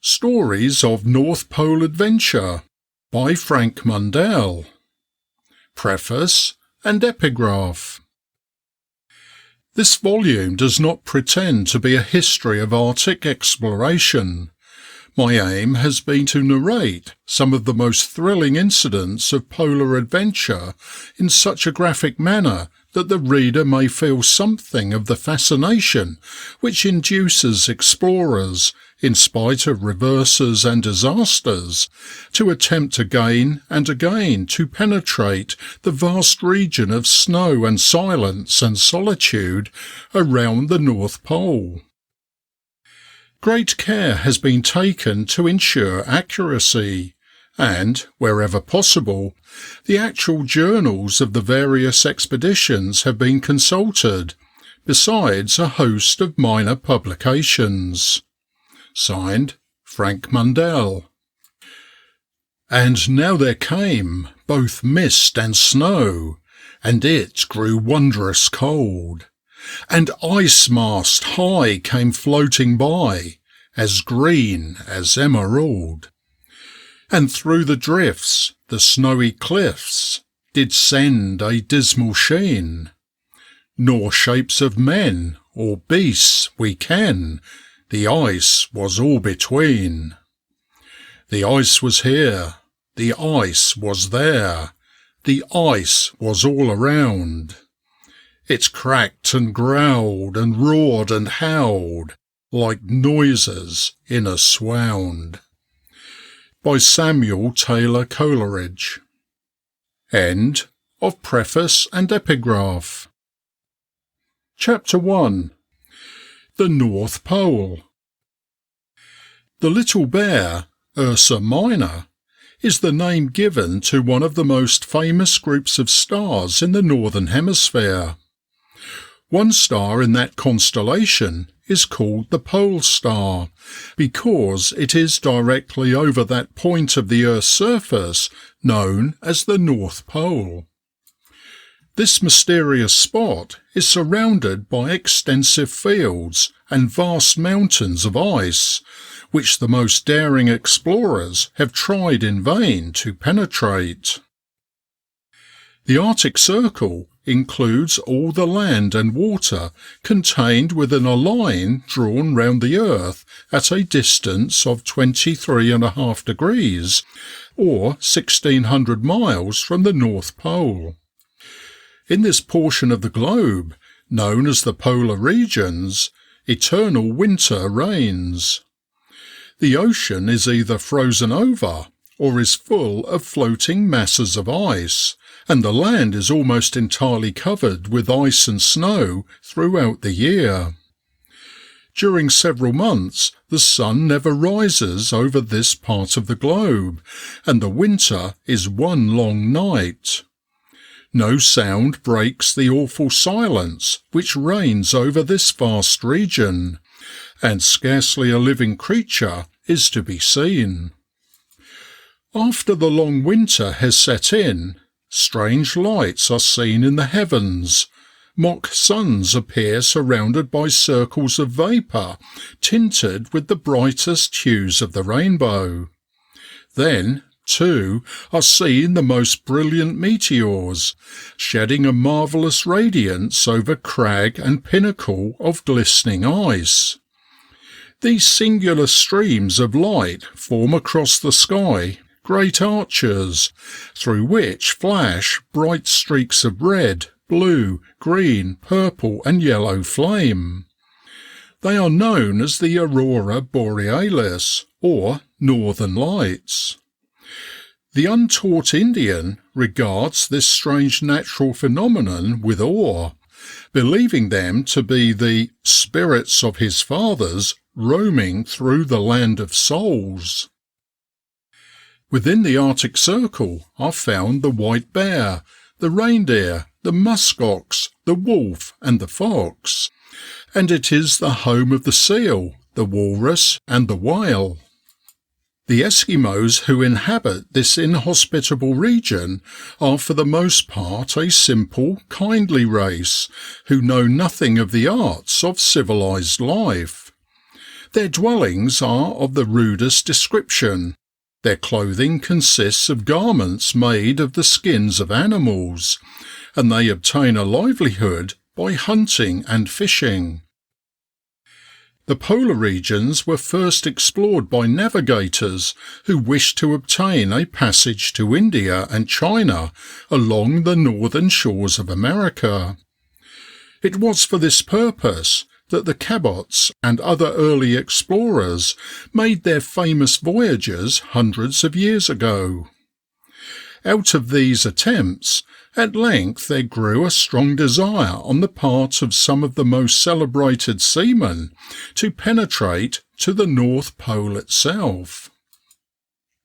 Stories of North Pole Adventure by Frank Mundell. Preface and Epigraph. This volume does not pretend to be a history of Arctic exploration. My aim has been to narrate some of the most thrilling incidents of polar adventure in such a graphic manner that the reader may feel something of the fascination which induces explorers, in spite of reverses and disasters, to attempt again and again to penetrate the vast region of snow and silence and solitude around the North Pole. Great care has been taken to ensure accuracy, and, wherever possible, the actual journals of the various expeditions have been consulted, besides a host of minor publications. Signed, Frank Mundell. And now there came both mist and snow, and it grew wondrous cold, and ice mast high came floating by, as green as emerald. And through the drifts the snowy cliffs did send a dismal sheen, nor shapes of men or beasts we ken, the ice was all between. The ice was here, the ice was there, the ice was all around. It cracked and growled and roared and howled, like noises in a swound. By Samuel Taylor Coleridge. End of Preface and Epigraph. Chapter 1. The North Pole. The Little Bear, Ursa Minor, is the name given to one of the most famous groups of stars in the Northern Hemisphere. One star in that constellation is called the Pole Star, because it is directly over that point of the Earth's surface known as the North Pole. This mysterious spot is surrounded by extensive fields and vast mountains of ice, which the most daring explorers have tried in vain to penetrate. The Arctic Circle includes all the land and water contained within a line drawn round the Earth at a distance of 23.5 degrees, or 1,600 miles from the North Pole. In this portion of the globe, known as the polar regions, eternal winter reigns. The ocean is either frozen over or is full of floating masses of ice, and the land is almost entirely covered with ice and snow throughout the year. During several months the sun never rises over this part of the globe, and the winter is one long night. No sound breaks the awful silence which reigns over this vast region, and scarcely a living creature is to be seen. After the long winter has set in, strange lights are seen in the heavens. Mock suns appear surrounded by circles of vapour, tinted with the brightest hues of the rainbow. Then, too, are seen the most brilliant meteors, shedding a marvellous radiance over crag and pinnacle of glistening ice. These singular streams of light form across the sky great arches, through which flash bright streaks of red, blue, green, purple and yellow flame. They are known as the Aurora Borealis, or Northern Lights. The untaught Indian regards this strange natural phenomenon with awe, believing them to be the spirits of his fathers roaming through the land of souls. Within the Arctic Circle are found the white bear, the reindeer, the muskox, the wolf and the fox, and it is the home of the seal, the walrus and the whale. The Eskimos who inhabit this inhospitable region are for the most part a simple, kindly race, who know nothing of the arts of civilized life. Their dwellings are of the rudest description. Their clothing consists of garments made of the skins of animals, and they obtain a livelihood by hunting and fishing. The polar regions were first explored by navigators who wished to obtain a passage to India and China along the northern shores of America. It was for this purpose that the Cabots and other early explorers made their famous voyages hundreds of years ago. Out of these attempts, at length there grew a strong desire on the part of some of the most celebrated seamen to penetrate to the North Pole itself.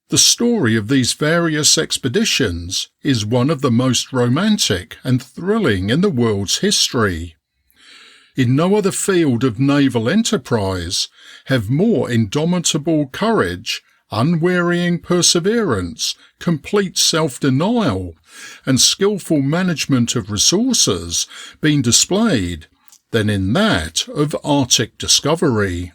The story of these various expeditions is one of the most romantic and thrilling in the world's history. In no other field of naval enterprise have more indomitable courage, unwearying perseverance, complete self-denial, and skillful management of resources been displayed than in that of Arctic discovery.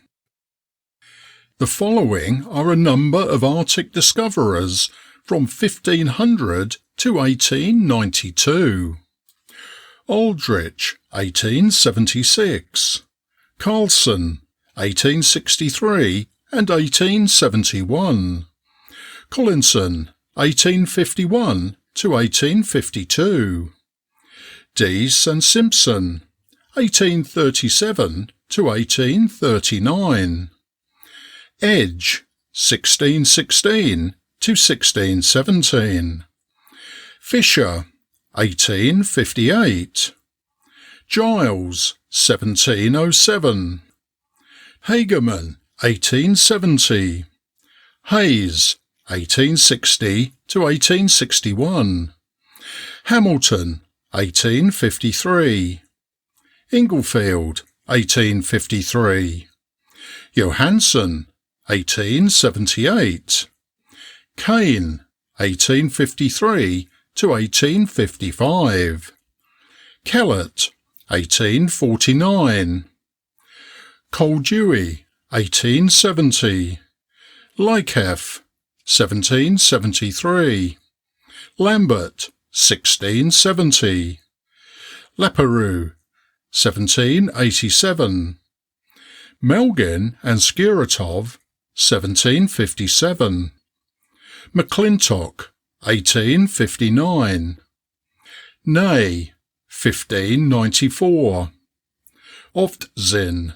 The following are a number of Arctic discoverers from 1500 to 1892. Aldrich, 1876. Carlson, 1863 and 1871. Collinson, 1851 to 1852. Dease and Simpson, 1837 to 1839. Edge, 1616 to 1617. Fisher, 1858. Giles, 1707. Hagerman, 1870. Hayes, 1860 to 1861. Hamilton, 1853. Inglefield, 1853. Johansen, 1878. Kane, 1853 to 1855. Kellett, 1849. Koldewey, 1870. Leikeff, 1773. Lambert, 1670. Leperoux, 1787. Melgin and Skuratov, 1757. McClintock, 1859. Ney, 1594. Oftzin,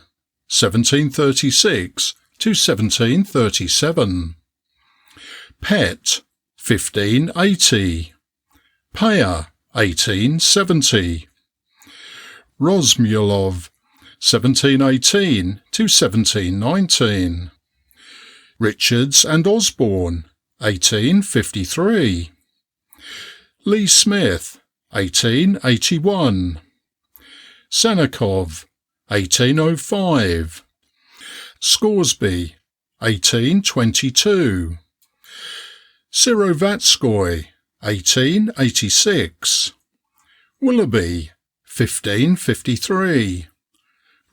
1736 to 1737. Pett, 1580. Payer, 1870. Rozmulov, 1718 to 1719. Richards and Osborne, 1853. Lee Smith, 1881. Senekov, 1805. Scoresby, 1822. Sirovatskoy, 1886. Willoughby, 1553.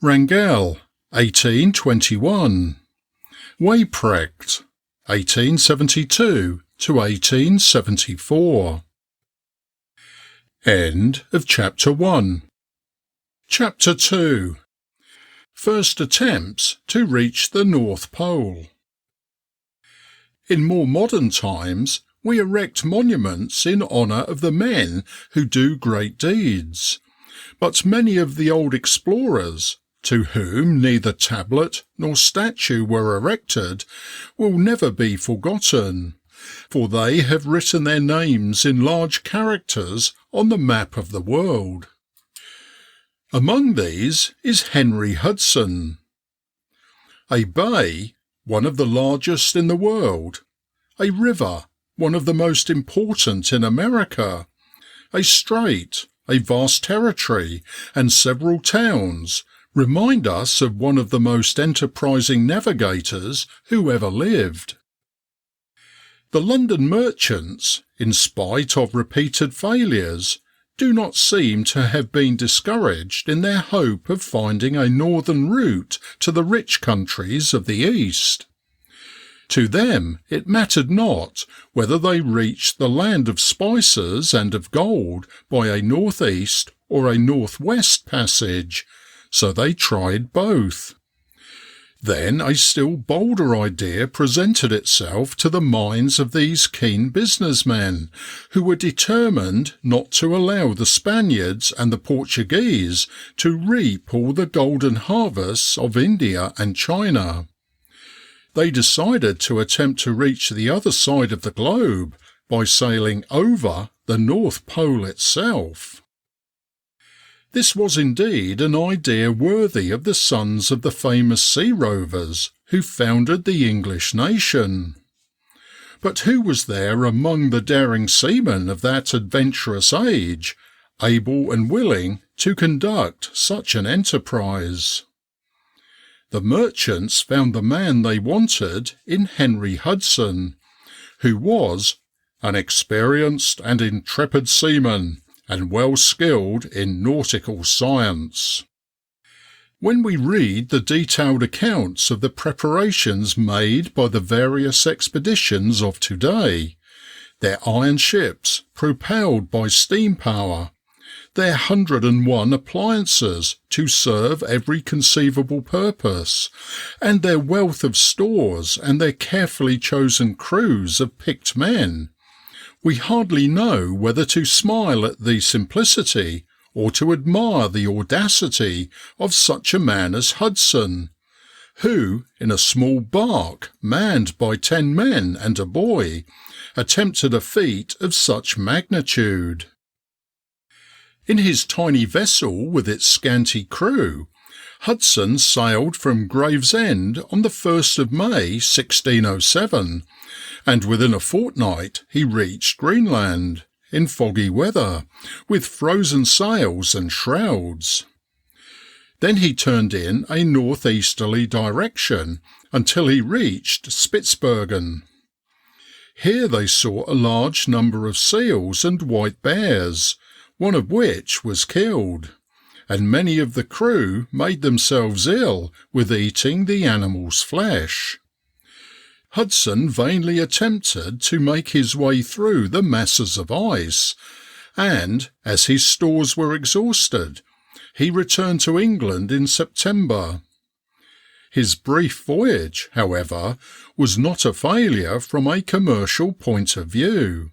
Rangel, 1821. Weyprecht, 1872 to 1874. End of Chapter 1. Chapter 2. First attempts to reach the North Pole. In more modern times, we erect monuments in honour of the men who do great deeds, but many of the old explorers, to whom neither tablet nor statue were erected, will never be forgotten, for they have written their names in large characters on the map of the world. Among these is Henry Hudson. A bay, one of the largest in the world. A river, one of the most important in America. A strait, a vast territory, and several towns remind us of one of the most enterprising navigators who ever lived. The London merchants, in spite of repeated failures, do not seem to have been discouraged in their hope of finding a northern route to the rich countries of the East. To them it mattered not whether they reached the land of spices and of gold by a northeast or a northwest passage, so they tried both. Then a still bolder idea presented itself to the minds of these keen businessmen, who were determined not to allow the Spaniards and the Portuguese to reap all the golden harvests of India and China. They decided to attempt to reach the other side of the globe by sailing over the North Pole itself. This was indeed an idea worthy of the sons of the famous sea rovers who founded the English nation. But who was there among the daring seamen of that adventurous age, able and willing to conduct such an enterprise? The merchants found the man they wanted in Henry Hudson, who was an experienced and intrepid seaman, and well skilled in nautical science. When we read the detailed accounts of the preparations made by the various expeditions of today, their iron ships propelled by steam power, their 101 appliances to serve every conceivable purpose, and their wealth of stores and their carefully chosen crews of picked men, we hardly know whether to smile at the simplicity or to admire the audacity of such a man as Hudson, who, in a small bark manned by 10 men and a boy, attempted a feat of such magnitude. In his tiny vessel with its scanty crew, Hudson sailed from Gravesend on the 1st of May 1607, and within a fortnight he reached Greenland, in foggy weather, with frozen sails and shrouds. Then he turned in a northeasterly direction until he reached Spitzbergen. Here they saw a large number of seals and white bears, one of which was killed, and many of the crew made themselves ill with eating the animal's flesh. Hudson vainly attempted to make his way through the masses of ice, and, as his stores were exhausted, he returned to England in September. His brief voyage, however, was not a failure from a commercial point of view.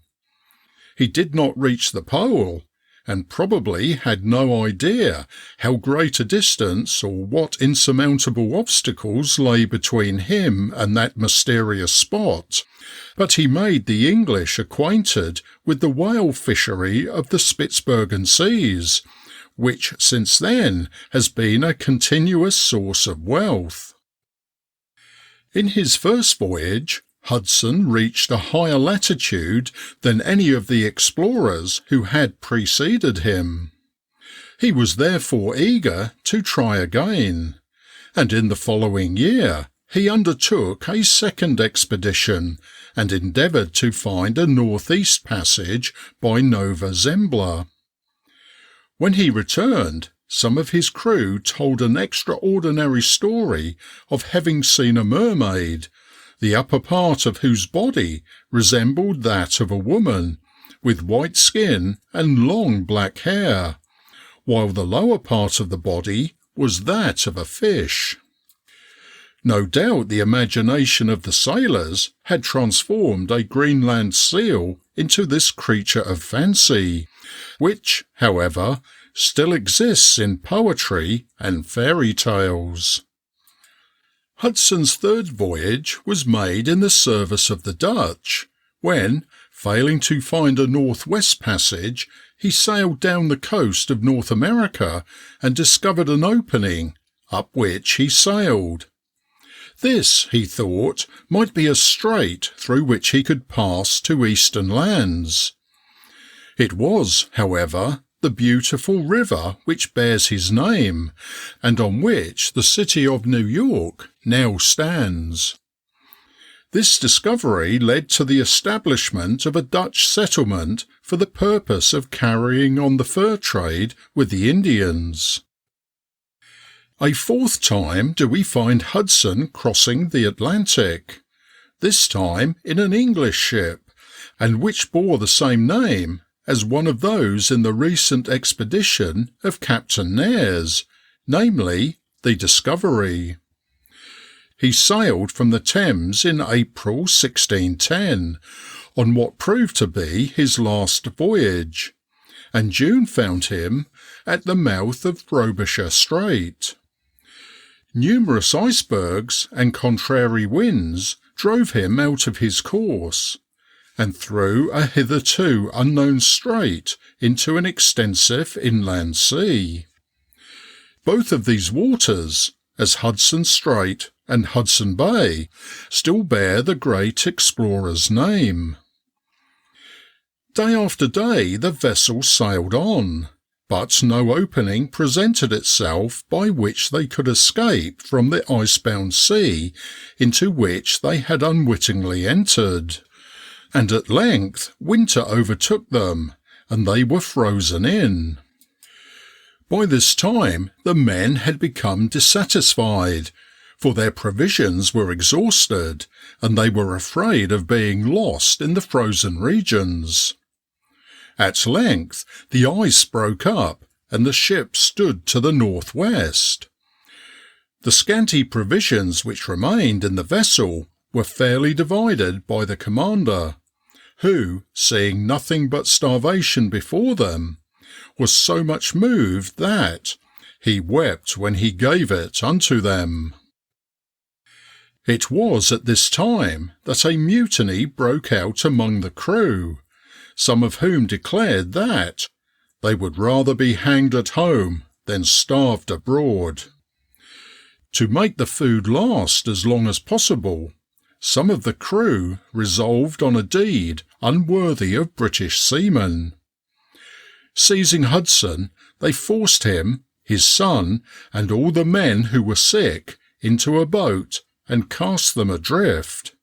He did not reach the pole, and probably had no idea how great a distance or what insurmountable obstacles lay between him and that mysterious spot, but he made the English acquainted with the whale fishery of the Spitzbergen seas, which since then has been a continuous source of wealth. In his first voyage, Hudson reached a higher latitude than any of the explorers who had preceded him. He was therefore eager to try again, and in the following year he undertook a second expedition and endeavoured to find a northeast passage by Nova Zembla. When he returned, some of his crew told an extraordinary story of having seen a mermaid, the upper part of whose body resembled that of a woman, with white skin and long black hair, while the lower part of the body was that of a fish. No doubt the imagination of the sailors had transformed a Greenland seal into this creature of fancy, which, however, still exists in poetry and fairy tales. Hudson's third voyage was made in the service of the Dutch, when, failing to find a northwest passage, he sailed down the coast of North America and discovered an opening, up which he sailed. This, he thought, might be a strait through which he could pass to eastern lands. It was, however, the beautiful river which bears his name, and on which the city of New York now stands. This discovery led to the establishment of a Dutch settlement for the purpose of carrying on the fur trade with the Indians. A fourth time do we find Hudson crossing the Atlantic, this time in an English ship, and which bore the same name as one of those in the recent expedition of Captain Nares, namely the Discovery. He sailed from the Thames in April 1610, on what proved to be his last voyage, and June found him at the mouth of Frobisher Strait. Numerous icebergs and contrary winds drove him out of his course, and through a hitherto unknown strait into an extensive inland sea. Both of these waters, as Hudson Strait and Hudson Bay, still bear the great explorer's name. Day after day the vessel sailed on, but no opening presented itself by which they could escape from the icebound sea into which they had unwittingly entered, and at length winter overtook them, and they were frozen in. By this time the men had become dissatisfied, for their provisions were exhausted, and they were afraid of being lost in the frozen regions. At length the ice broke up, and the ship stood to the northwest. The scanty provisions which remained in the vessel were fairly divided by the commander, who, seeing nothing but starvation before them, was so much moved that he wept when he gave it unto them. It was at this time that a mutiny broke out among the crew, some of whom declared that they would rather be hanged at home than starved abroad. To make the food last as long as possible, some of the crew resolved on a deed unworthy of British seamen. Seizing Hudson, they forced him, his son, and all the men who were sick into a boat and cast them adrift.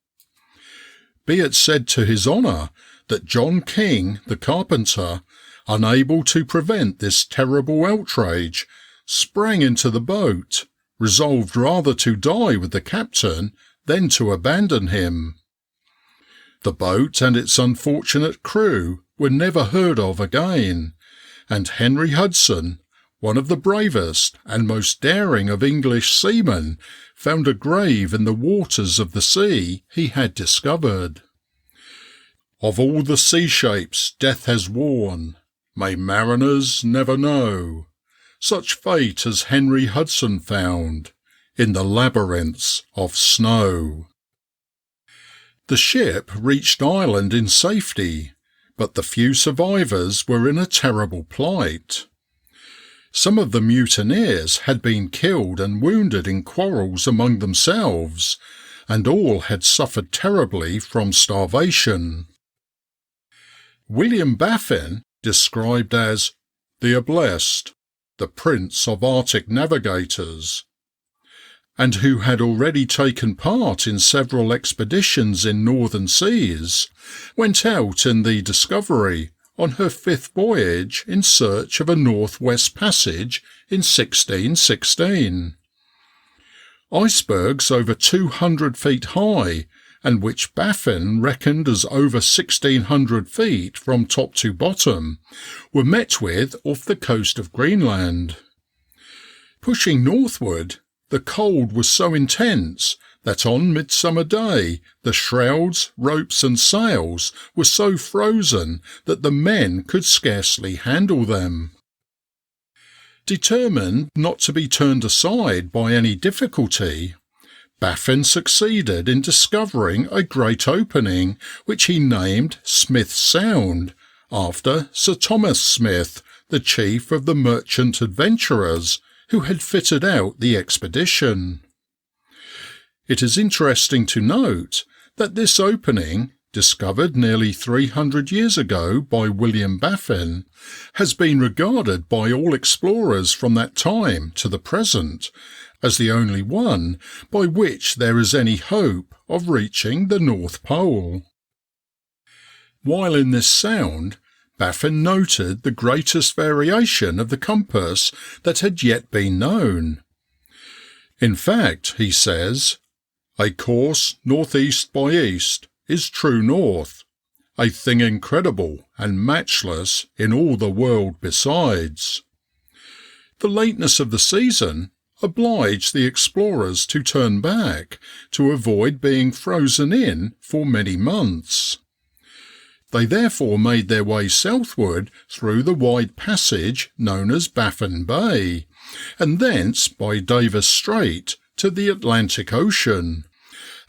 Be it said to his honour that John King, the carpenter, unable to prevent this terrible outrage, sprang into the boat, resolved rather to die with the captain than to abandon him. The boat and its unfortunate crew were never heard of again, and Henry Hudson, one of the bravest and most daring of English seamen, found a grave in the waters of the sea he had discovered. Of all the sea shapes death has worn, may mariners never know such fate as Henry Hudson found in the labyrinths of snow. The ship reached Ireland in safety, but the few survivors were in a terrible plight. Some of the mutineers had been killed and wounded in quarrels among themselves, and all had suffered terribly from starvation. William Baffin, described as the Ablest, the prince of Arctic navigators, and who had already taken part in several expeditions in northern seas, went out in the Discovery on her 5th voyage in search of a northwest passage in 1616. Icebergs over 200 feet high, and which Baffin reckoned as over 1,600 feet from top to bottom, were met with off the coast of Greenland. Pushing northward, the cold was so intense that on Midsummer Day the shrouds, ropes and sails were so frozen that the men could scarcely handle them. Determined not to be turned aside by any difficulty, Baffin succeeded in discovering a great opening which he named Smith's Sound, after Sir Thomas Smith, the chief of the merchant adventurers who had fitted out the expedition. It is interesting to note that this opening, discovered nearly 300 years ago by William Baffin, has been regarded by all explorers from that time to the present as the only one by which there is any hope of reaching the North Pole. While in this sound, Baffin noted the greatest variation of the compass that had yet been known. In fact, he says, "A course northeast by east is true north, a thing incredible and matchless in all the world besides." The lateness of the season obliged the explorers to turn back to avoid being frozen in for many months. They therefore made their way southward through the wide passage known as Baffin Bay, and thence by Davis Strait to the Atlantic Ocean,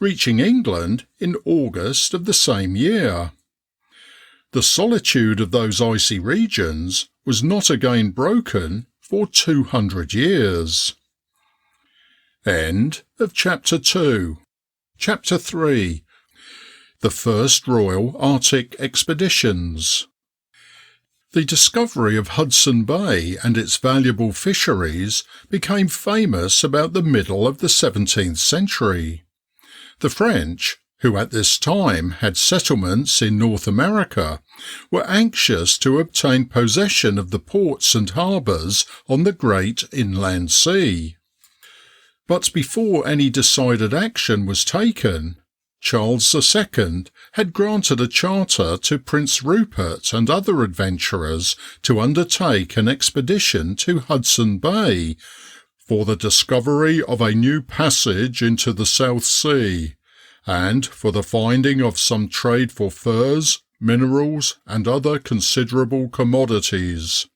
reaching England in August of the same year. The solitude of those icy regions was not again broken for 200 years. End of Chapter 2. Chapter 3. The First Royal Arctic Expeditions. The discovery of Hudson Bay and its valuable fisheries became famous about the middle of the 17th century. The French, who at this time had settlements in North America, were anxious to obtain possession of the ports and harbours on the great inland sea. But before any decided action was taken, Charles II had granted a charter to Prince Rupert and other adventurers to undertake an expedition to Hudson Bay for the discovery of a new passage into the South Sea, and for the finding of some trade for furs, minerals, and other considerable commodities.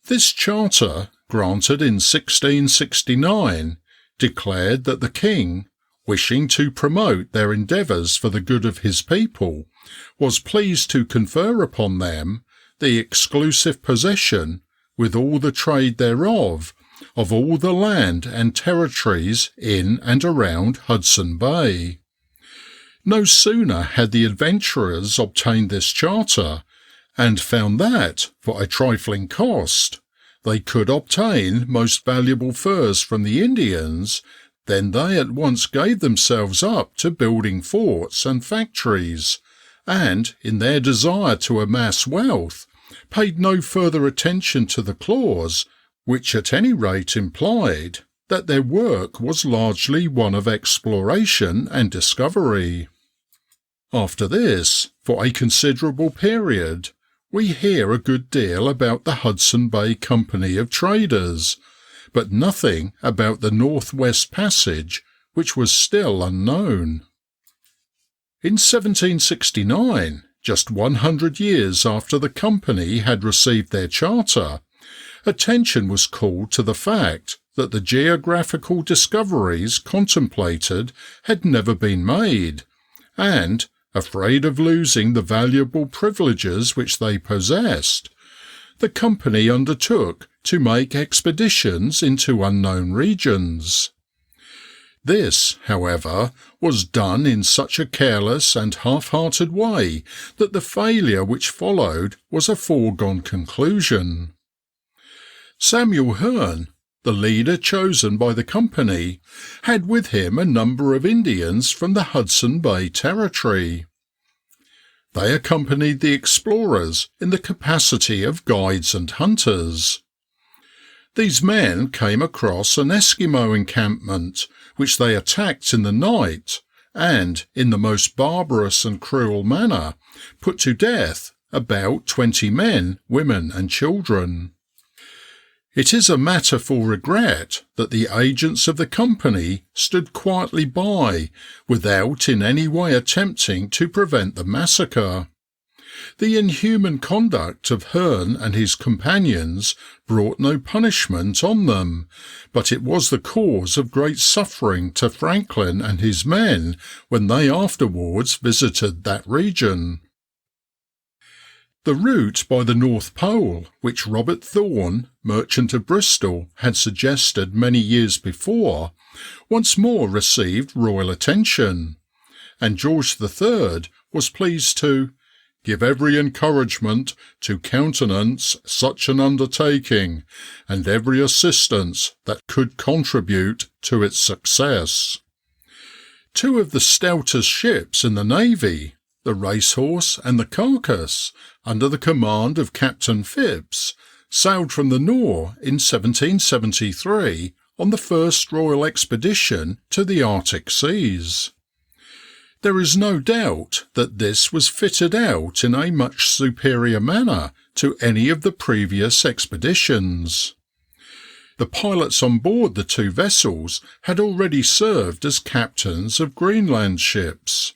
This charter, granted in 1669, declared that the king, wishing to promote their endeavours for the good of his people, was pleased to confer upon them the exclusive possession, with all the trade thereof, of all the land and territories in and around Hudson Bay. No sooner had the adventurers obtained this charter, and found that, for a trifling cost, they could obtain most valuable furs from the Indians, then they at once gave themselves up to building forts and factories, and, in their desire to amass wealth, paid no further attention to the clause, which at any rate implied that their work was largely one of exploration and discovery. After this, for a considerable period, we hear a good deal about the Hudson Bay Company of Traders, but nothing about the North-West Passage, which was still unknown. In 1769, just 100 years after the company had received their charter, attention was called to the fact that the geographical discoveries contemplated had never been made, and, afraid of losing the valuable privileges which they possessed, the company undertook to make expeditions into unknown regions. This, however, was done in such a careless and half-hearted way that the failure which followed was a foregone conclusion. Samuel Hearne, the leader chosen by the company, had with him a number of Indians from the Hudson Bay Territory. They accompanied the explorers in the capacity of guides and hunters. These men came across an Eskimo encampment, which they attacked in the night, and, in the most barbarous and cruel manner, put to death about 20 men, women, and children. It is a matter for regret that the agents of the company stood quietly by, without in any way attempting to prevent the massacre. The inhuman conduct of Hearne and his companions brought no punishment on them, but it was the cause of great suffering to Franklin and his men when they afterwards visited that region. The route by the North Pole, which Robert Thorne, merchant of Bristol, had suggested many years before, once more received royal attention, and George III was pleased to give every encouragement to countenance such an undertaking, and every assistance that could contribute to its success. Two of the stoutest ships in the navy, the Racehorse and the Carcass, under the command of Captain Phibbs, sailed from the Nore in 1773 on the first royal expedition to the Arctic seas. There is no doubt that this was fitted out in a much superior manner to any of the previous expeditions. The pilots on board the two vessels had already served as captains of Greenland ships.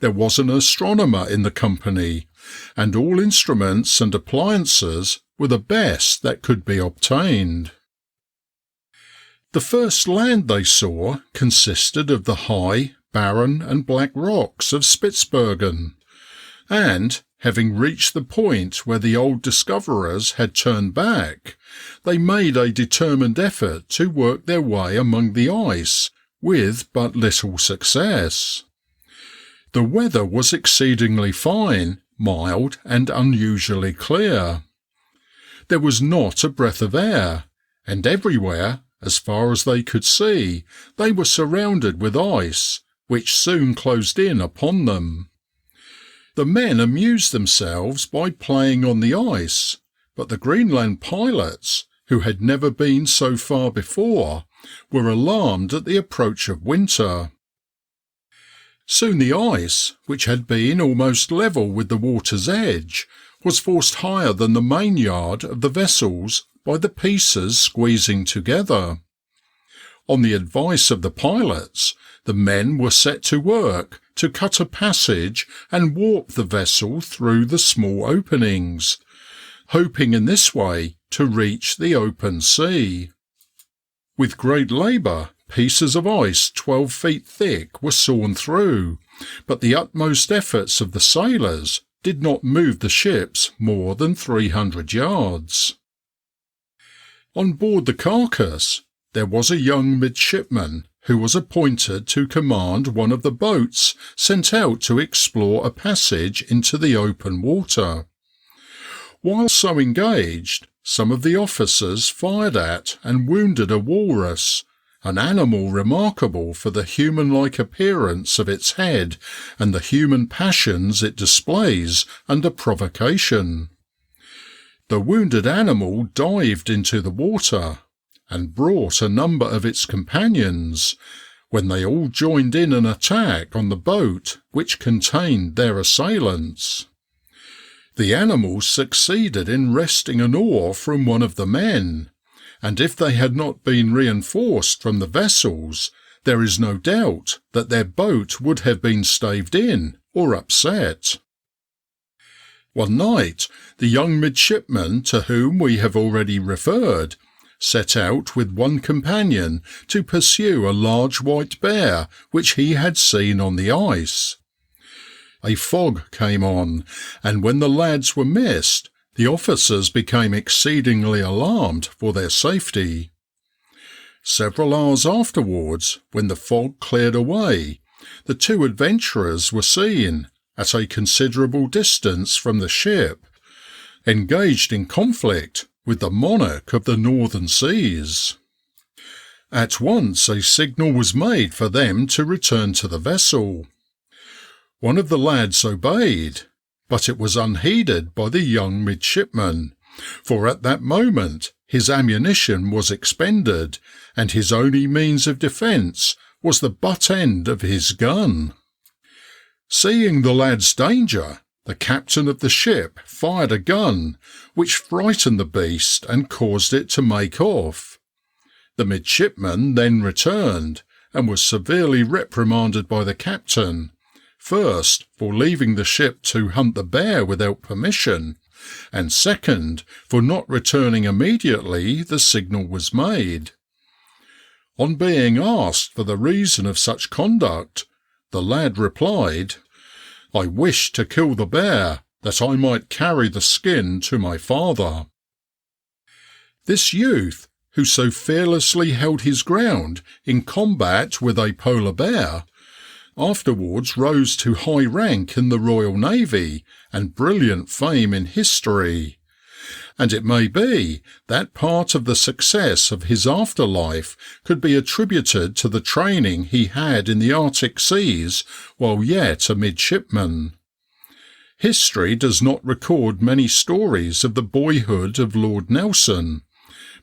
There was an astronomer in the company, and all instruments and appliances were the best that could be obtained. The first land they saw consisted of the high, barren and black rocks of Spitzbergen, and, having reached the point where the old discoverers had turned back, they made a determined effort to work their way among the ice, with but little success. The weather was exceedingly fine, mild and unusually clear. There was not a breath of air, and everywhere, as far as they could see, they were surrounded with ice, which soon closed in upon them. The men amused themselves by playing on the ice, but the Greenland pilots, who had never been so far before, were alarmed at the approach of winter. Soon the ice, which had been almost level with the water's edge, was forced higher than the mainyard of the vessels by the pieces squeezing together. On the advice of the pilots, the men were set to work to cut a passage and warp the vessel through the small openings, hoping in this way to reach the open sea. With great labour, pieces of ice 12 feet thick were sawn through, but the utmost efforts of the sailors did not move the ships more than 300 yards. On board the Carcass, there was a young midshipman who was appointed to command one of the boats sent out to explore a passage into the open water. While so engaged, some of the officers fired at and wounded a walrus, an animal remarkable for the human-like appearance of its head and the human passions it displays under provocation. The wounded animal dived into the water, and brought a number of its companions, when they all joined in an attack on the boat which contained their assailants. The animals succeeded in wresting an oar from one of the men, and if they had not been reinforced from the vessels, there is no doubt that their boat would have been staved in or upset. One night, the young midshipman to whom we have already referred set out with one companion to pursue a large white bear which he had seen on the ice. A fog came on, and when the lads were missed, the officers became exceedingly alarmed for their safety. Several hours afterwards, when the fog cleared away, the two adventurers were seen, at a considerable distance from the ship, engaged in conflict with the monarch of the northern seas. At once a signal was made for them to return to the vessel. One of the lads obeyed, but it was unheeded by the young midshipman, for at that moment his ammunition was expended, and his only means of defence was the butt end of his gun. Seeing the lad's danger, the captain of the ship fired a gun, which frightened the beast and caused it to make off. The midshipman then returned, and was severely reprimanded by the captain, first for leaving the ship to hunt the bear without permission, and second for not returning immediately the signal was made. On being asked for the reason of such conduct, the lad replied, "I wished to kill the bear, that I might carry the skin to my father." This youth, who so fearlessly held his ground in combat with a polar bear, afterwards rose to high rank in the Royal Navy and brilliant fame in history, and it may be that part of the success of his afterlife could be attributed to the training he had in the Arctic seas while yet a midshipman. History does not record many stories of the boyhood of Lord Nelson,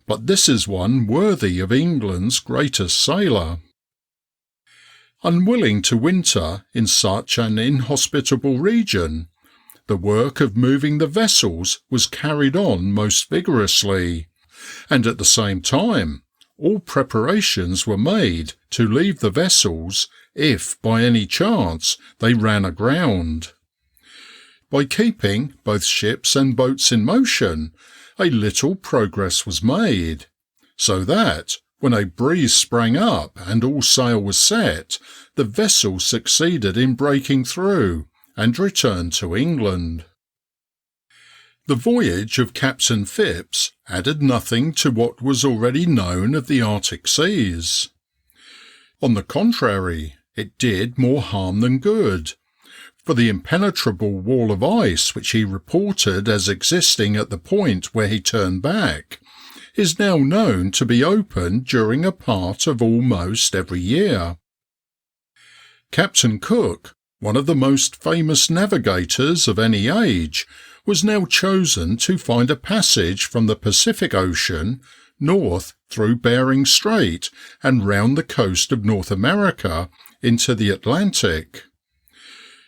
but this is one worthy of England's greatest sailor. Unwilling to winter in such an inhospitable region, the work of moving the vessels was carried on most vigorously, and at the same time all preparations were made to leave the vessels if by any chance they ran aground. By keeping both ships and boats in motion, a little progress was made, so that, when a breeze sprang up and all sail was set, the vessel succeeded in breaking through and returned to England. The voyage of Captain Phipps added nothing to what was already known of the Arctic seas. On the contrary, it did more harm than good, for the impenetrable wall of ice which he reported as existing at the point where he turned back is now known to be opened during a part of almost every year. Captain Cook, one of the most famous navigators of any age, was now chosen to find a passage from the Pacific Ocean north through Bering Strait and round the coast of North America into the Atlantic.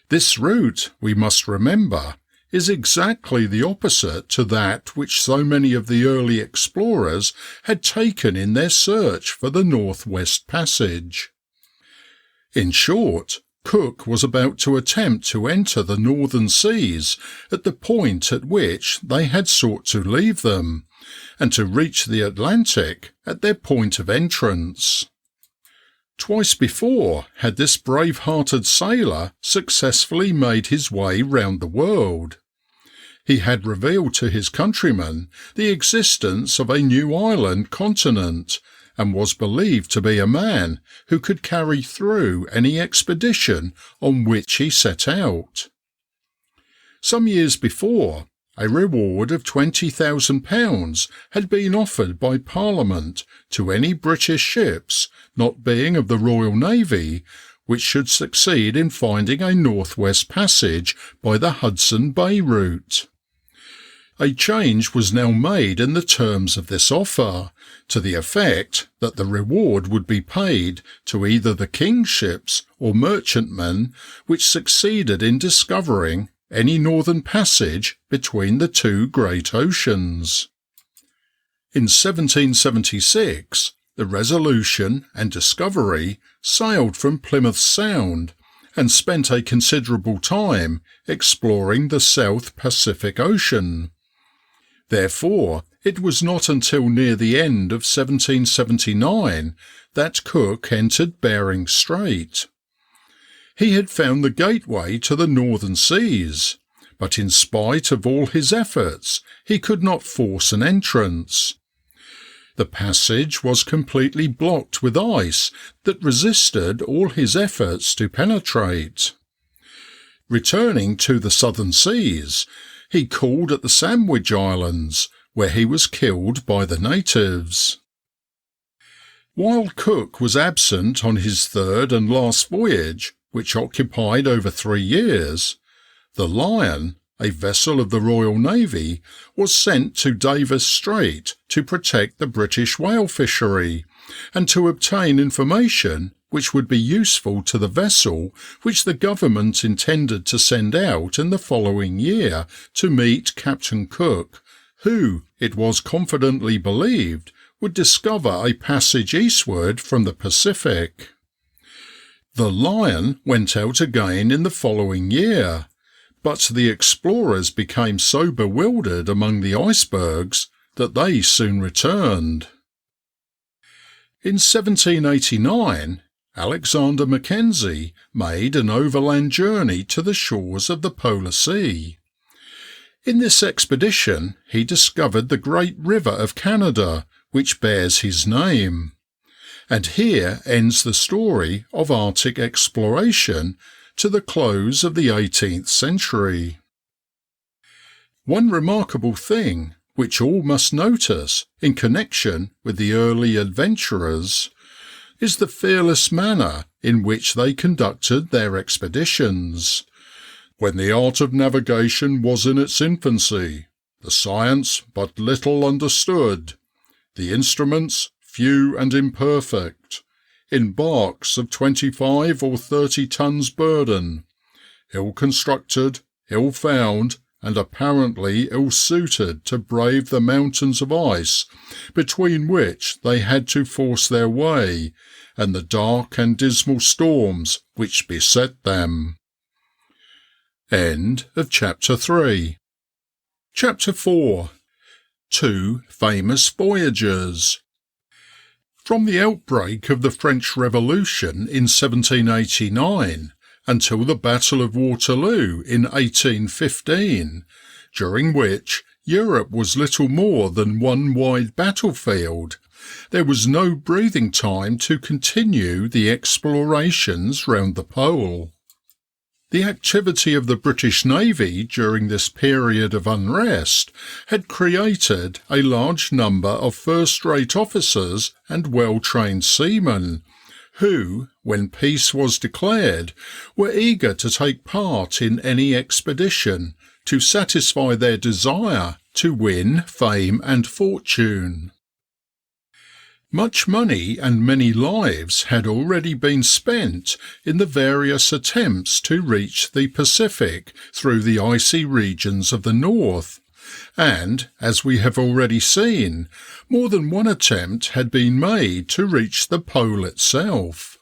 This route, we must remember, is exactly the opposite to that which so many of the early explorers had taken in their search for the North-West Passage. In short, Cook was about to attempt to enter the northern seas at the point at which they had sought to leave them, and to reach the Atlantic at their point of entrance. Twice before had this brave-hearted sailor successfully made his way round the world. He had revealed to his countrymen the existence of a new island continent, and was believed to be a man who could carry through any expedition on which he set out. Some years before, a reward of £20,000 had been offered by Parliament to any British ships, not being of the Royal Navy, which should succeed in finding a north-west passage by the Hudson Bay route. A change was now made in the terms of this offer, to the effect that the reward would be paid to either the King's ships or merchantmen which succeeded in discovering any northern passage between the two great oceans. In 1776, the Resolution and Discovery sailed from Plymouth Sound and spent a considerable time exploring the South Pacific Ocean. Therefore, it was not until near the end of 1779 that Cook entered Bering Strait. He had found the gateway to the northern seas, but in spite of all his efforts, he could not force an entrance. The passage was completely blocked with ice that resisted all his efforts to penetrate. Returning to the southern seas, he called at the Sandwich Islands, where he was killed by the natives. While Cook was absent on his third and last voyage, which occupied over 3 years, the Lion, a vessel of the Royal Navy, was sent to Davis Strait to protect the British whale fishery, and to obtain information which would be useful to the vessel which the government intended to send out in the following year to meet Captain Cook, who, it was confidently believed, would discover a passage eastward from the Pacific. The Lion went out again in the following year, but the explorers became so bewildered among the icebergs that they soon returned. In 1789, Alexander Mackenzie made an overland journey to the shores of the Polar Sea. In this expedition he discovered the great river of Canada, which bears his name. And here ends the story of Arctic exploration to the close of the 18th century. One remarkable thing which all must notice in connection with the early adventurers, is the fearless manner in which they conducted their expeditions. When the art of navigation was in its infancy, the science but little understood, the instruments few and imperfect, in barks of 25 or 30 tons burden, ill-constructed, ill-found, and apparently ill-suited to brave the mountains of ice between which they had to force their way, and the dark and dismal storms which beset them. End of Chapter 3. Chapter 4. 2 Famous Voyages. From the outbreak of the French Revolution in 1789 until the Battle of Waterloo in 1815, during which Europe was little more than one wide battlefield, there was no breathing time to continue the explorations round the pole. The activity of the British Navy during this period of unrest had created a large number of first-rate officers and well-trained seamen, who, when peace was declared, were eager to take part in any expedition to satisfy their desire to win fame and fortune. Much money and many lives had already been spent in the various attempts to reach the Pacific through the icy regions of the north, and, as we have already seen, more than one attempt had been made to reach the pole itself.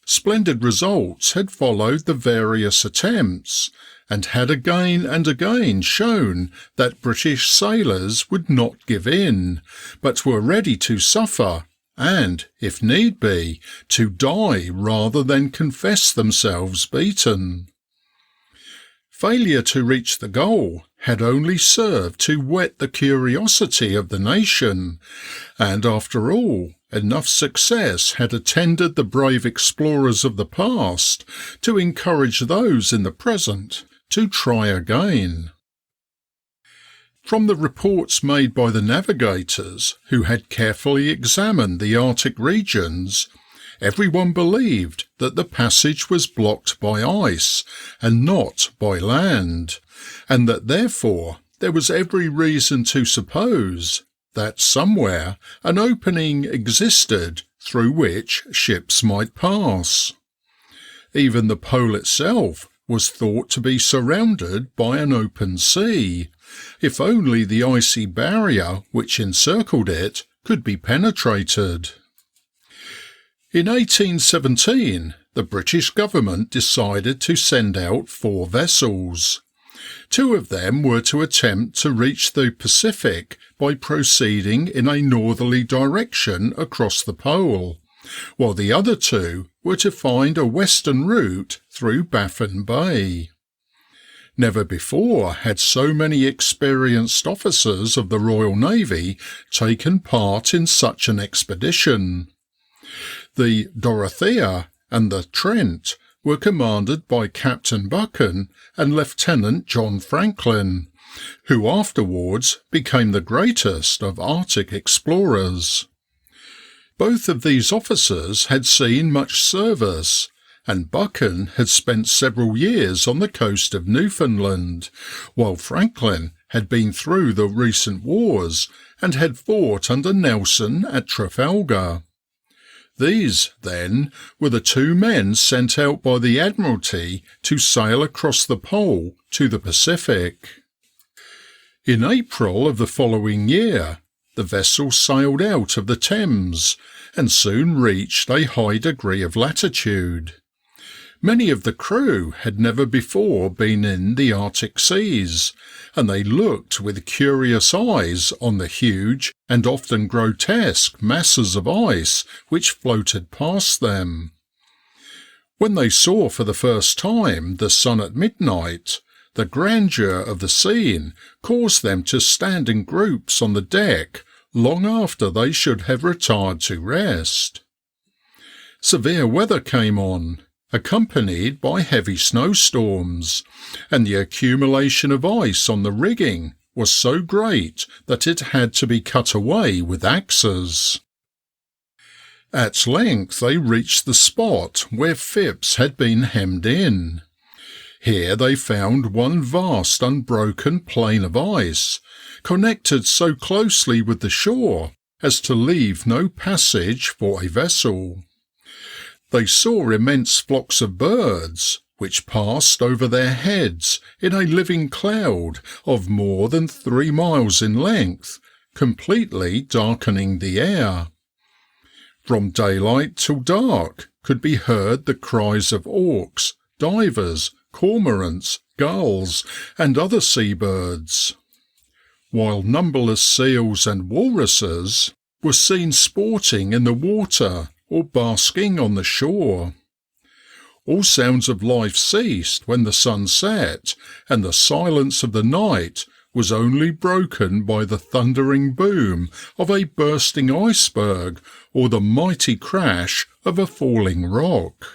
Splendid results had followed the various attempts, and had again and again shown that British sailors would not give in, but were ready to suffer and, if need be, to die rather than confess themselves beaten. Failure to reach the goal had only served to whet the curiosity of the nation, and after all, enough success had attended the brave explorers of the past to encourage those in the present to try again. From the reports made by the navigators who had carefully examined the Arctic regions, everyone believed that the passage was blocked by ice and not by land, and that therefore there was every reason to suppose that somewhere an opening existed through which ships might pass. Even the pole itself was thought to be surrounded by an open sea, if only the icy barrier which encircled it could be penetrated. In 1817, the British government decided to send out 4 vessels. 2 of them were to attempt to reach the Pacific by proceeding in a northerly direction across the pole, while the other 2 were to find a western route through Baffin Bay. Never before had so many experienced officers of the Royal Navy taken part in such an expedition. The Dorothea and the Trent were commanded by Captain Buchan and Lieutenant John Franklin, who afterwards became the greatest of Arctic explorers. Both of these officers had seen much service, and Buchan had spent several years on the coast of Newfoundland, while Franklin had been through the recent wars and had fought under Nelson at Trafalgar. These, then, were the 2 men sent out by the Admiralty to sail across the pole to the Pacific. In April of the following year, the vessel sailed out of the Thames and soon reached a high degree of latitude. Many of the crew had never before been in the Arctic seas, and they looked with curious eyes on the huge and often grotesque masses of ice which floated past them. When they saw for the first time the sun at midnight, the grandeur of the scene caused them to stand in groups on the deck long after they should have retired to rest. Severe weather came on, accompanied by heavy snowstorms, and the accumulation of ice on the rigging was so great that it had to be cut away with axes. At length they reached the spot where Phipps had been hemmed in. Here they found one vast unbroken plain of ice, connected so closely with the shore as to leave no passage for a vessel. They saw immense flocks of birds, which passed over their heads in a living cloud of more than 3 miles in length, completely darkening the air. From daylight till dark could be heard the cries of auks, divers, cormorants, gulls, and other seabirds, while numberless seals and walruses were seen sporting in the water or basking on the shore. All sounds of life ceased when the sun set, and the silence of the night was only broken by the thundering boom of a bursting iceberg or the mighty crash of a falling rock.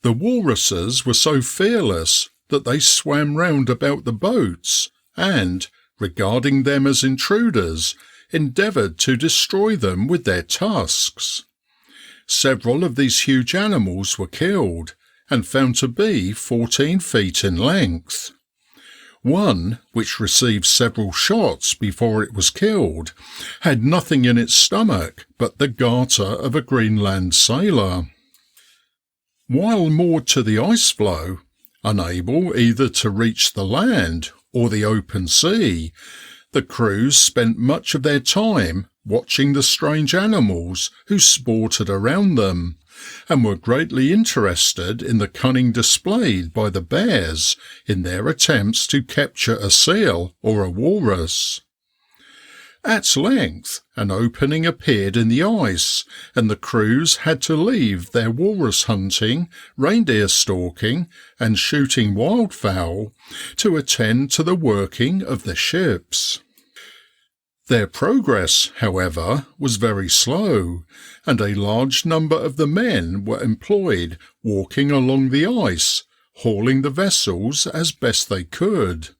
The walruses were so fearless that they swam round about the boats and, regarding them as intruders, endeavoured to destroy them with their tusks. Several of these huge animals were killed, and found to be 14 feet in length. One, which received several shots before it was killed, had nothing in its stomach but the garter of a Greenland sailor. While moored to the ice floe, unable either to reach the land or the open sea, the crews spent much of their time watching the strange animals who sported around them, and were greatly interested in the cunning displayed by the bears in their attempts to capture a seal or a walrus. At length an opening appeared in the ice, and the crews had to leave their walrus hunting, reindeer stalking, and shooting wildfowl to attend to the working of the ships. Their progress, however, was very slow, and a large number of the men were employed walking along the ice, hauling the vessels as best they could.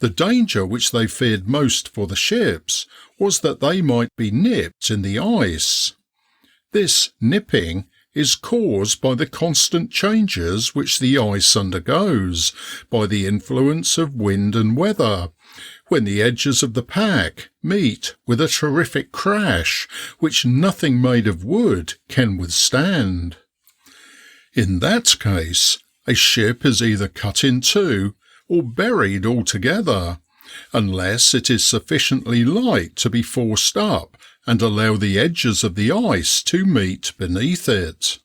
The danger which they feared most for the ships was that they might be nipped in the ice. This nipping is caused by the constant changes which the ice undergoes, by the influence of wind and weather, when the edges of the pack meet with a terrific crash which nothing made of wood can withstand. In that case, a ship is either cut in two or buried altogether, unless it is sufficiently light to be forced up and allow the edges of the ice to meet beneath it.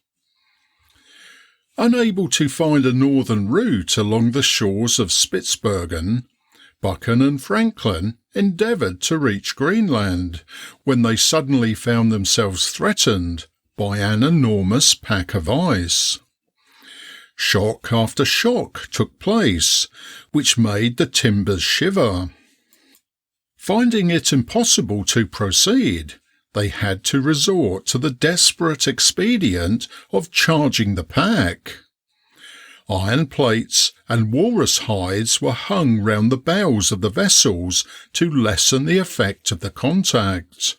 Unable to find a northern route along the shores of Spitzbergen, Buchan and Franklin endeavoured to reach Greenland, when they suddenly found themselves threatened by an enormous pack of ice. Shock after shock took place, which made the timbers shiver. Finding it impossible to proceed, they had to resort to the desperate expedient of charging the pack. Iron plates and walrus hides were hung round the bows of the vessels to lessen the effect of the contact.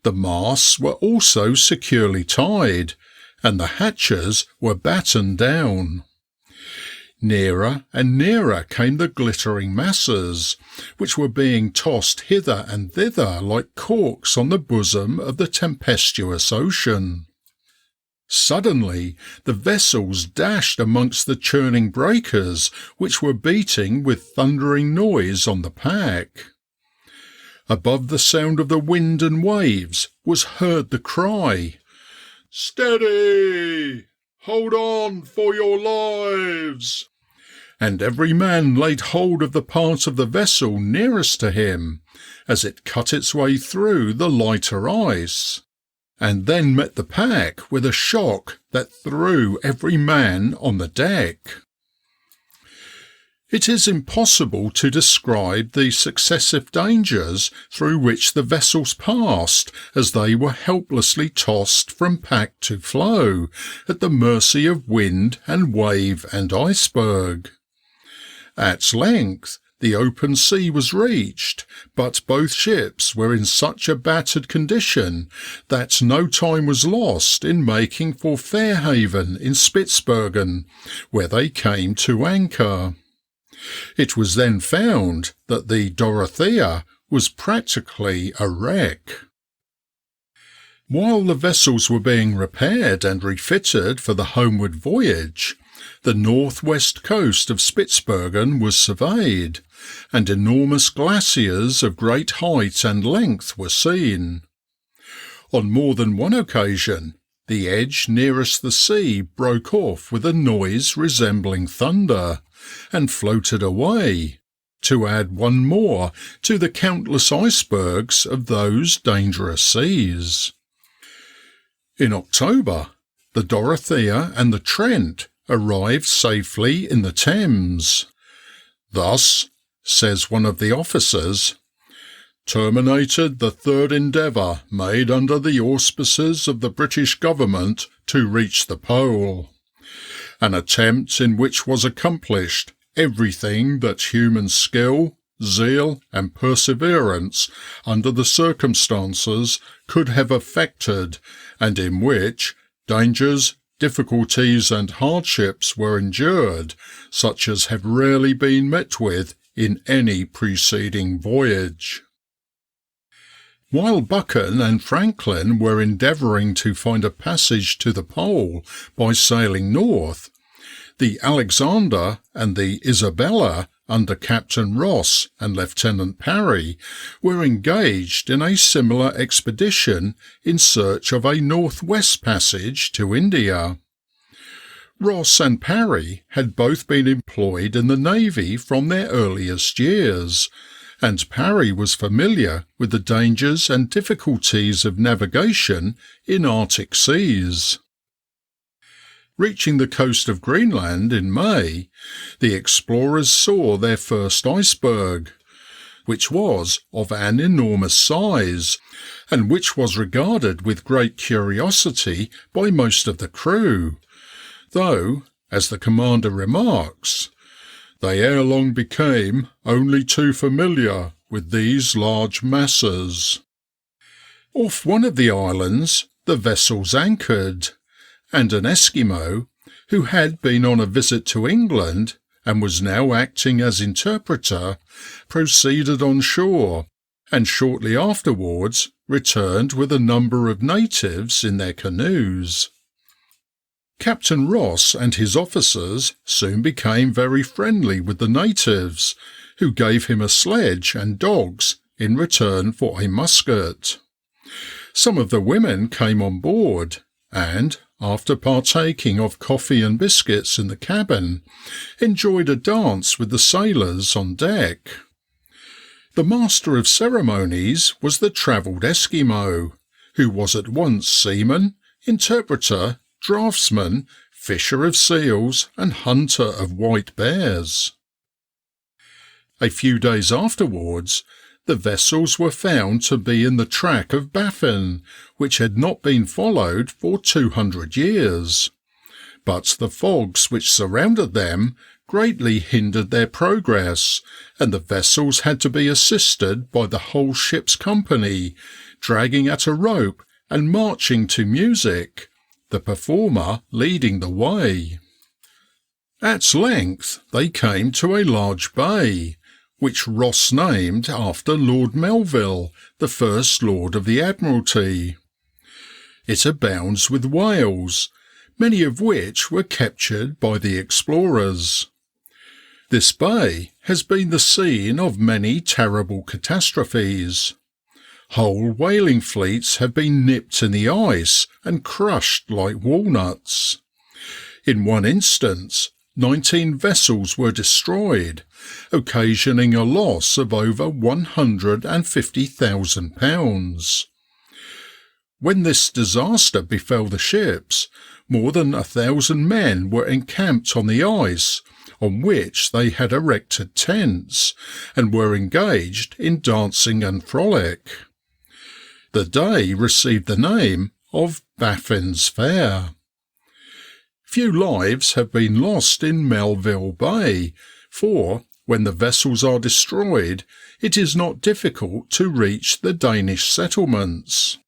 The masts were also securely tied, and the hatches were battened down. Nearer and nearer came the glittering masses, which were being tossed hither and thither like corks on the bosom of the tempestuous ocean. Suddenly the vessels dashed amongst the churning breakers, which were beating with thundering noise on the pack. Above the sound of the wind and waves was heard the cry, "Steady! Hold on for your lives!" And every man laid hold of the part of the vessel nearest to him, as it cut its way through the lighter ice, and then met the pack with a shock that threw every man on the deck. It is impossible to describe the successive dangers through which the vessels passed as they were helplessly tossed from pack to floe, at the mercy of wind and wave and iceberg. At length the open sea was reached, but both ships were in such a battered condition that no time was lost in making for Fairhaven in Spitzbergen, where they came to anchor. It was then found that the Dorothea was practically a wreck. While the vessels were being repaired and refitted for the homeward voyage, the northwest coast of Spitzbergen was surveyed, and enormous glaciers of great height and length were seen. On more than one occasion, the edge nearest the sea broke off with a noise resembling thunder, and floated away, to add one more to the countless icebergs of those dangerous seas. In October, the Dorothea and the Trent arrived safely in the Thames. Thus, says one of the officers, terminated the third endeavour made under the auspices of the British government to reach the pole, an attempt in which was accomplished everything that human skill, zeal and perseverance under the circumstances could have effected, and in which dangers, difficulties and hardships were endured, such as have rarely been met with in any preceding voyage. While Buchan and Franklin were endeavouring to find a passage to the pole by sailing north, the Alexander and the Isabella, under Captain Ross and Lieutenant Parry, were engaged in a similar expedition in search of a northwest passage to India. Ross and Parry had both been employed in the Navy from their earliest years, and Parry was familiar with the dangers and difficulties of navigation in Arctic seas. Reaching the coast of Greenland in May, the explorers saw their first iceberg, which was of an enormous size, and which was regarded with great curiosity by most of the crew, though, as the commander remarks, they ere long became only too familiar with these large masses. Off one of the islands the vessels anchored, and an Eskimo, who had been on a visit to England and was now acting as interpreter, proceeded on shore, and shortly afterwards returned with a number of natives in their canoes. Captain Ross and his officers soon became very friendly with the natives, who gave him a sledge and dogs in return for a musket. Some of the women came on board, and, after partaking of coffee and biscuits in the cabin, enjoyed a dance with the sailors on deck. The master of ceremonies was the travelled Eskimo, who was at once seaman, interpreter, draftsman, fisher of seals and hunter of white bears. A few days afterwards, the vessels were found to be in the track of Baffin, which had not been followed for 200 years. But the fogs which surrounded them greatly hindered their progress, and the vessels had to be assisted by the whole ship's company, dragging at a rope and marching to music, the performer leading the way. At length they came to a large bay, which Ross named after Lord Melville, the First Lord of the Admiralty. It abounds with whales, many of which were captured by the explorers. This bay has been the scene of many terrible catastrophes. Whole whaling fleets have been nipped in the ice and crushed like walnuts. In one instance, 19 vessels were destroyed, occasioning a loss of over £150,000. When this disaster befell the ships, more than 1,000 men were encamped on the ice, on which they had erected tents, and were engaged in dancing and frolic. The day received the name of Baffin's Fair. Few lives have been lost in Melville Bay, for, when the vessels are destroyed, it is not difficult to reach the Danish settlements.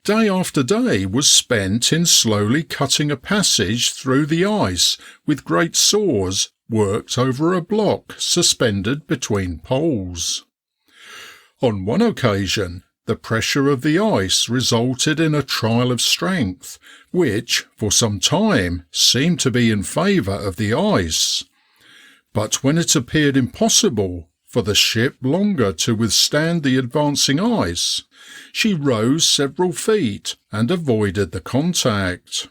Day after day was spent in slowly cutting a passage through the ice with great saws worked over a block suspended between poles. On one occasion, the pressure of the ice resulted in a trial of strength, which, for some time, seemed to be in favour of the ice. But when it appeared impossible for the ship longer to withstand the advancing ice, she rose several feet and avoided the contact.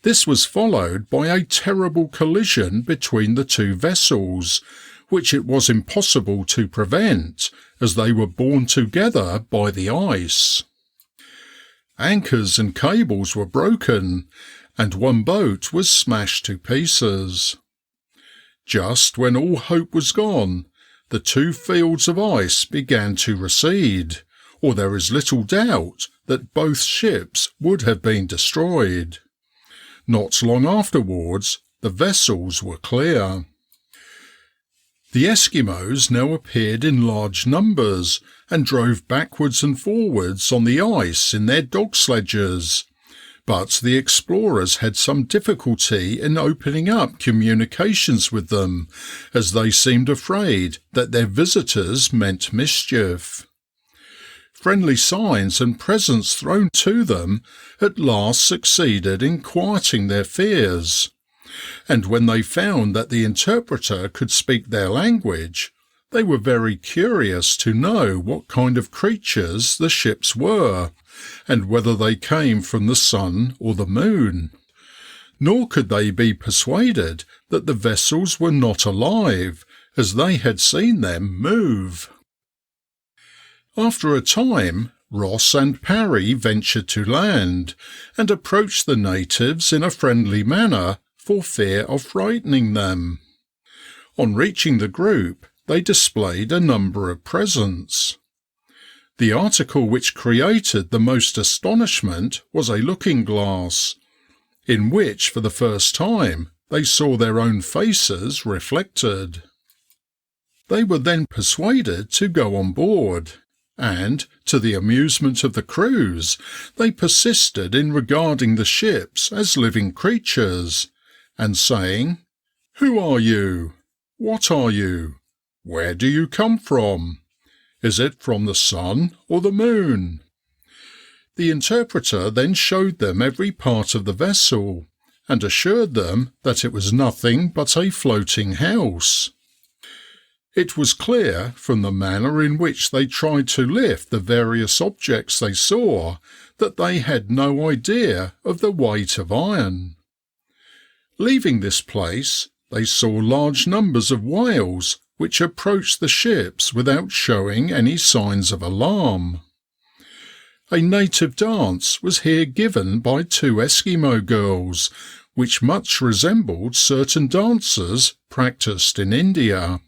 This was followed by a terrible collision between the two vessels, which it was impossible to prevent, as they were borne together by the ice. Anchors and cables were broken, and one boat was smashed to pieces. Just when all hope was gone, the two fields of ice began to recede, or there is little doubt that both ships would have been destroyed. Not long afterwards, the vessels were clear. The Eskimos now appeared in large numbers and drove backwards and forwards on the ice in their dog sledges, but the explorers had some difficulty in opening up communications with them, as they seemed afraid that their visitors meant mischief. Friendly signs and presents thrown to them at last succeeded in quieting their fears, and when they found that the interpreter could speak their language, they were very curious to know what kind of creatures the ships were, and whether they came from the sun or the moon. Nor could they be persuaded that the vessels were not alive, as they had seen them move. After a time, Ross and Parry ventured to land, and approached the natives in a friendly manner for fear of frightening them. On reaching the group, they displayed a number of presents. The article which created the most astonishment was a looking-glass, in which for the first time they saw their own faces reflected. They were then persuaded to go on board, and, to the amusement of the crews, they persisted in regarding the ships as living creatures, and saying, "Who are you? What are you? Where do you come from? Is it from the sun or the moon?" The interpreter then showed them every part of the vessel, and assured them that it was nothing but a floating house. It was clear from the manner in which they tried to lift the various objects they saw that they had no idea of the weight of iron. Leaving this place, they saw large numbers of whales which approached the ships without showing any signs of alarm. A native dance was here given by two Eskimo girls, which much resembled certain dances practised in India.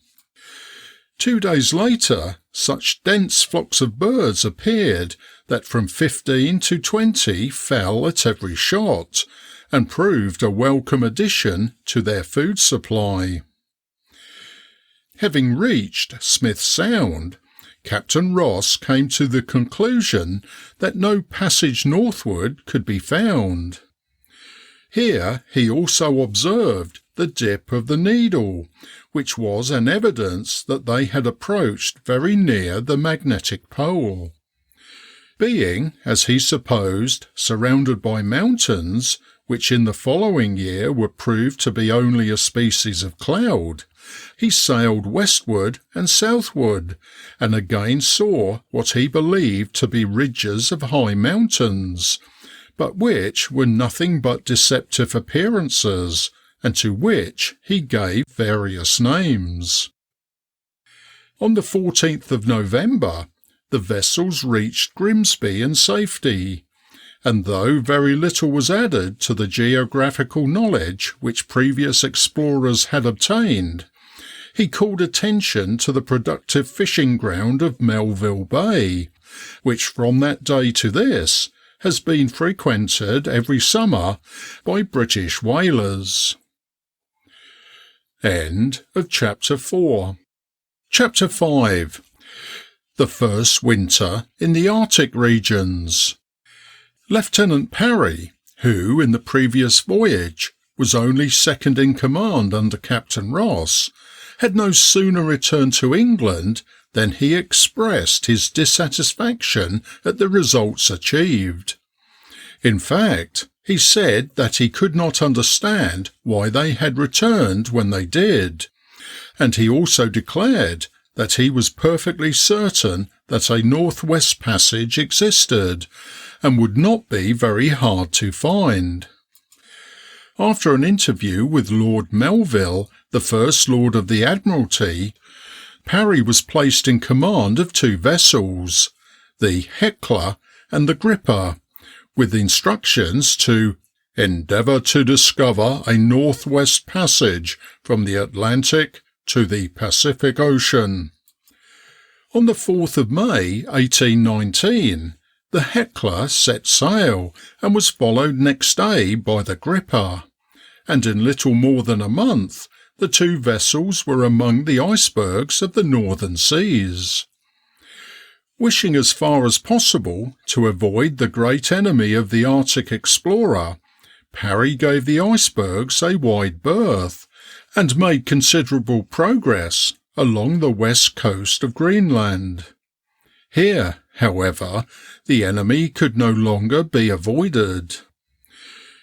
2 days later, such dense flocks of birds appeared that from 15 to 20 fell at every shot, and proved a welcome addition to their food supply. Having reached Smith Sound, Captain Ross came to the conclusion that no passage northward could be found. Here he also observed the dip of the needle, which was an evidence that they had approached very near the magnetic pole. Being, as he supposed, surrounded by mountains, which in the following year were proved to be only a species of cloud, he sailed westward and southward, and again saw what he believed to be ridges of high mountains, but which were nothing but deceptive appearances, and to which he gave various names. On the 14th of November, the vessels reached Grimsby in safety, and though very little was added to the geographical knowledge which previous explorers had obtained, he called attention to the productive fishing ground of Melville Bay, which from that day to this has been frequented every summer by British whalers. End of Chapter 4. Chapter 5. The First Winter in the Arctic Regions. Lieutenant Parry, who in the previous voyage was only second in command under Captain Ross, had no sooner returned to England than he expressed his dissatisfaction at the results achieved. In fact, he said that he could not understand why they had returned when they did, and he also declared that he was perfectly certain that a northwest passage existed and would not be very hard to find. After an interview with Lord Melville, the First Lord of the Admiralty, Parry was placed in command of 2 vessels, the Hecla and the Gripper, with instructions to endeavour to discover a northwest passage from the Atlantic to the Pacific Ocean. On the 4th of May 1819, the Hecla set sail and was followed next day by the Gripper, and in little more than a month the 2 vessels were among the icebergs of the northern seas. Wishing as far as possible to avoid the great enemy of the Arctic explorer, Parry gave the icebergs a wide berth and made considerable progress along the west coast of Greenland. Here, however, the enemy could no longer be avoided.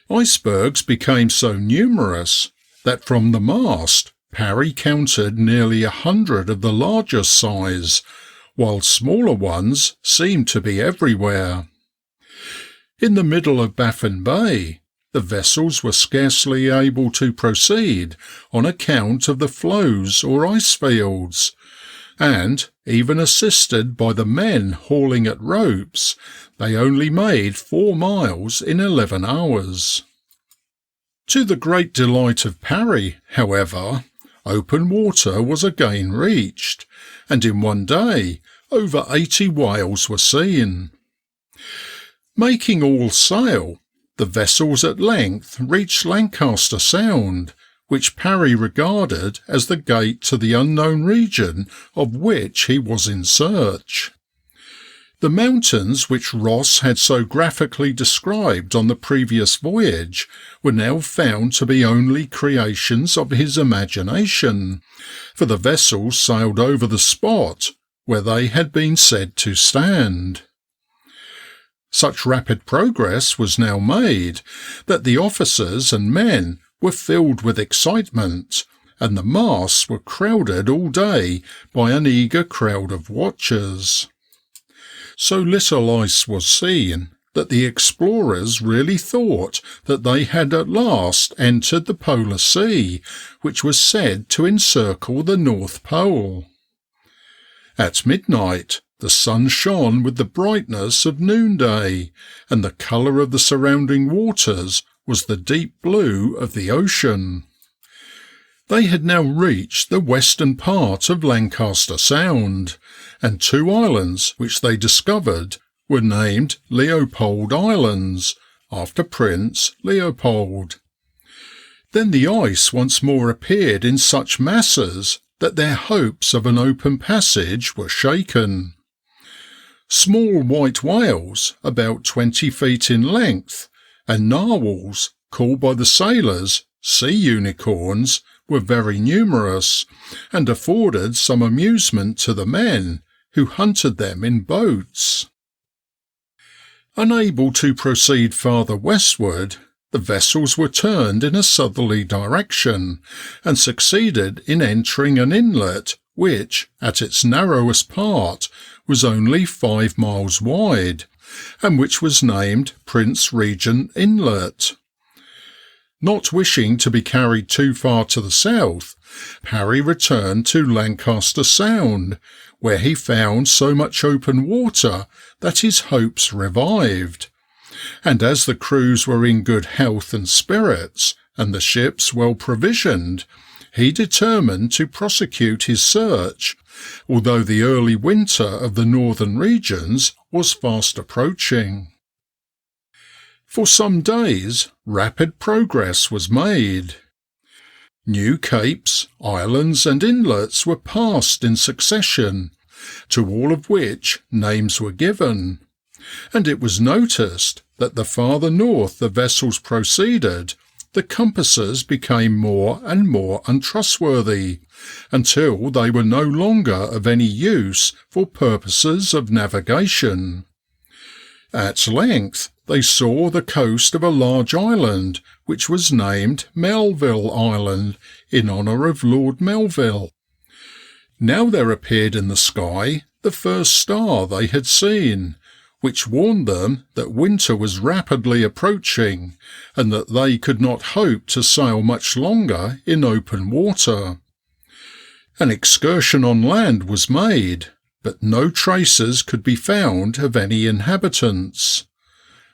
Icebergs became so numerous that from the mast Parry counted nearly 100 of the largest size, while smaller ones seemed to be everywhere. In the middle of Baffin Bay, the vessels were scarcely able to proceed on account of the floes or ice fields, and, even assisted by the men hauling at ropes, they only made 4 miles in 11 hours. To the great delight of Parry, however, open water was again reached, and in one day over 80 whales were seen. Making all sail, the vessels at length reached Lancaster Sound, which Parry regarded as the gate to the unknown region of which he was in search. The mountains which Ross had so graphically described on the previous voyage were now found to be only creations of his imagination, for the vessels sailed over the spot where they had been said to stand. Such rapid progress was now made that the officers and men were filled with excitement, and the masts were crowded all day by an eager crowd of watchers. So little ice was seen that the explorers really thought that they had at last entered the Polar Sea, which was said to encircle the North Pole. At midnight, the sun shone with the brightness of noonday, and the colour of the surrounding waters was the deep blue of the ocean. They had now reached the western part of Lancaster Sound, and 2 islands which they discovered were named Leopold Islands, after Prince Leopold. Then the ice once more appeared in such masses that their hopes of an open passage were shaken. Small white whales, about 20 feet in length, and narwhals, called by the sailors sea unicorns, were very numerous, and afforded some amusement to the men, who hunted them in boats. Unable to proceed farther westward, the vessels were turned in a southerly direction, and succeeded in entering an inlet which, at its narrowest part, was only 5 miles wide, and which was named Prince Regent Inlet. Not wishing to be carried too far to the south, Parry returned to Lancaster Sound, where he found so much open water that his hopes revived. And as the crews were in good health and spirits, and the ships well provisioned, he determined to prosecute his search, although the early winter of the northern regions was fast approaching. For some days rapid progress was made. New capes, islands and inlets were passed in succession, to all of which names were given, and it was noticed that the farther north the vessels proceeded, the compasses became more and more untrustworthy, until they were no longer of any use for purposes of navigation. At length they saw the coast of a large island, which was named Melville Island, in honour of Lord Melville. Now there appeared in the sky the first star they had seen, which warned them that winter was rapidly approaching, and that they could not hope to sail much longer in open water. An excursion on land was made, but no traces could be found of any inhabitants.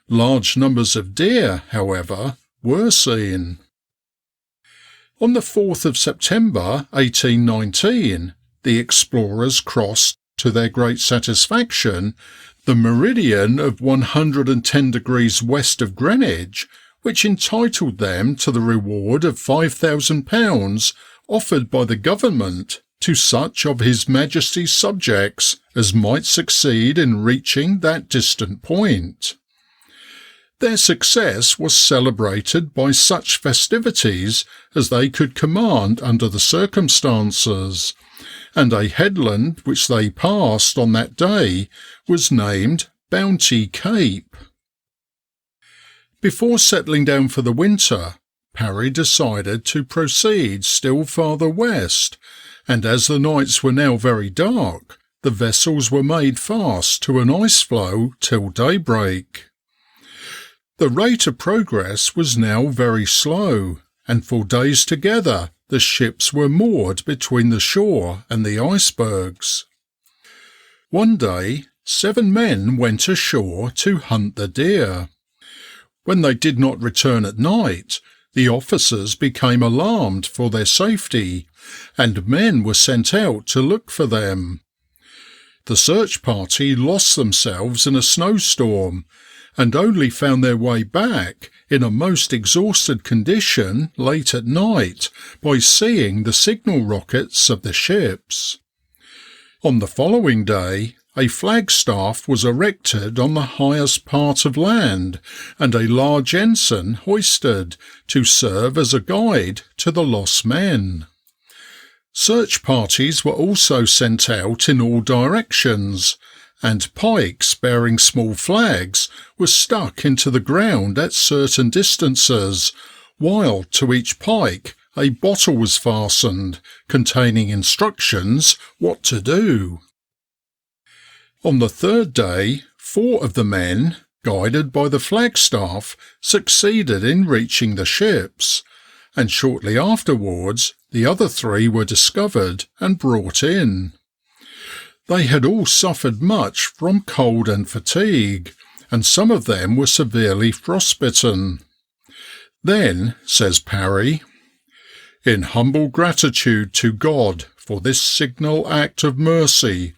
Large numbers of deer, however, were seen. On the 4th of September 1819, the explorers crossed, to their great satisfaction, the meridian of 110 degrees west of Greenwich, which entitled them to the reward of £5,000 offered by the government to such of His Majesty's subjects as might succeed in reaching that distant point. Their success was celebrated by such festivities as they could command under the circumstances, and a headland which they passed on that day was named Bounty Cape. Before settling down for the winter, Parry decided to proceed still farther west, and as the nights were now very dark, the vessels were made fast to an ice floe till daybreak. The rate of progress was now very slow, and for days together the ships were moored between the shore and the icebergs. One day 7 men went ashore to hunt the deer. When they did not return at night, the officers became alarmed for their safety, and men were sent out to look for them. The search party lost themselves in a snowstorm, and only found their way back in a most exhausted condition late at night by seeing the signal rockets of the ships. On the following day, a flagstaff was erected on the highest part of land, and a large ensign hoisted to serve as a guide to the lost men. Search parties were also sent out in all directions, and pikes bearing small flags were stuck into the ground at certain distances, while to each pike a bottle was fastened, containing instructions what to do. On the 3rd day, 4 of the men, guided by the flagstaff, succeeded in reaching the ships, and shortly afterwards the other 3 were discovered and brought in. They had all suffered much from cold and fatigue, and some of them were severely frostbitten. Then, says Parry, "In humble gratitude to God for this signal act of mercy,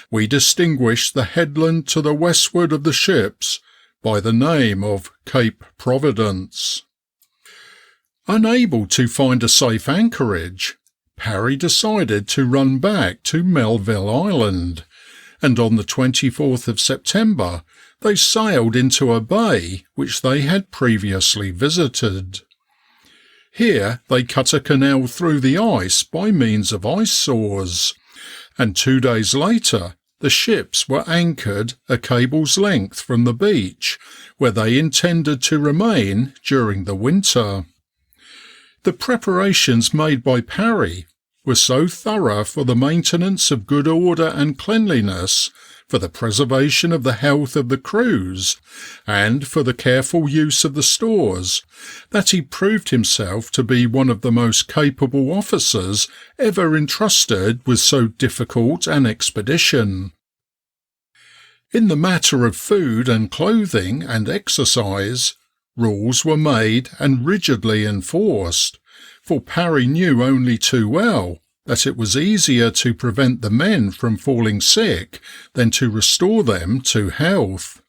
we distinguish the headland to the westward of the ships by the name of Cape Providence." Unable to find a safe anchorage, Parry decided to run back to Melville Island, and on the 24th of September they sailed into a bay which they had previously visited. Here they cut a canal through the ice by means of ice saws, and 2 days later the ships were anchored a cable's length from the beach, where they intended to remain during the winter. The preparations made by Parry were so thorough for the maintenance of good order and cleanliness, for the preservation of the health of the crews, and for the careful use of the stores, that he proved himself to be one of the most capable officers ever entrusted with so difficult an expedition. In the matter of food and clothing and exercise, rules were made and rigidly enforced, for Parry knew only too well that it was easier to prevent the men from falling sick than to restore them to health.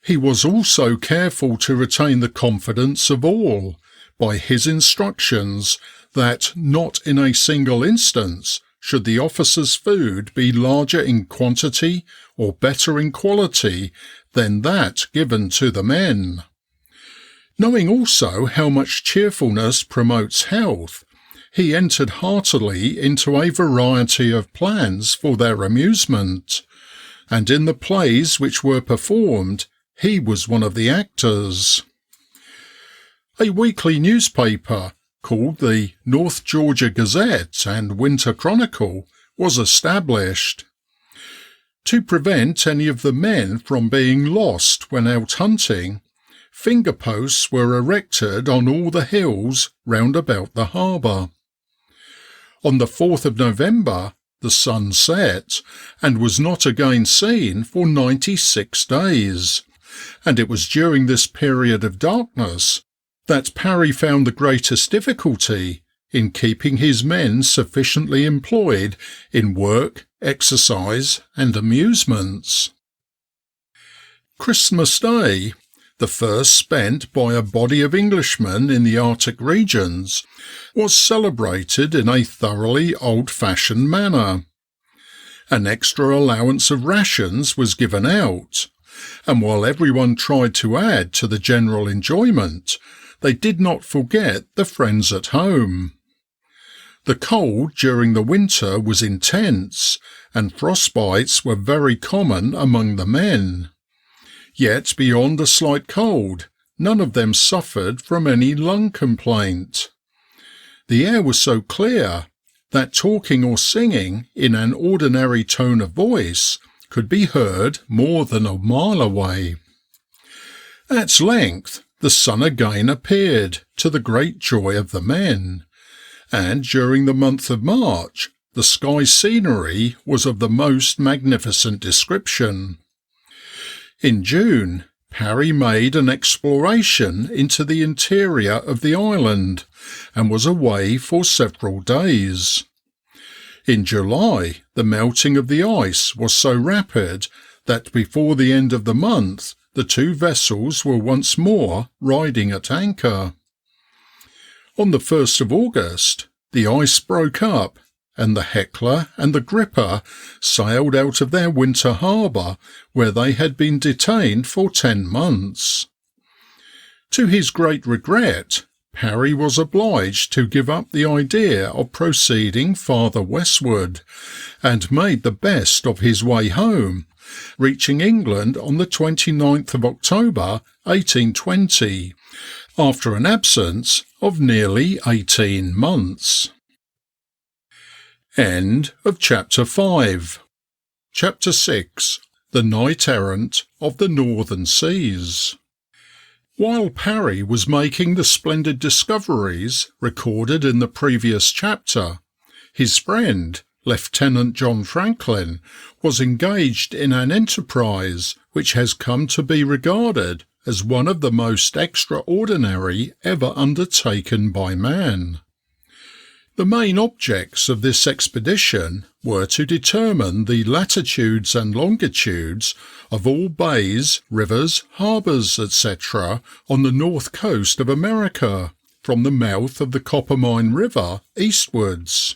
He was also careful to retain the confidence of all, by his instructions that not in a single instance should the officers' food be larger in quantity or better in quality than that given to the men. Knowing also how much cheerfulness promotes health, he entered heartily into a variety of plans for their amusement, and in the plays which were performed, he was one of the actors. A weekly newspaper called the North Georgia Gazette and Winter Chronicle was established. To prevent any of the men from being lost when out hunting, finger posts were erected on all the hills round about the harbour. On the 4th of November, the sun set, and was not again seen for 96 days, and it was during this period of darkness that Parry found the greatest difficulty in keeping his men sufficiently employed in work, exercise, and amusements. Christmas Day, the first spent by a body of Englishmen in the Arctic regions, was celebrated in a thoroughly old-fashioned manner. An extra allowance of rations was given out, and while everyone tried to add to the general enjoyment, they did not forget the friends at home. The cold during the winter was intense, and frostbites were very common among the men. Yet beyond a slight cold, none of them suffered from any lung complaint. The air was so clear that talking or singing in an ordinary tone of voice could be heard more than a mile away. At length the sun again appeared, to the great joy of the men, and during the month of March the sky scenery was of the most magnificent description. In June, Parry made an exploration into the interior of the island, and was away for several days. In July, the melting of the ice was so rapid that before the end of the month the two vessels were once more riding at anchor. On the 1st of August, the ice broke up, and the Hecla and the Gripper sailed out of their winter harbour, where they had been detained for 10 months. To his great regret, Parry was obliged to give up the idea of proceeding farther westward, and made the best of his way home, reaching England on the 29th of October 1820, after an absence of nearly 18 months. End of Chapter 5. Chapter 6. The Knight-Errant of the Northern Seas. While Parry was making the splendid discoveries recorded in the previous chapter, his friend, Lieutenant John Franklin, was engaged in an enterprise which has come to be regarded as one of the most extraordinary ever undertaken by man. The main objects of this expedition were to determine the latitudes and longitudes of all bays, rivers, harbours, etc. on the north coast of America, from the mouth of the Coppermine River eastwards,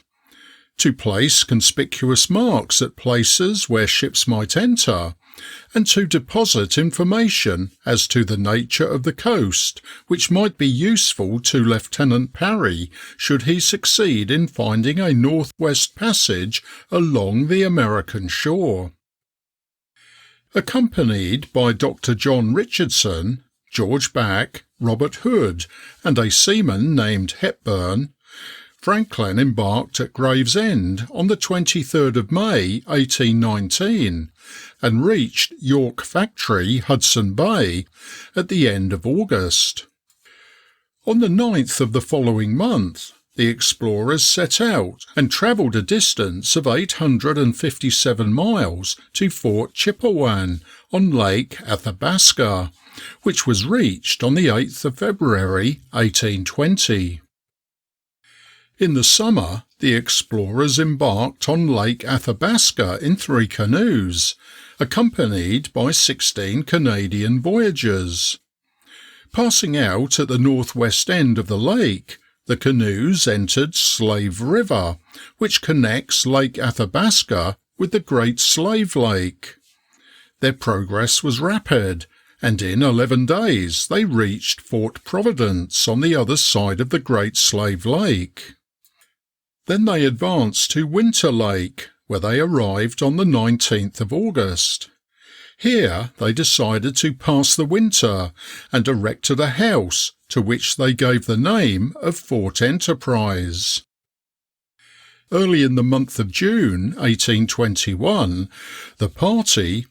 to place conspicuous marks at places where ships might enter, and to deposit information as to the nature of the coast which might be useful to Lieutenant Parry should he succeed in finding a northwest passage along the American shore. Accompanied by Dr. John Richardson, George Back, Robert Hood, and a seaman named Hepburn, Franklin embarked at Gravesend on the 23rd of May 1819, and reached York Factory, Hudson Bay, at the end of August. On the 9th of the following month, the explorers set out and travelled a distance of 857 miles to Fort Chippewan on Lake Athabasca, which was reached on the 8th of February 1820. In the summer, the explorers embarked on Lake Athabasca in 3 canoes, accompanied by 16 Canadian voyageurs. Passing out at the northwest end of the lake, the canoes entered Slave River, which connects Lake Athabasca with the Great Slave Lake. Their progress was rapid, and in 11 days they reached Fort Providence on the other side of the Great Slave Lake. Then they advanced to Winter Lake, where they arrived on the 19th of August. Here they decided to pass the winter and erected a house to which they gave the name of Fort Enterprise. Early in the month of June 1821, the party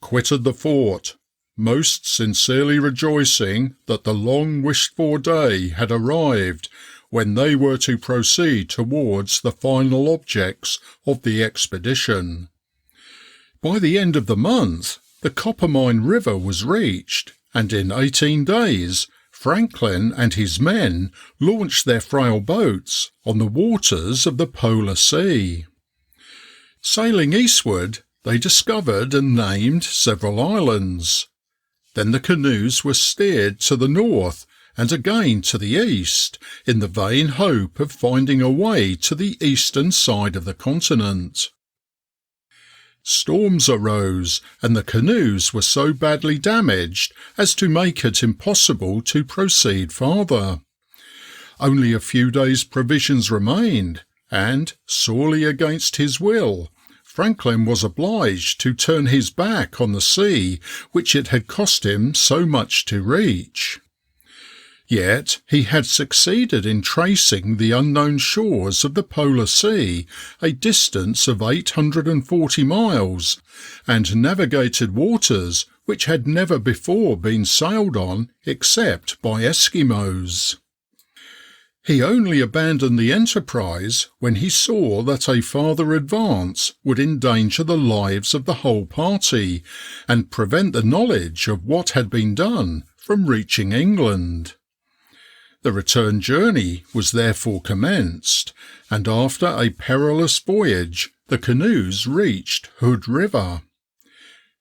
quitted the fort, most sincerely rejoicing that the long-wished-for day had arrived when they were to proceed towards the final objects of the expedition. By the end of the month, the Coppermine River was reached, and in 18 days Franklin and his men launched their frail boats on the waters of the Polar Sea. Sailing eastward, they discovered and named several islands. Then the canoes were steered to the north and again to the east, in the vain hope of finding a way to the eastern side of the continent. Storms arose, and the canoes were so badly damaged as to make it impossible to proceed farther. Only a few days' provisions remained, and, sorely against his will, Franklin was obliged to turn his back on the sea which it had cost him so much to reach. Yet he had succeeded in tracing the unknown shores of the Polar Sea, a distance of 840 miles, and navigated waters which had never before been sailed on except by Eskimos. He only abandoned the enterprise when he saw that a farther advance would endanger the lives of the whole party and prevent the knowledge of what had been done from reaching England. The return journey was therefore commenced, and after a perilous voyage the canoes reached Hood River.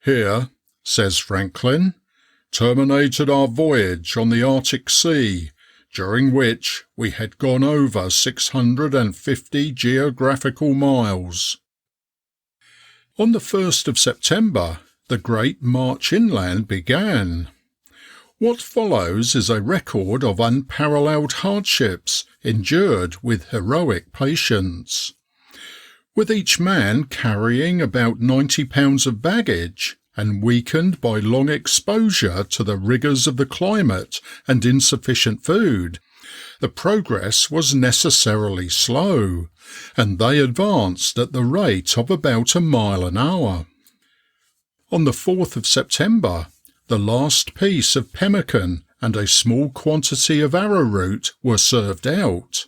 "Here," says Franklin, "terminated our voyage on the Arctic Sea, during which we had gone over 650 geographical miles." On the 1st of September, the great march inland began. What follows is a record of unparalleled hardships endured with heroic patience. With each man carrying about 90 pounds of baggage, and weakened by long exposure to the rigours of the climate and insufficient food, the progress was necessarily slow, and they advanced at the rate of about a mile an hour. On the 4th of September, the last piece of pemmican and a small quantity of arrowroot were served out.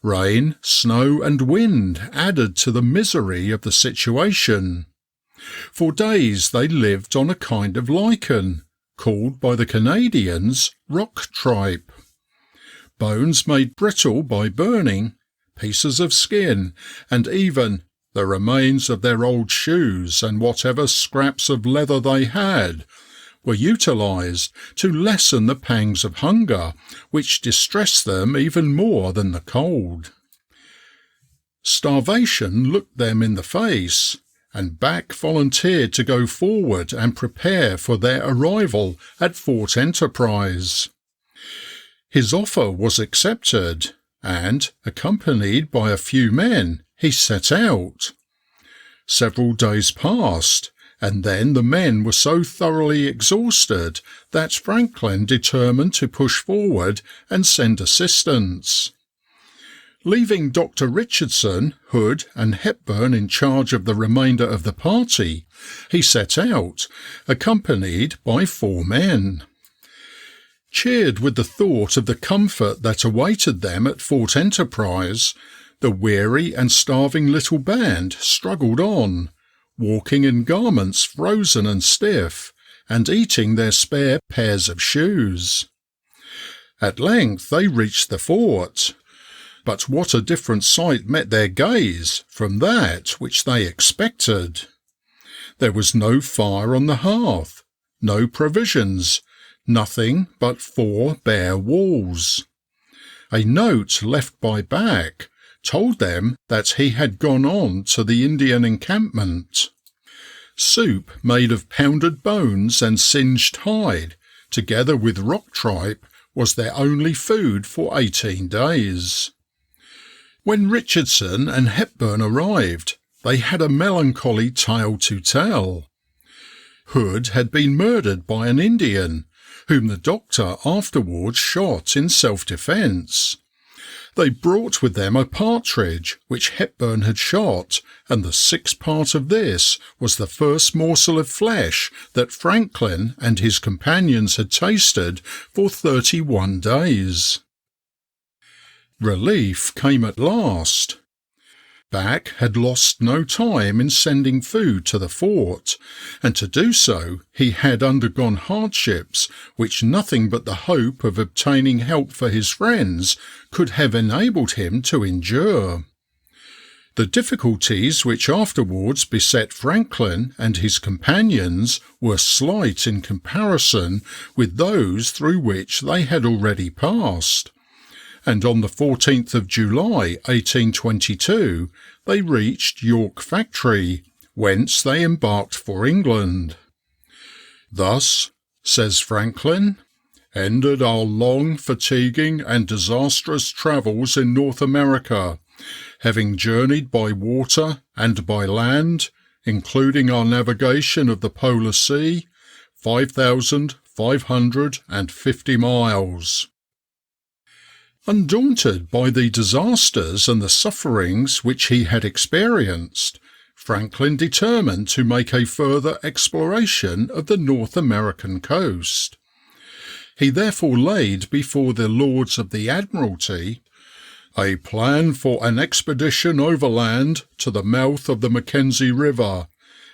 Rain, snow, and wind added to the misery of the situation. For days they lived on a kind of lichen, called by the Canadians rock tripe. Bones made brittle by burning, pieces of skin, and even the remains of their old shoes and whatever scraps of leather they had, were utilised to lessen the pangs of hunger, which distressed them even more than the cold. Starvation looked them in the face, and Back volunteered to go forward and prepare for their arrival at Fort Enterprise. His offer was accepted, and, accompanied by a few men, he set out. Several days passed, and then the men were so thoroughly exhausted that Franklin determined to push forward and send assistance. Leaving Dr. Richardson, Hood, and Hepburn in charge of the remainder of the party, he set out, accompanied by 4 men. Cheered with the thought of the comfort that awaited them at Fort Enterprise, the weary and starving little band struggled on, walking in garments frozen and stiff, and eating their spare pairs of shoes. At length they reached the fort, but what a different sight met their gaze from that which they expected. There was no fire on the hearth, no provisions, nothing but 4 bare walls. A note left by Back told them that he had gone on to the Indian encampment. Soup made of pounded bones and singed hide, together with rock tripe, was their only food for 18 days. When Richardson and Hepburn arrived, they had a melancholy tale to tell. Hood had been murdered by an Indian, whom the doctor afterwards shot in self-defence. They brought with them a partridge which Hepburn had shot, and the 6th part of this was the first morsel of flesh that Franklin and his companions had tasted for 31 days. Relief came at last. Back had lost no time in sending food to the fort, and to do so he had undergone hardships which nothing but the hope of obtaining help for his friends could have enabled him to endure. The difficulties which afterwards beset Franklin and his companions were slight in comparison with those through which they had already passed, and on the 14th of July 1822 they reached York Factory, whence they embarked for England. "Thus," says Franklin, "ended our long, fatiguing and disastrous travels in North America, having journeyed by water and by land, including our navigation of the Polar Sea, 5,550 miles." Undaunted by the disasters and the sufferings which he had experienced, Franklin determined to make a further exploration of the North American coast. He therefore laid before the Lords of the Admiralty a plan for an expedition overland to the mouth of the Mackenzie River,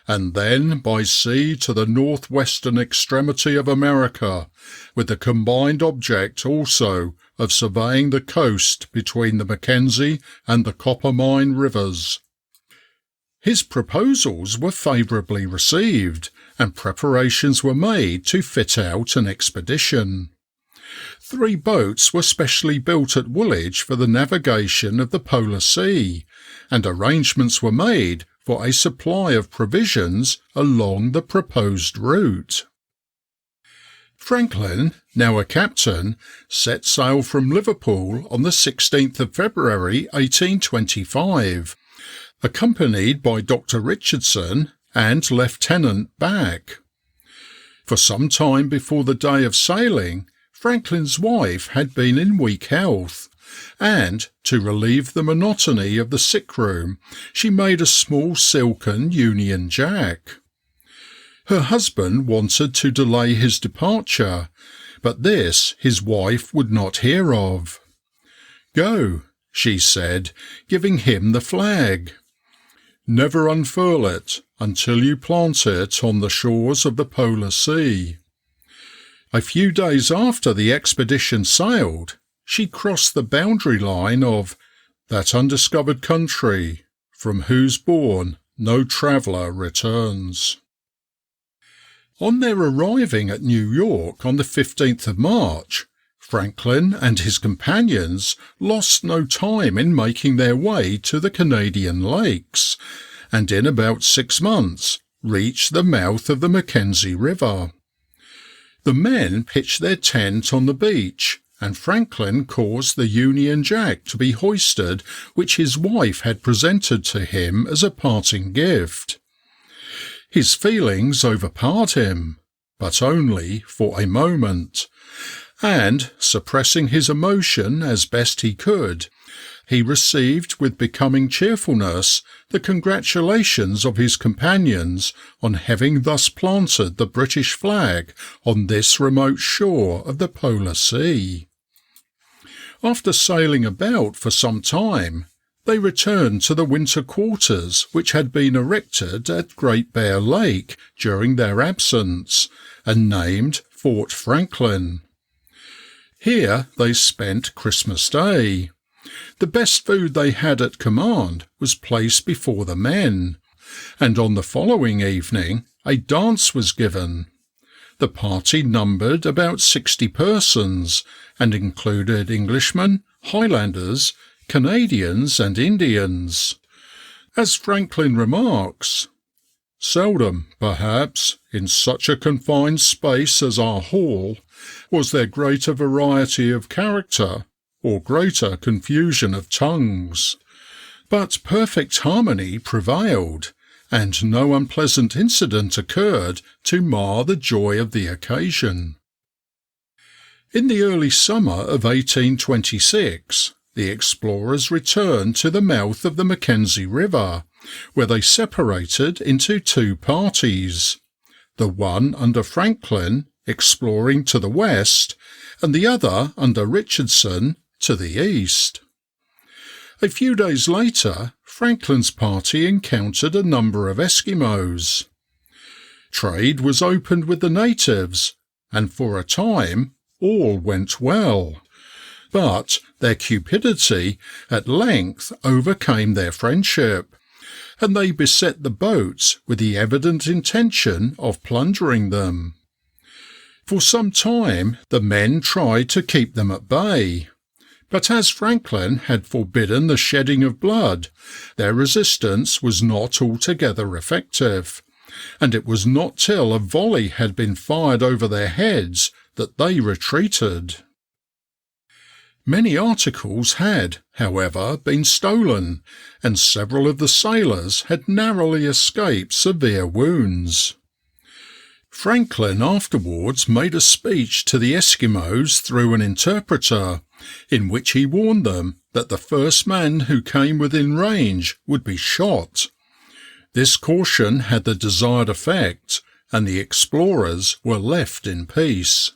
and then by sea to the northwestern extremity of America, with the combined object also of surveying the coast between the Mackenzie and the Coppermine rivers. His proposals were favourably received, and preparations were made to fit out an expedition. 3 boats were specially built at Woolwich for the navigation of the Polar Sea, and arrangements were made for a supply of provisions along the proposed route. Franklin, now a captain, set sail from Liverpool on the 16th of February 1825, accompanied by Dr. Richardson and Lieutenant Back. For some time before the day of sailing, Franklin's wife had been in weak health, and, to relieve the monotony of the sick room, she made a small silken Union Jack. Her husband wanted to delay his departure, but this his wife would not hear of. "Go," she said, giving him the flag. "Never unfurl it until you plant it on the shores of the Polar Sea." A few days after the expedition sailed, she crossed the boundary line of that undiscovered country, from whose bourne no traveller returns. On their arriving at New York on the 15th of March, Franklin and his companions lost no time in making their way to the Canadian lakes, and in about 6 months reached the mouth of the Mackenzie River. The men pitched their tent on the beach, and Franklin caused the Union Jack to be hoisted which his wife had presented to him as a parting gift. His feelings overpowered him, but only for a moment, and, suppressing his emotion as best he could, he received with becoming cheerfulness the congratulations of his companions on having thus planted the British flag on this remote shore of the Polar Sea. After sailing about for some time, they returned to the winter quarters which had been erected at Great Bear Lake during their absence, and named Fort Franklin. Here they spent Christmas Day. The best food they had at command was placed before the men, and on the following evening a dance was given. The party numbered about 60 persons and included Englishmen, Highlanders, Canadians and Indians. As Franklin remarks, "Seldom, perhaps, in such a confined space as our hall, was there greater variety of character or greater confusion of tongues. But perfect harmony prevailed, and no unpleasant incident occurred to mar the joy of the occasion." In the early summer of 1826, the explorers returned to the mouth of the Mackenzie River, where they separated into two parties, the one under Franklin, exploring to the west, and the other under Richardson, to the east. A few days later, Franklin's party encountered a number of Eskimos. Trade was opened with the natives, and for a time all went well. But their cupidity at length overcame their friendship, and they beset the boats with the evident intention of plundering them. For some time the men tried to keep them at bay, but as Franklin had forbidden the shedding of blood, their resistance was not altogether effective, and it was not till a volley had been fired over their heads that they retreated. Many articles had, however, been stolen, and several of the sailors had narrowly escaped severe wounds. Franklin afterwards made a speech to the Eskimos through an interpreter, in which he warned them that the first man who came within range would be shot. This caution had the desired effect, and the explorers were left in peace.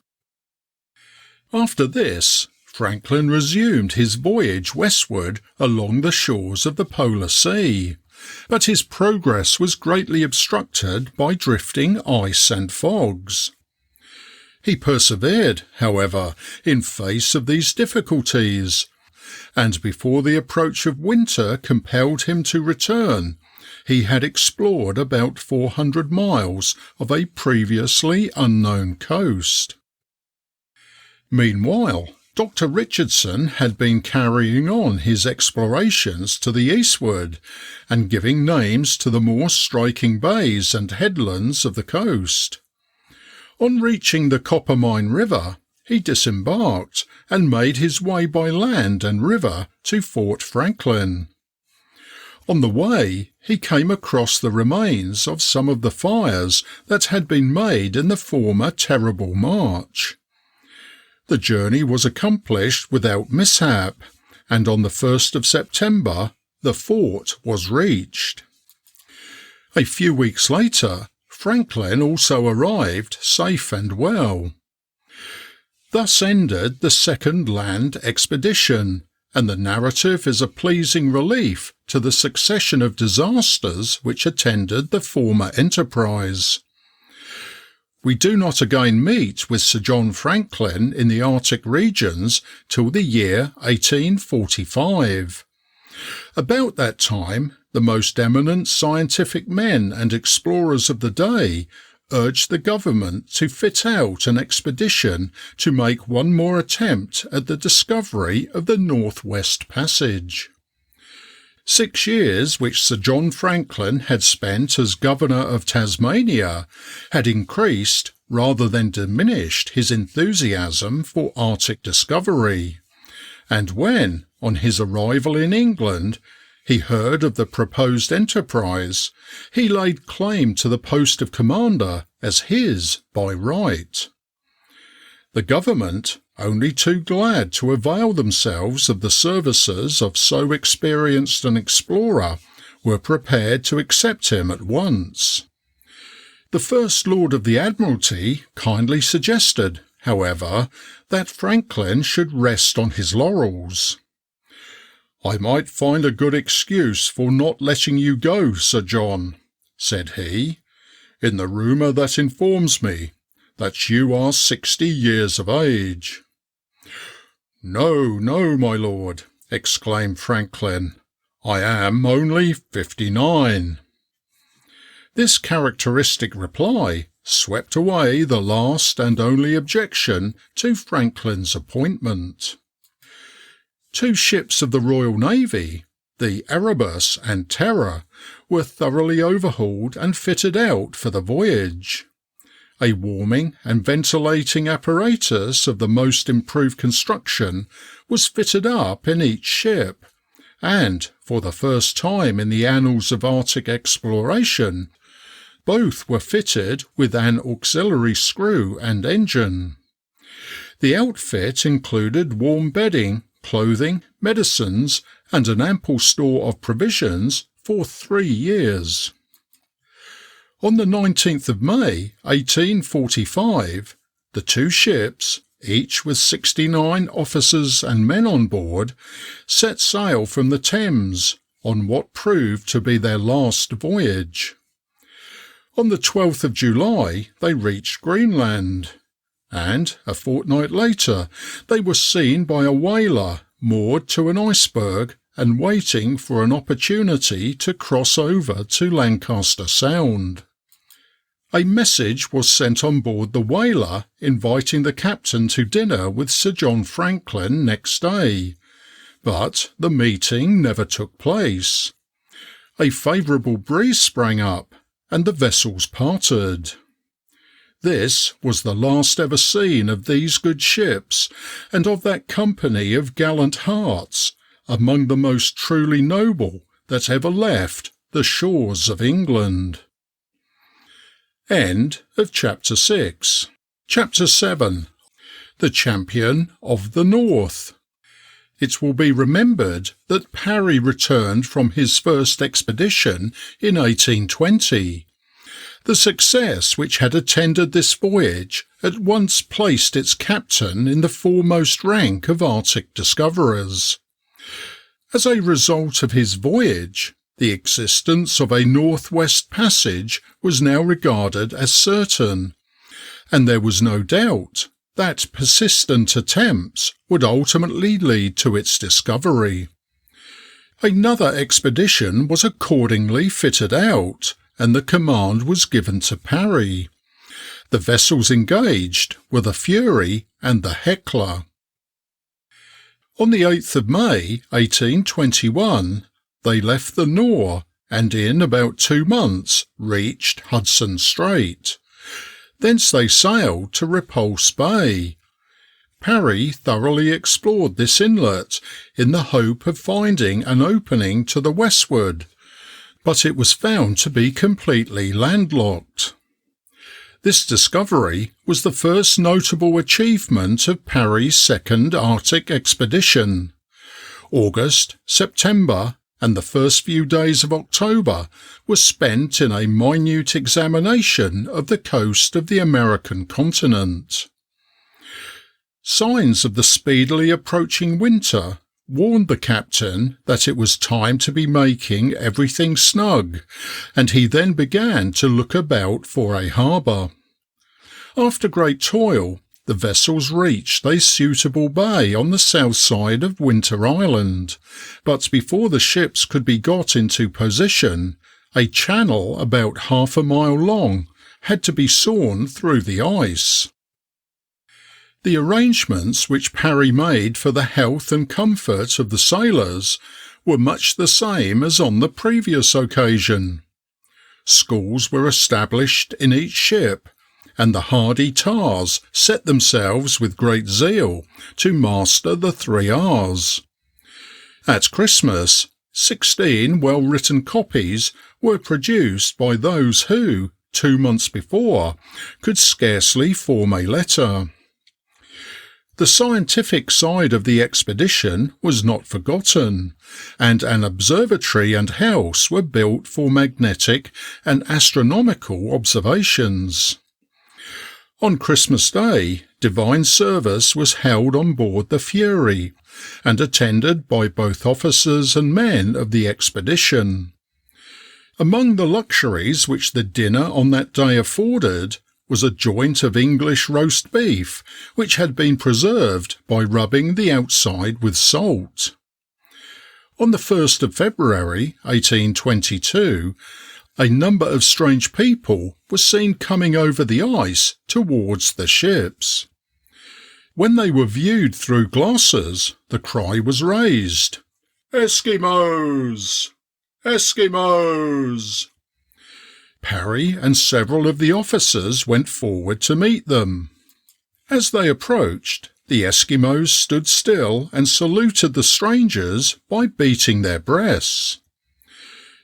After this, Franklin resumed his voyage westward along the shores of the Polar Sea, but his progress was greatly obstructed by drifting ice and fogs. He persevered, however, in face of these difficulties, and before the approach of winter compelled him to return, he had explored about 400 miles of a previously unknown coast. Meanwhile, Dr. Richardson had been carrying on his explorations to the eastward, and giving names to the more striking bays and headlands of the coast. On reaching the Coppermine River, he disembarked and made his way by land and river to Fort Franklin. On the way, he came across the remains of some of the fires that had been made in the former terrible march. The journey was accomplished without mishap, and on the 1st of September the fort was reached. A few weeks later, Franklin also arrived safe and well. Thus ended the second land expedition, and the narrative is a pleasing relief to the succession of disasters which attended the former enterprise. We do not again meet with Sir John Franklin in the Arctic regions till the year 1845. About that time, the most eminent scientific men and explorers of the day urged the government to fit out an expedition to make one more attempt at the discovery of the North-West Passage. 6 years which Sir John Franklin had spent as governor of Tasmania had increased rather than diminished his enthusiasm for Arctic discovery, and when, on his arrival in England, he heard of the proposed enterprise, he laid claim to the post of commander as his by right. The government, only too glad to avail themselves of the services of so experienced an explorer, were prepared to accept him at once. The First Lord of the Admiralty kindly suggested, however, that Franklin should rest on his laurels. "I might find a good excuse for not letting you go, Sir John," said he, "in the rumour that informs me that you are 60 years of age." "No, no, my lord," exclaimed Franklin, "I am only 59. This characteristic reply swept away the last and only objection to Franklin's appointment. 2 ships of the Royal Navy, the Erebus and Terror, were thoroughly overhauled and fitted out for the voyage. A warming and ventilating apparatus of the most improved construction was fitted up in each ship, and, for the first time in the annals of Arctic exploration, both were fitted with an auxiliary screw and engine. The outfit included warm bedding, clothing, medicines, and an ample store of provisions for 3 years. On the 19th of May, 1845, the 2 ships, each with 69 officers and men on board, set sail from the Thames on what proved to be their last voyage. On the 12th of July they reached Greenland, and a fortnight later they were seen by a whaler moored to an iceberg and waiting for an opportunity to cross over to Lancaster Sound. A message was sent on board the whaler inviting the captain to dinner with Sir John Franklin next day, but the meeting never took place. A favourable breeze sprang up, and the vessels parted. This was the last ever seen of these good ships, and of that company of gallant hearts, among the most truly noble that ever left the shores of England. End of Chapter 6. Chapter 7. The Champion of the North. It will be remembered that Parry returned from his first expedition in 1820. The success which had attended this voyage at once placed its captain in the foremost rank of Arctic discoverers. As a result of his voyage, the existence of a northwest passage was now regarded as certain, and there was no doubt that persistent attempts would ultimately lead to its discovery. Another expedition was accordingly fitted out, and the command was given to Parry. The vessels engaged were the Fury and the Hecla. On the 8th of May, 1821, they left the Nore and in about 2 months reached Hudson Strait. Thence they sailed to Repulse Bay. Parry thoroughly explored this inlet in the hope of finding an opening to the westward, but it was found to be completely landlocked. This discovery was the first notable achievement of Parry's second Arctic expedition. August, September, and the first few days of October were spent in a minute examination of the coast of the American continent. Signs of the speedily approaching winter warned the captain that it was time to be making everything snug, and he then began to look about for a harbour. After great toil, the vessels reached a suitable bay on the south side of Winter Island, but before the ships could be got into position, a channel about half a mile long had to be sawn through the ice. The arrangements which Parry made for the health and comfort of the sailors were much the same as on the previous occasion. Schools were established in each ship, and the hardy tars set themselves with great zeal to master the 3 R's. At Christmas, 16 well-written copies were produced by those who, 2 months before, could scarcely form a letter. The scientific side of the expedition was not forgotten, and an observatory and house were built for magnetic and astronomical observations. On Christmas Day, divine service was held on board the Fury, and attended by both officers and men of the expedition. Among the luxuries which the dinner on that day afforded was a joint of English roast beef, which had been preserved by rubbing the outside with salt. On the 1st of February, 1822, a number of strange people were seen coming over the ice towards the ships. When they were viewed through glasses, the cry was raised, "Eskimos! Eskimos!" Parry and several of the officers went forward to meet them. As they approached, the Eskimos stood still and saluted the strangers by beating their breasts.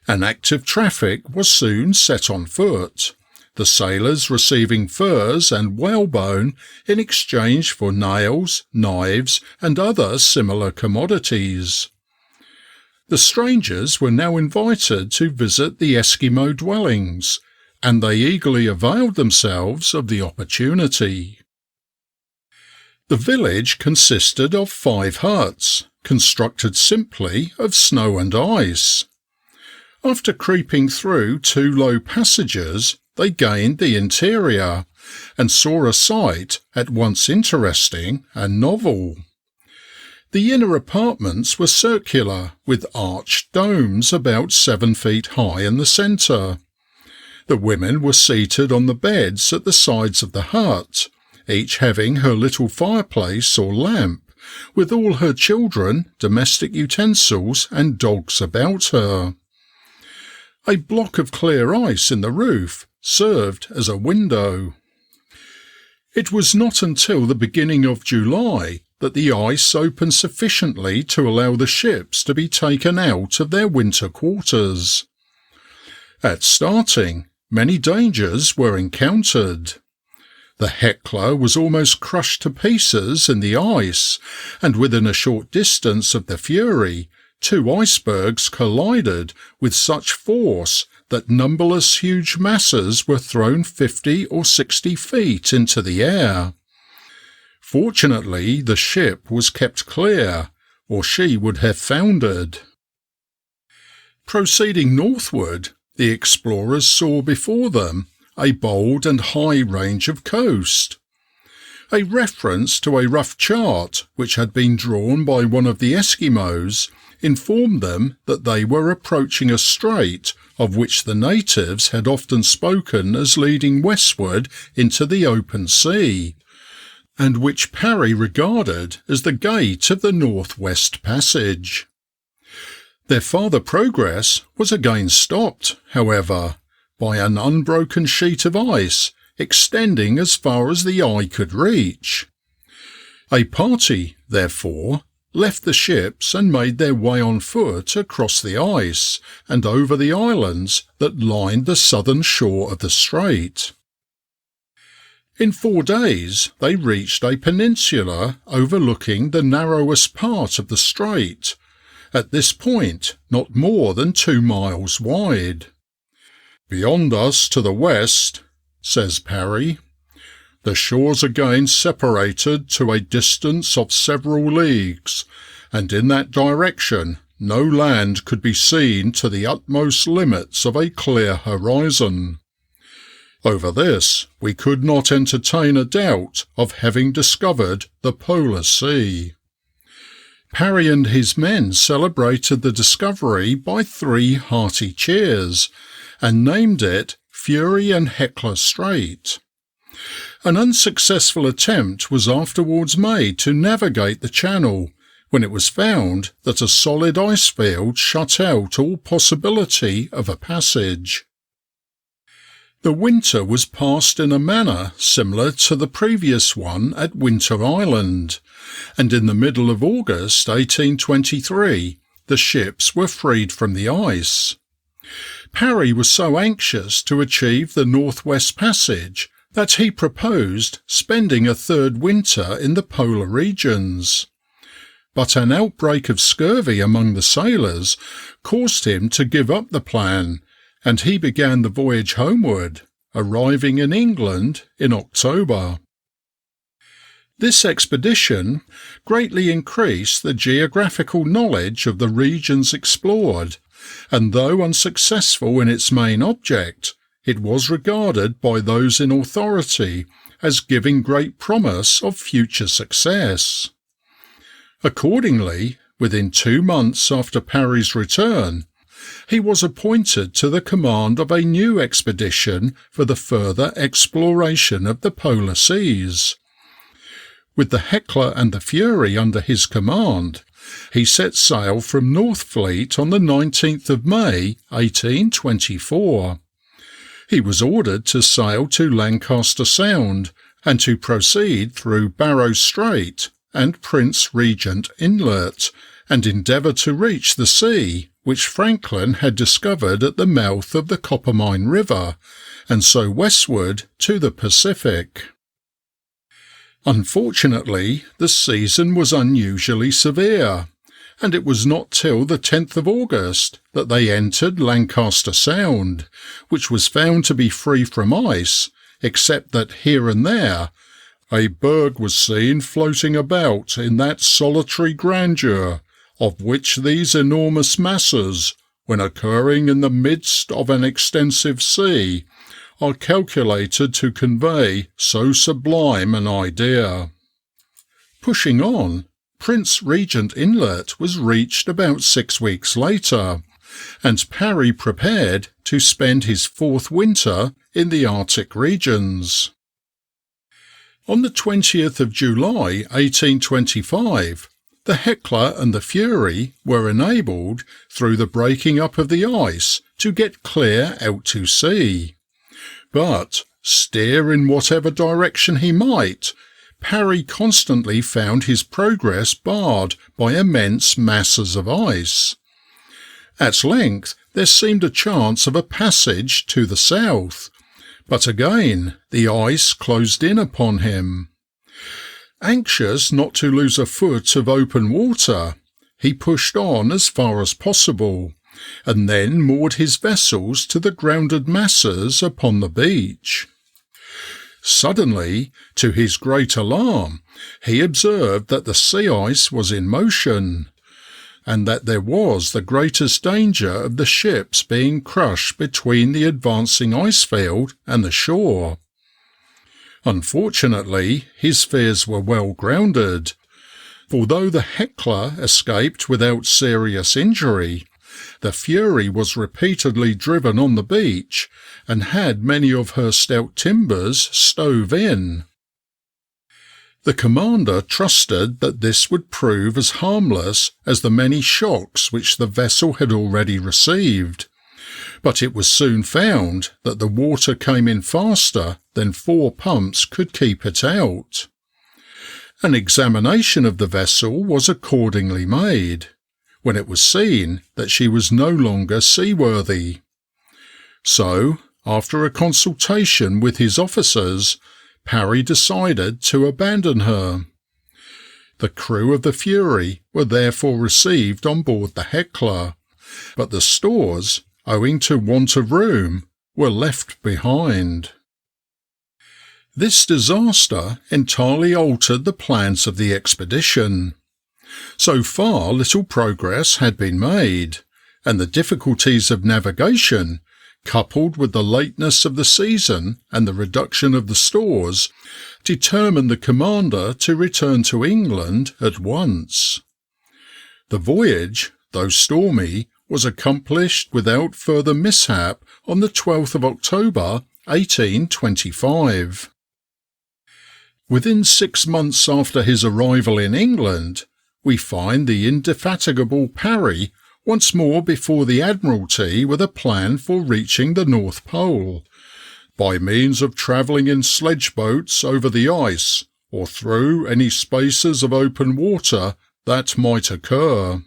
An active traffic was soon set on foot, the sailors receiving furs and whalebone in exchange for nails, knives, and other similar commodities. The strangers were now invited to visit the Eskimo dwellings, and they eagerly availed themselves of the opportunity. The village consisted of 5 huts, constructed simply of snow and ice. After creeping through 2 low passages, they gained the interior, and saw a sight at once interesting and novel. The inner apartments were circular, with arched domes about 7 feet high in the centre. The women were seated on the beds at the sides of the hut, each having her little fireplace or lamp, with all her children, domestic utensils, and dogs about her. A block of clear ice in the roof served as a window. It was not until the beginning of July that the ice opened sufficiently to allow the ships to be taken out of their winter quarters. At starting, many dangers were encountered. The Hecla was almost crushed to pieces in the ice, and within a short distance of the Fury, 2 icebergs collided with such force that numberless huge masses were thrown 50 or 60 feet into the air. Fortunately, the ship was kept clear, or she would have foundered. Proceeding northward, the explorers saw before them a bold and high range of coast. A reference to a rough chart which had been drawn by one of the Eskimos informed them that they were approaching a strait of which the natives had often spoken as leading westward into the open sea, and which Parry regarded as the gate of the North-West Passage. Their farther progress was again stopped, however, by an unbroken sheet of ice extending as far as the eye could reach. A party, therefore, left the ships and made their way on foot across the ice and over the islands that lined the southern shore of the strait. In 4 days they reached a peninsula overlooking the narrowest part of the strait, at this point not more than 2 miles wide. "Beyond us to the west," says Parry, "the shores again separated to a distance of several leagues, and in that direction no land could be seen to the utmost limits of a clear horizon. Over this we could not entertain a doubt of having discovered the Polar Sea." Parry and his men celebrated the discovery by 3 hearty cheers, and named it Fury and Hecla Strait. An unsuccessful attempt was afterwards made to navigate the channel, when it was found that a solid ice field shut out all possibility of a passage. The winter was passed in a manner similar to the previous one at Winter Island, and in the middle of August 1823 the ships were freed from the ice. Parry was so anxious to achieve the North-West Passage that he proposed spending a 3rd winter in the polar regions. But an outbreak of scurvy among the sailors caused him to give up the plan, and he began the voyage homeward, arriving in England in October. This expedition greatly increased the geographical knowledge of the regions explored, and though unsuccessful in its main object, it was regarded by those in authority as giving great promise of future success. Accordingly, within 2 months after Parry's return, he was appointed to the command of a new expedition for the further exploration of the polar seas. With the Hecla and the Fury under his command, he set sail from Northfleet on the 19th of May, 1824. He was ordered to sail to Lancaster Sound and to proceed through Barrow Strait and Prince Regent Inlet, and endeavour to reach the sea which Franklin had discovered at the mouth of the Coppermine River, and so westward to the Pacific. Unfortunately, the season was unusually severe, and it was not till the 10th of August that they entered Lancaster Sound, which was found to be free from ice, except that here and there a berg was seen floating about in that solitary grandeur, of which these enormous masses, when occurring in the midst of an extensive sea, are calculated to convey so sublime an idea. Pushing on, Prince Regent Inlet was reached about 6 weeks later, and Parry prepared to spend his fourth winter in the Arctic regions. On the 20th of July 1825, the Hecla and the Fury were enabled, through the breaking up of the ice, to get clear out to sea. But, steer in whatever direction he might, Parry constantly found his progress barred by immense masses of ice. At length there seemed a chance of a passage to the south, but again the ice closed in upon him. Anxious not to lose a foot of open water, he pushed on as far as possible, and then moored his vessels to the grounded masses upon the beach. Suddenly, to his great alarm, he observed that the sea ice was in motion, and that there was the greatest danger of the ships being crushed between the advancing ice field and the shore. Unfortunately, his fears were well grounded, for though the Hecla escaped without serious injury, the Fury was repeatedly driven on the beach and had many of her stout timbers stove in. The commander trusted that this would prove as harmless as the many shocks which the vessel had already received, but it was soon found that the water came in faster than 4 pumps could keep it out. An examination of the vessel was accordingly made, when it was seen that she was no longer seaworthy. So, after a consultation with his officers, Parry decided to abandon her. The crew of the Fury were therefore received on board the Hecla, but the stores, owing to want of room, were left behind. This disaster entirely altered the plans of the expedition. So far little progress had been made, and the difficulties of navigation, coupled with the lateness of the season and the reduction of the stores, determined the commander to return to England at once. The voyage, though stormy, was accomplished without further mishap on the 12th of October, 1825. Within 6 months after his arrival in England, we find the indefatigable Parry once more before the Admiralty with a plan for reaching the North Pole, by means of travelling in sledge boats over the ice, or through any spaces of open water that might occur.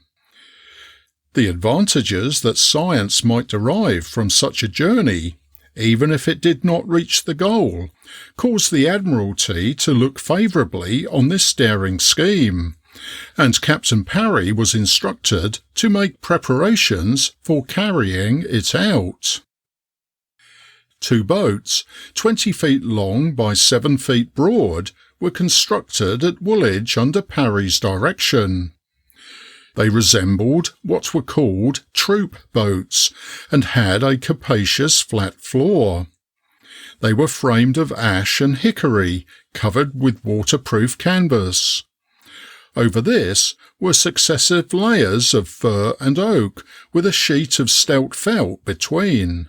The advantages that science might derive from such a journey, even if it did not reach the goal, caused the Admiralty to look favourably on this daring scheme, and Captain Parry was instructed to make preparations for carrying it out. 2 boats, 20 feet long by 7 feet broad, were constructed at Woolwich under Parry's direction. They resembled what were called troop boats, and had a capacious flat floor. They were framed of ash and hickory, covered with waterproof canvas. Over this were successive layers of fir and oak with a sheet of stout felt between.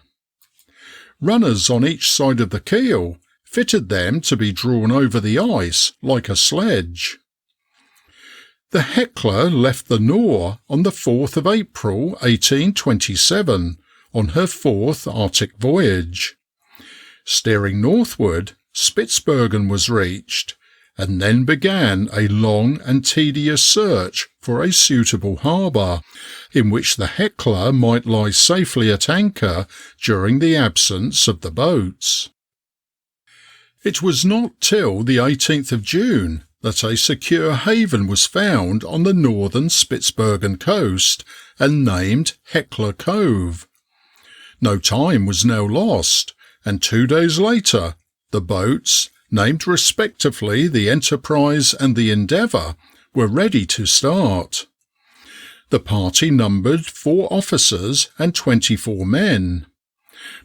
Runners on each side of the keel fitted them to be drawn over the ice like a sledge. The Hecla left the Nore on the 4th of April 1827 on her 4th Arctic voyage. Steering northward, Spitzbergen was reached, and then began a long and tedious search for a suitable harbour, in which the Hecla might lie safely at anchor during the absence of the boats. It was not till the 18th of June that a secure haven was found on the northern Spitzbergen coast and named Hecla Cove. No time was now lost, and 2 days later the boats, named respectively the Enterprise and the Endeavour, were ready to start. The party numbered 4 officers and 24 men.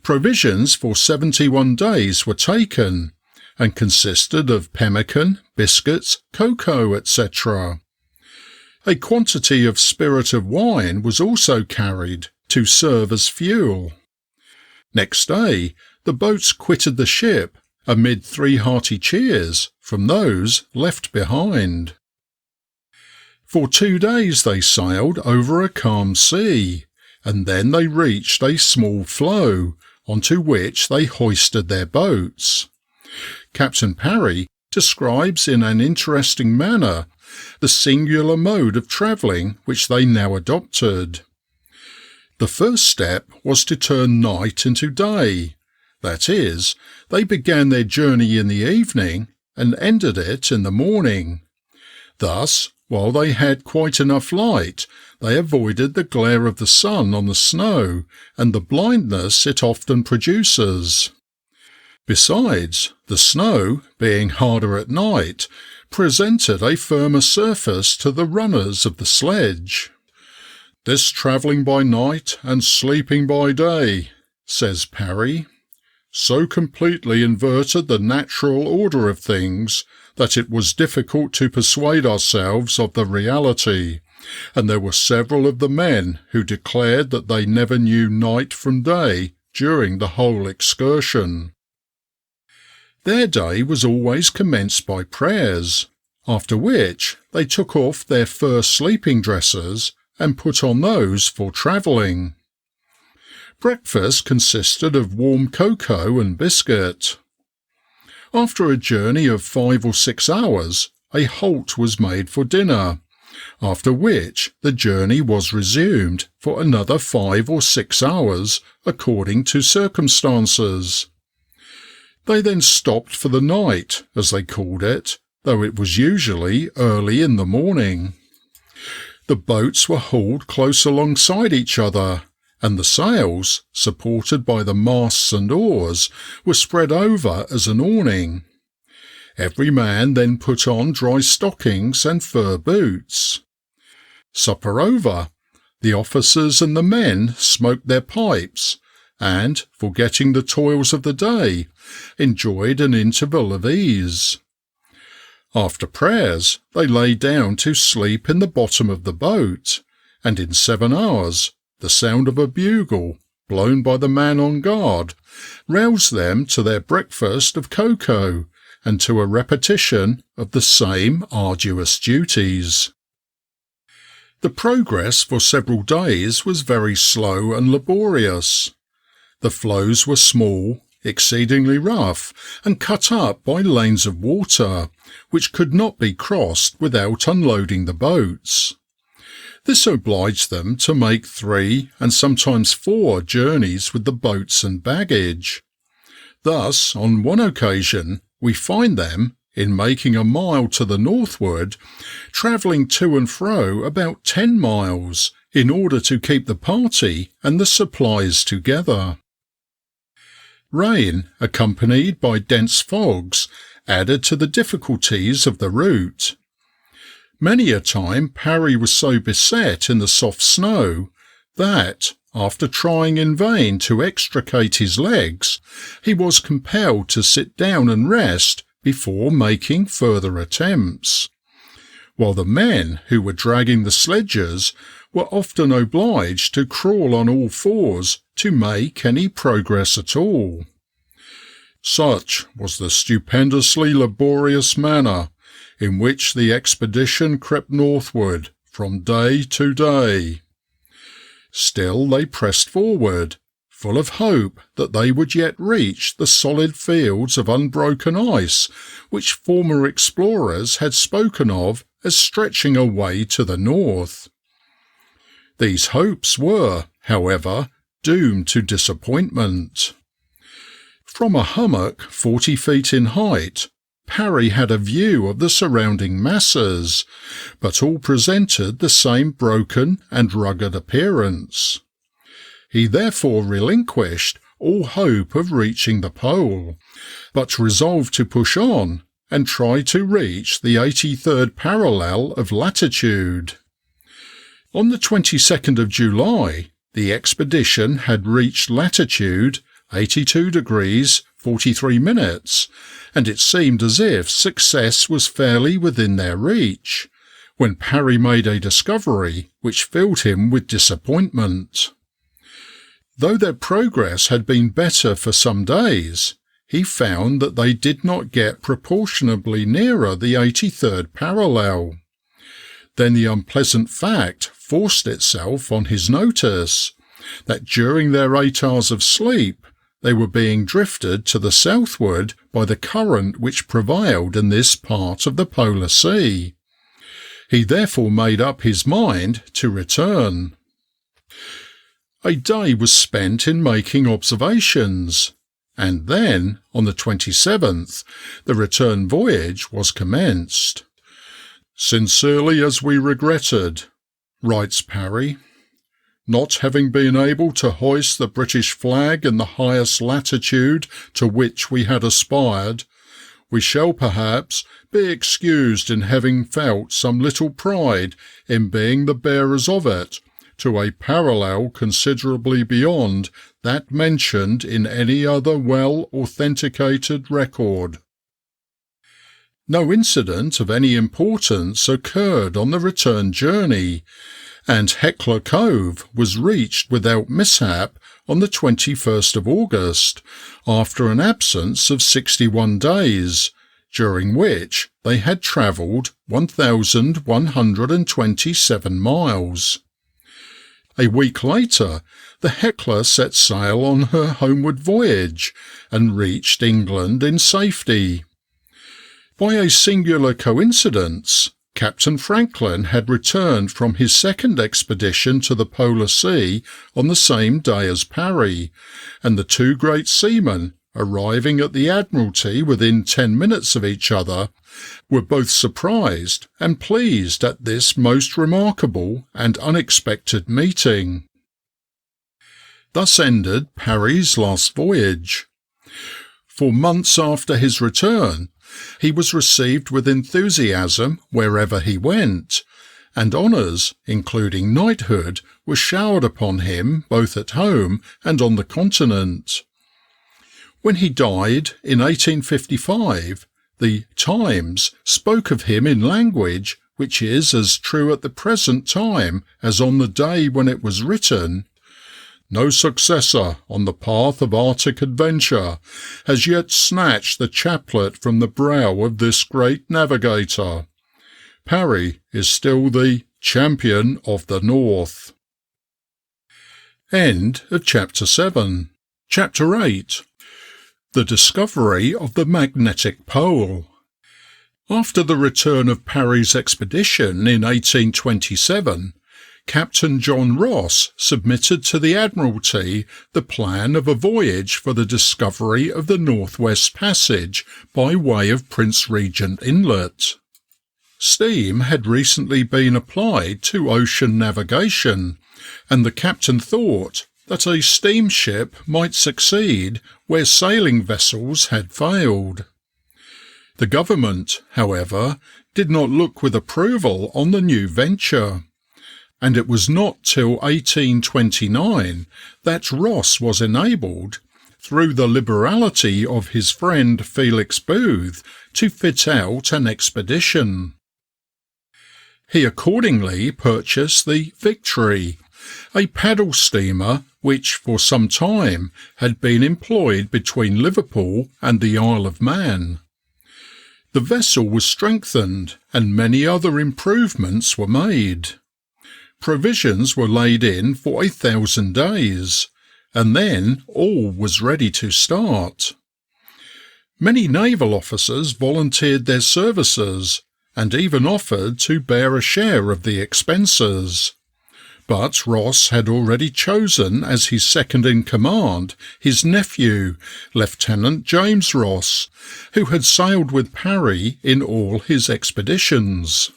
Provisions for 71 days were taken, and consisted of pemmican, biscuits, cocoa, etc. A quantity of spirit of wine was also carried to serve as fuel. Next day the boats quitted the ship amid 3 hearty cheers from those left behind. For 2 days they sailed over a calm sea, and then they reached a small floe, onto which they hoisted their boats. Captain Parry describes in an interesting manner the singular mode of travelling which they now adopted. The first step was to turn night into day. That is, they began their journey in the evening and ended it in the morning. Thus, while they had quite enough light, they avoided the glare of the sun on the snow and the blindness it often produces. Besides, the snow, being harder at night, presented a firmer surface to the runners of the sledge. "This travelling by night and sleeping by day," says Parry, "so completely inverted the natural order of things that it was difficult to persuade ourselves of the reality, and there were several of the men who declared that they never knew night from day during the whole excursion." Their day was always commenced by prayers, after which they took off their fur sleeping dresses and put on those for travelling. Breakfast consisted of warm cocoa and biscuit. After a journey of 5 or 6 hours, a halt was made for dinner, after which the journey was resumed for another 5 or 6 hours, according to circumstances. They then stopped for the night, as they called it, though it was usually early in the morning. The boats were hauled close alongside each other, and the sails, supported by the masts and oars, were spread over as an awning. Every man then put on dry stockings and fur boots. Supper over, the officers and the men smoked their pipes, and, forgetting the toils of the day, enjoyed an interval of ease. After prayers, they lay down to sleep in the bottom of the boat, and in 7 hours the sound of a bugle, blown by the man on guard, roused them to their breakfast of cocoa, and to a repetition of the same arduous duties. The progress for several days was very slow and laborious. The floes were small, exceedingly rough, and cut up by lanes of water, which could not be crossed without unloading the boats. This obliged them to make 3 and sometimes 4 journeys with the boats and baggage. Thus, on one occasion, we find them, in making a mile to the northward, travelling to and fro about 10 miles, in order to keep the party and the supplies together. Rain, accompanied by dense fogs, added to the difficulties of the route. Many a time Parry was so beset in the soft snow that, after trying in vain to extricate his legs, he was compelled to sit down and rest before making further attempts. while the men who were dragging the sledges were often obliged to crawl on all fours to make any progress at all. Such was the stupendously laborious manner in which the expedition crept northward from day to day. Still they pressed forward, full of hope that they would yet reach the solid fields of unbroken ice which former explorers had spoken of as stretching away to the north. These hopes were, however, doomed to disappointment. From a hummock 40 feet in height, Parry had a view of the surrounding masses, but all presented the same broken and rugged appearance. He therefore relinquished all hope of reaching the pole, but resolved to push on and try to reach the 83rd parallel of latitude. On the 22nd of July, the expedition had reached latitude 82 degrees 43 minutes, and it seemed as if success was fairly within their reach, when Parry made a discovery which filled him with disappointment. Though their progress had been better for some days, he found that they did not get proportionably nearer the 83rd parallel. Then the unpleasant fact forced itself on his notice, that during their 8 hours of sleep they were being drifted to the southward by the current which prevailed in this part of the polar sea. He therefore made up his mind to return. A day was spent in making observations, and then, on the 27th, the return voyage was commenced. "Sincerely as we regretted," writes Parry, "not having been able to hoist the British flag in the highest latitude to which we had aspired, we shall perhaps be excused in having felt some little pride in being the bearers of it to a parallel considerably beyond that mentioned in any other well authenticated record." No incident of any importance occurred on the return journey, and Hecla Cove was reached without mishap on the 21st of August, after an absence of 61 days, during which they had travelled 1,127 miles. A week later, the Hecla set sail on her homeward voyage and reached England in safety. By a singular coincidence, Captain Franklin had returned from his second expedition to the Polar Sea on the same day as Parry, and the two great seamen, arriving at the Admiralty within 10 minutes of each other, were both surprised and pleased at this most remarkable and unexpected meeting. Thus ended Parry's last voyage. For months after his return, he was received with enthusiasm wherever he went, and honours, including knighthood, were showered upon him both at home and on the continent. When he died in 1855, the Times spoke of him in language which is as true at the present time as on the day when it was written. "No successor on the path of Arctic adventure has yet snatched the chaplet from the brow of this great navigator. Parry is still the champion of the North." End of Chapter 7. Chapter 8. The discovery of the magnetic pole. After the return of Parry's expedition in 1827, Captain John Ross submitted to the Admiralty the plan of a voyage for the discovery of the Northwest Passage by way of Prince Regent Inlet. Steam had recently been applied to ocean navigation, and the captain thought that a steamship might succeed where sailing vessels had failed. The government, however, did not look with approval on the new venture, and it was not till 1829 that Ross was enabled, through the liberality of his friend Felix Booth, to fit out an expedition. He accordingly purchased the Victory, a paddle steamer which for some time had been employed between Liverpool and the Isle of Man. The vessel was strengthened and many other improvements were made. Provisions were laid in for 1,000 days, and then all was ready to start. Many naval officers volunteered their services and even offered to bear a share of the expenses. But Ross had already chosen as his second-in-command his nephew, Lieutenant James Ross, who had sailed with Parry in all his expeditions.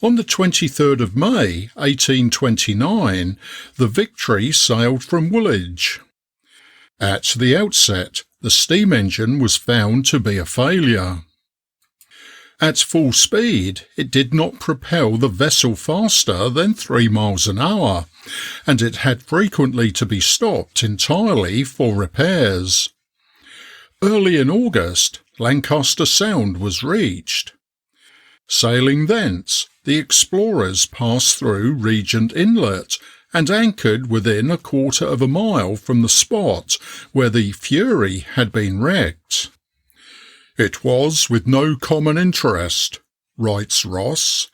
On the 23rd of May, 1829, the Victory sailed from Woolwich. At the outset, the steam engine was found to be a failure. At full speed, it did not propel the vessel faster than 3 miles an hour, and it had frequently to be stopped entirely for repairs. Early in August, Lancaster Sound was reached. Sailing thence, the explorers passed through Regent Inlet and anchored within 1/4 of a mile from the spot where the Fury had been wrecked. "It was with no common interest," writes Ross,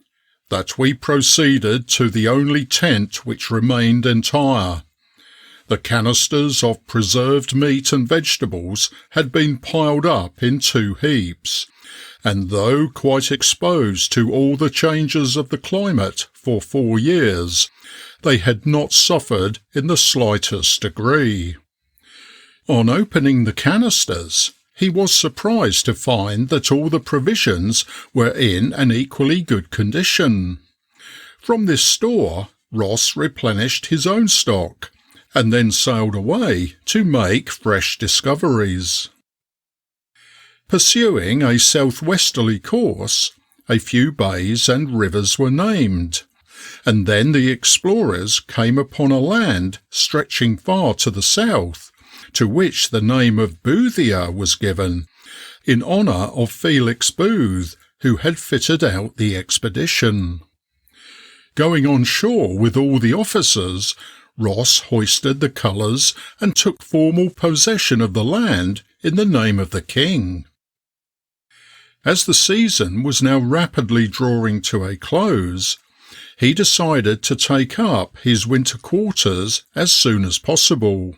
"that we proceeded to the only tent which remained entire. The canisters of preserved meat and vegetables had been piled up in 2 heaps, and though quite exposed to all the changes of the climate for 4 years, they had not suffered in the slightest degree." On opening the canisters, he was surprised to find that all the provisions were in an equally good condition. From this store, Ross replenished his own stock, and then sailed away to make fresh discoveries. Pursuing a southwesterly course, a few bays and rivers were named, and then the explorers came upon a land stretching far to the south, to which the name of Boothia was given, in honour of Felix Booth, who had fitted out the expedition. Going on shore with all the officers, Ross hoisted the colours and took formal possession of the land in the name of the king. As the season was now rapidly drawing to a close, he decided to take up his winter quarters as soon as possible.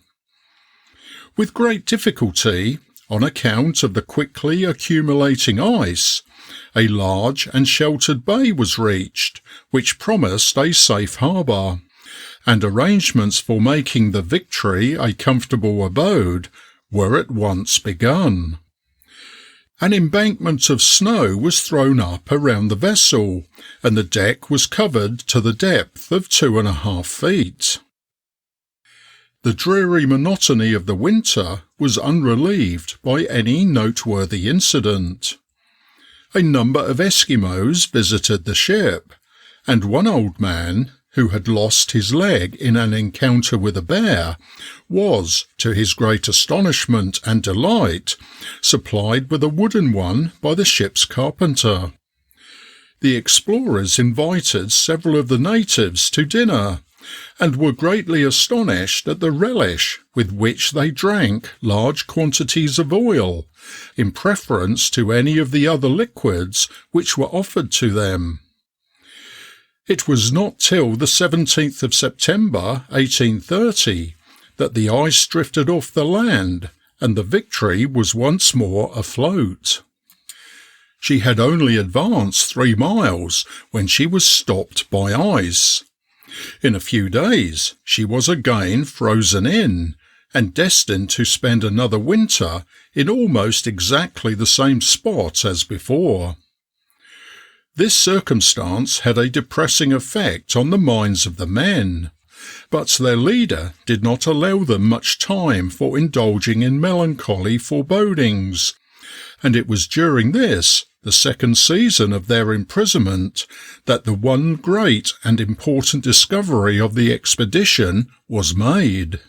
With great difficulty, on account of the quickly accumulating ice, a large and sheltered bay was reached, which promised a safe harbour, and arrangements for making the Victory a comfortable abode were at once begun. An embankment of snow was thrown up around the vessel, and the deck was covered to the depth of 2½ feet. The dreary monotony of the winter was unrelieved by any noteworthy incident. A number of Eskimos visited the ship, and one old man, who had lost his leg in an encounter with a bear, was, to his great astonishment and delight, supplied with a wooden one by the ship's carpenter. The explorers invited several of the natives to dinner, and were greatly astonished at the relish with which they drank large quantities of oil, in preference to any of the other liquids which were offered to them. It was not till the 17th of September, 1830, that the ice drifted off the land, and the Victory was once more afloat. She had only advanced 3 miles when she was stopped by ice. In a few days she was again frozen in, and destined to spend another winter in almost exactly the same spot as before. This circumstance had a depressing effect on the minds of the men, but their leader did not allow them much time for indulging in melancholy forebodings, and it was during this, the second season of their imprisonment, that the one great and important discovery of the expedition was made.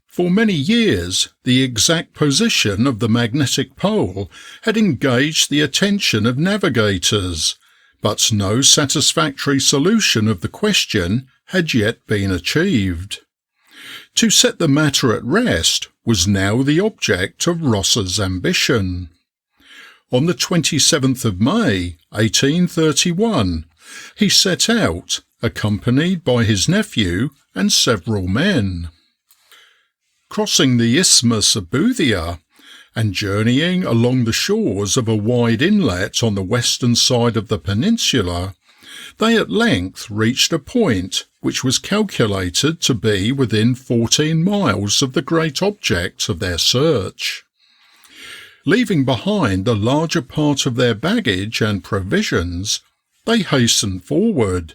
For many years the exact position of the magnetic pole had engaged the attention of navigators, but no satisfactory solution of the question had yet been achieved. To set the matter at rest was now the object of Ross's ambition. On the 27th of May, 1831, he set out, accompanied by his nephew and several men. Crossing the Isthmus of Boothia, and journeying along the shores of a wide inlet on the western side of the peninsula, they at length reached a point which was calculated to be within 14 miles of the great object of their search. Leaving behind the larger part of their baggage and provisions, they hastened forward,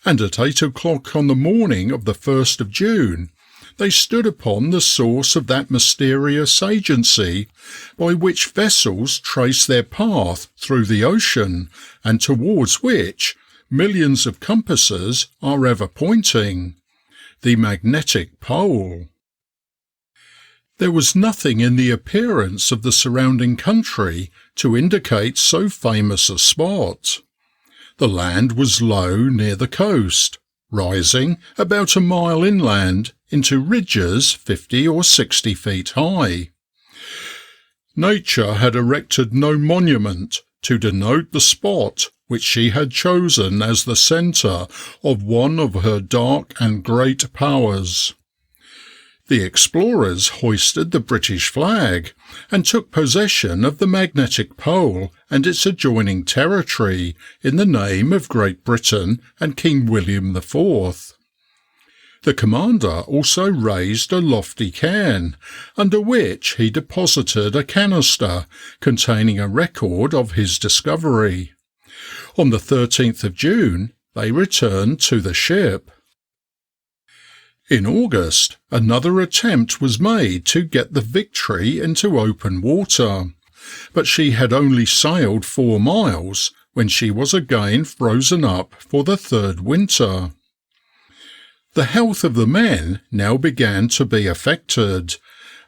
and at 8 o'clock on the morning of the 1st of June, they stood upon the source of that mysterious agency by which vessels trace their path through the ocean and towards which millions of compasses are ever pointing, the magnetic pole. There was nothing in the appearance of the surrounding country to indicate so famous a spot. The land was low near the coast, rising about a mile inland into ridges 50 or 60 feet high. Nature had erected no monument to denote the spot which she had chosen as the centre of one of her dark and great powers. The explorers hoisted the British flag and took possession of the magnetic pole and its adjoining territory in the name of Great Britain and King William IV. The commander also raised a lofty cairn, under which he deposited a canister containing a record of his discovery. On the 13th of June, they returned to the ship. In August, another attempt was made to get the Victory into open water, but she had only sailed 4 miles when she was again frozen up for the third winter. The health of the men now began to be affected,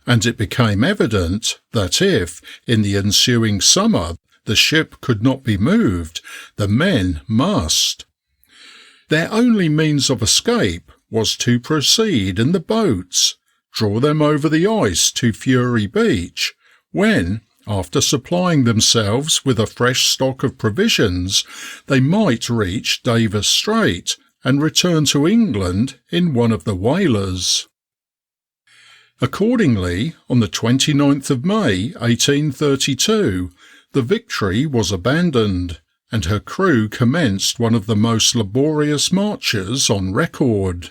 and it became evident that if, in the ensuing summer, the ship could not be moved, the men must. Their only means of escape was to proceed in the boats, draw them over the ice to Fury Beach, when, after supplying themselves with a fresh stock of provisions, they might reach Davis Strait and return to England in one of the whalers. Accordingly, on the 29th of May, 1832, the Victory was abandoned, and her crew commenced one of the most laborious marches on record.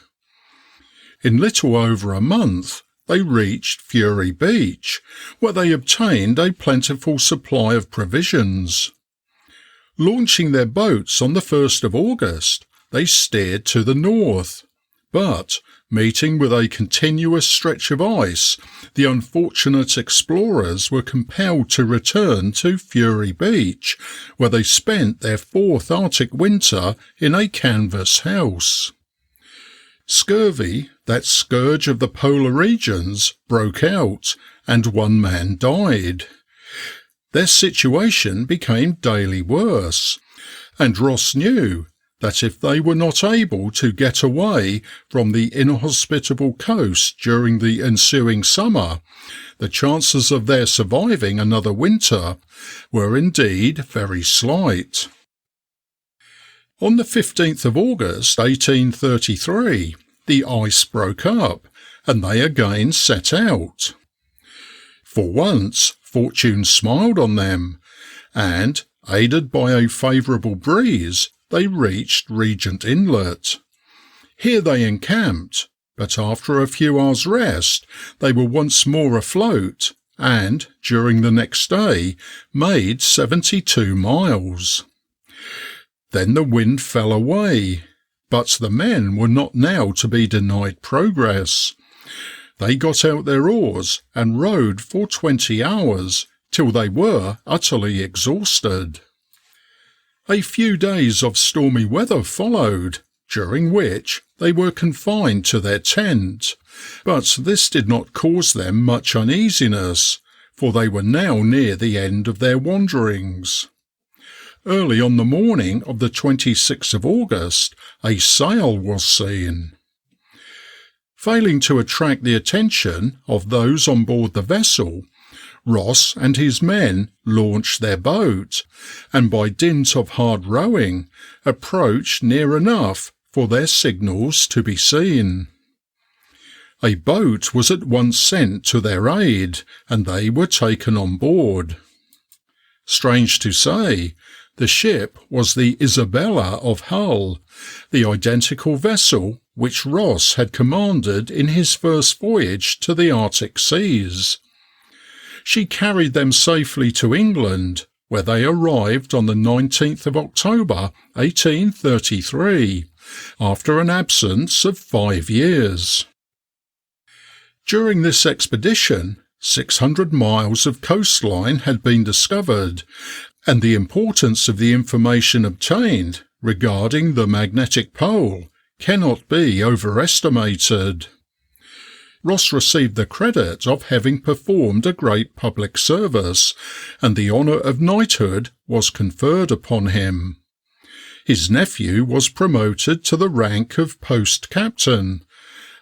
In little over a month, they reached Fury Beach, where they obtained a plentiful supply of provisions. Launching their boats on the 1st of August, they steered to the north, but, meeting with a continuous stretch of ice, the unfortunate explorers were compelled to return to Fury Beach, where they spent their 4th Arctic winter in a canvas house. Scurvy, that scourge of the polar regions, broke out, and 1 man died. Their situation became daily worse, and Ross knew that if they were not able to get away from the inhospitable coast during the ensuing summer, the chances of their surviving another winter were indeed very slight. On the 15th of August 1833, the ice broke up, and they again set out. For once, fortune smiled on them, and, aided by a favourable breeze, they reached Regent Inlet. Here they encamped, but after a few hours' rest, they were once more afloat, and, during the next day, made 72 miles. Then the wind fell away, but the men were not now to be denied progress. They got out their oars and rowed for 20 hours, till they were utterly exhausted. A few days of stormy weather followed, during which they were confined to their tent, but this did not cause them much uneasiness, for they were now near the end of their wanderings. early on the morning of the 26th of August, a sail was seen. Failing to attract the attention of those on board the vessel, Ross and his men launched their boat, and by dint of hard rowing, approached near enough for their signals to be seen. A boat was at once sent to their aid, and they were taken on board. Strange to say, the ship was the Isabella of Hull, the identical vessel which Ross had commanded in his first voyage to the Arctic seas. She carried them safely to England, where they arrived on the 19th of October 1833, after an absence of 5 years. During this expedition, 600 miles of coastline had been discovered, and the importance of the information obtained regarding the magnetic pole cannot be overestimated. Ross received the credit of having performed a great public service, and the honour of knighthood was conferred upon him. His nephew was promoted to the rank of post captain,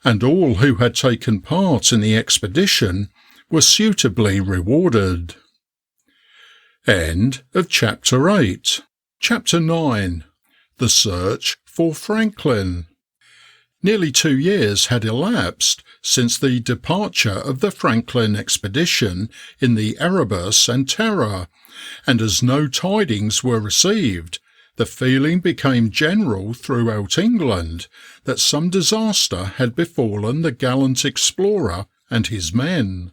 and all who had taken part in the expedition were suitably rewarded. End of Chapter 8. Chapter 9. The Search for Franklin. Nearly 2 years had elapsed since the departure of the Franklin expedition in the Erebus and Terror, and as no tidings were received, the feeling became general throughout England that some disaster had befallen the gallant explorer and his men.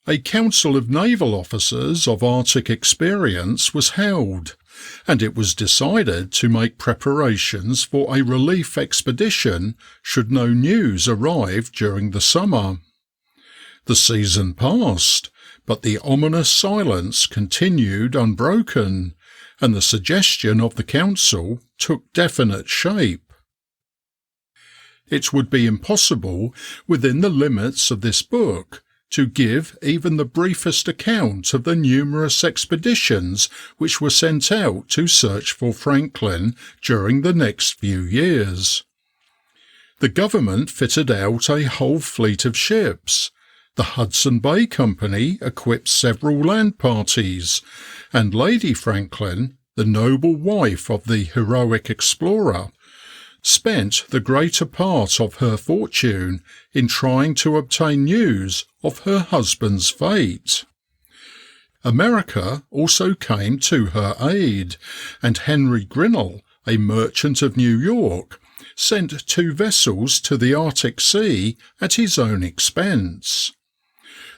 A council of naval officers of Arctic experience was held, and it was decided to make preparations for a relief expedition should no news arrive during the summer. The season passed, but the ominous silence continued unbroken, and the suggestion of the council took definite shape. It would be impossible, within the limits of this book, to give even the briefest account of the numerous expeditions which were sent out to search for Franklin during the next few years. The government fitted out a whole fleet of ships. The Hudson Bay Company equipped several land parties, and Lady Franklin, the noble wife of the heroic explorer, spent the greater part of her fortune in trying to obtain news of her husband's fate. America also came to her aid, and Henry Grinnell, a merchant of New York, sent 2 vessels to the Arctic Sea at his own expense.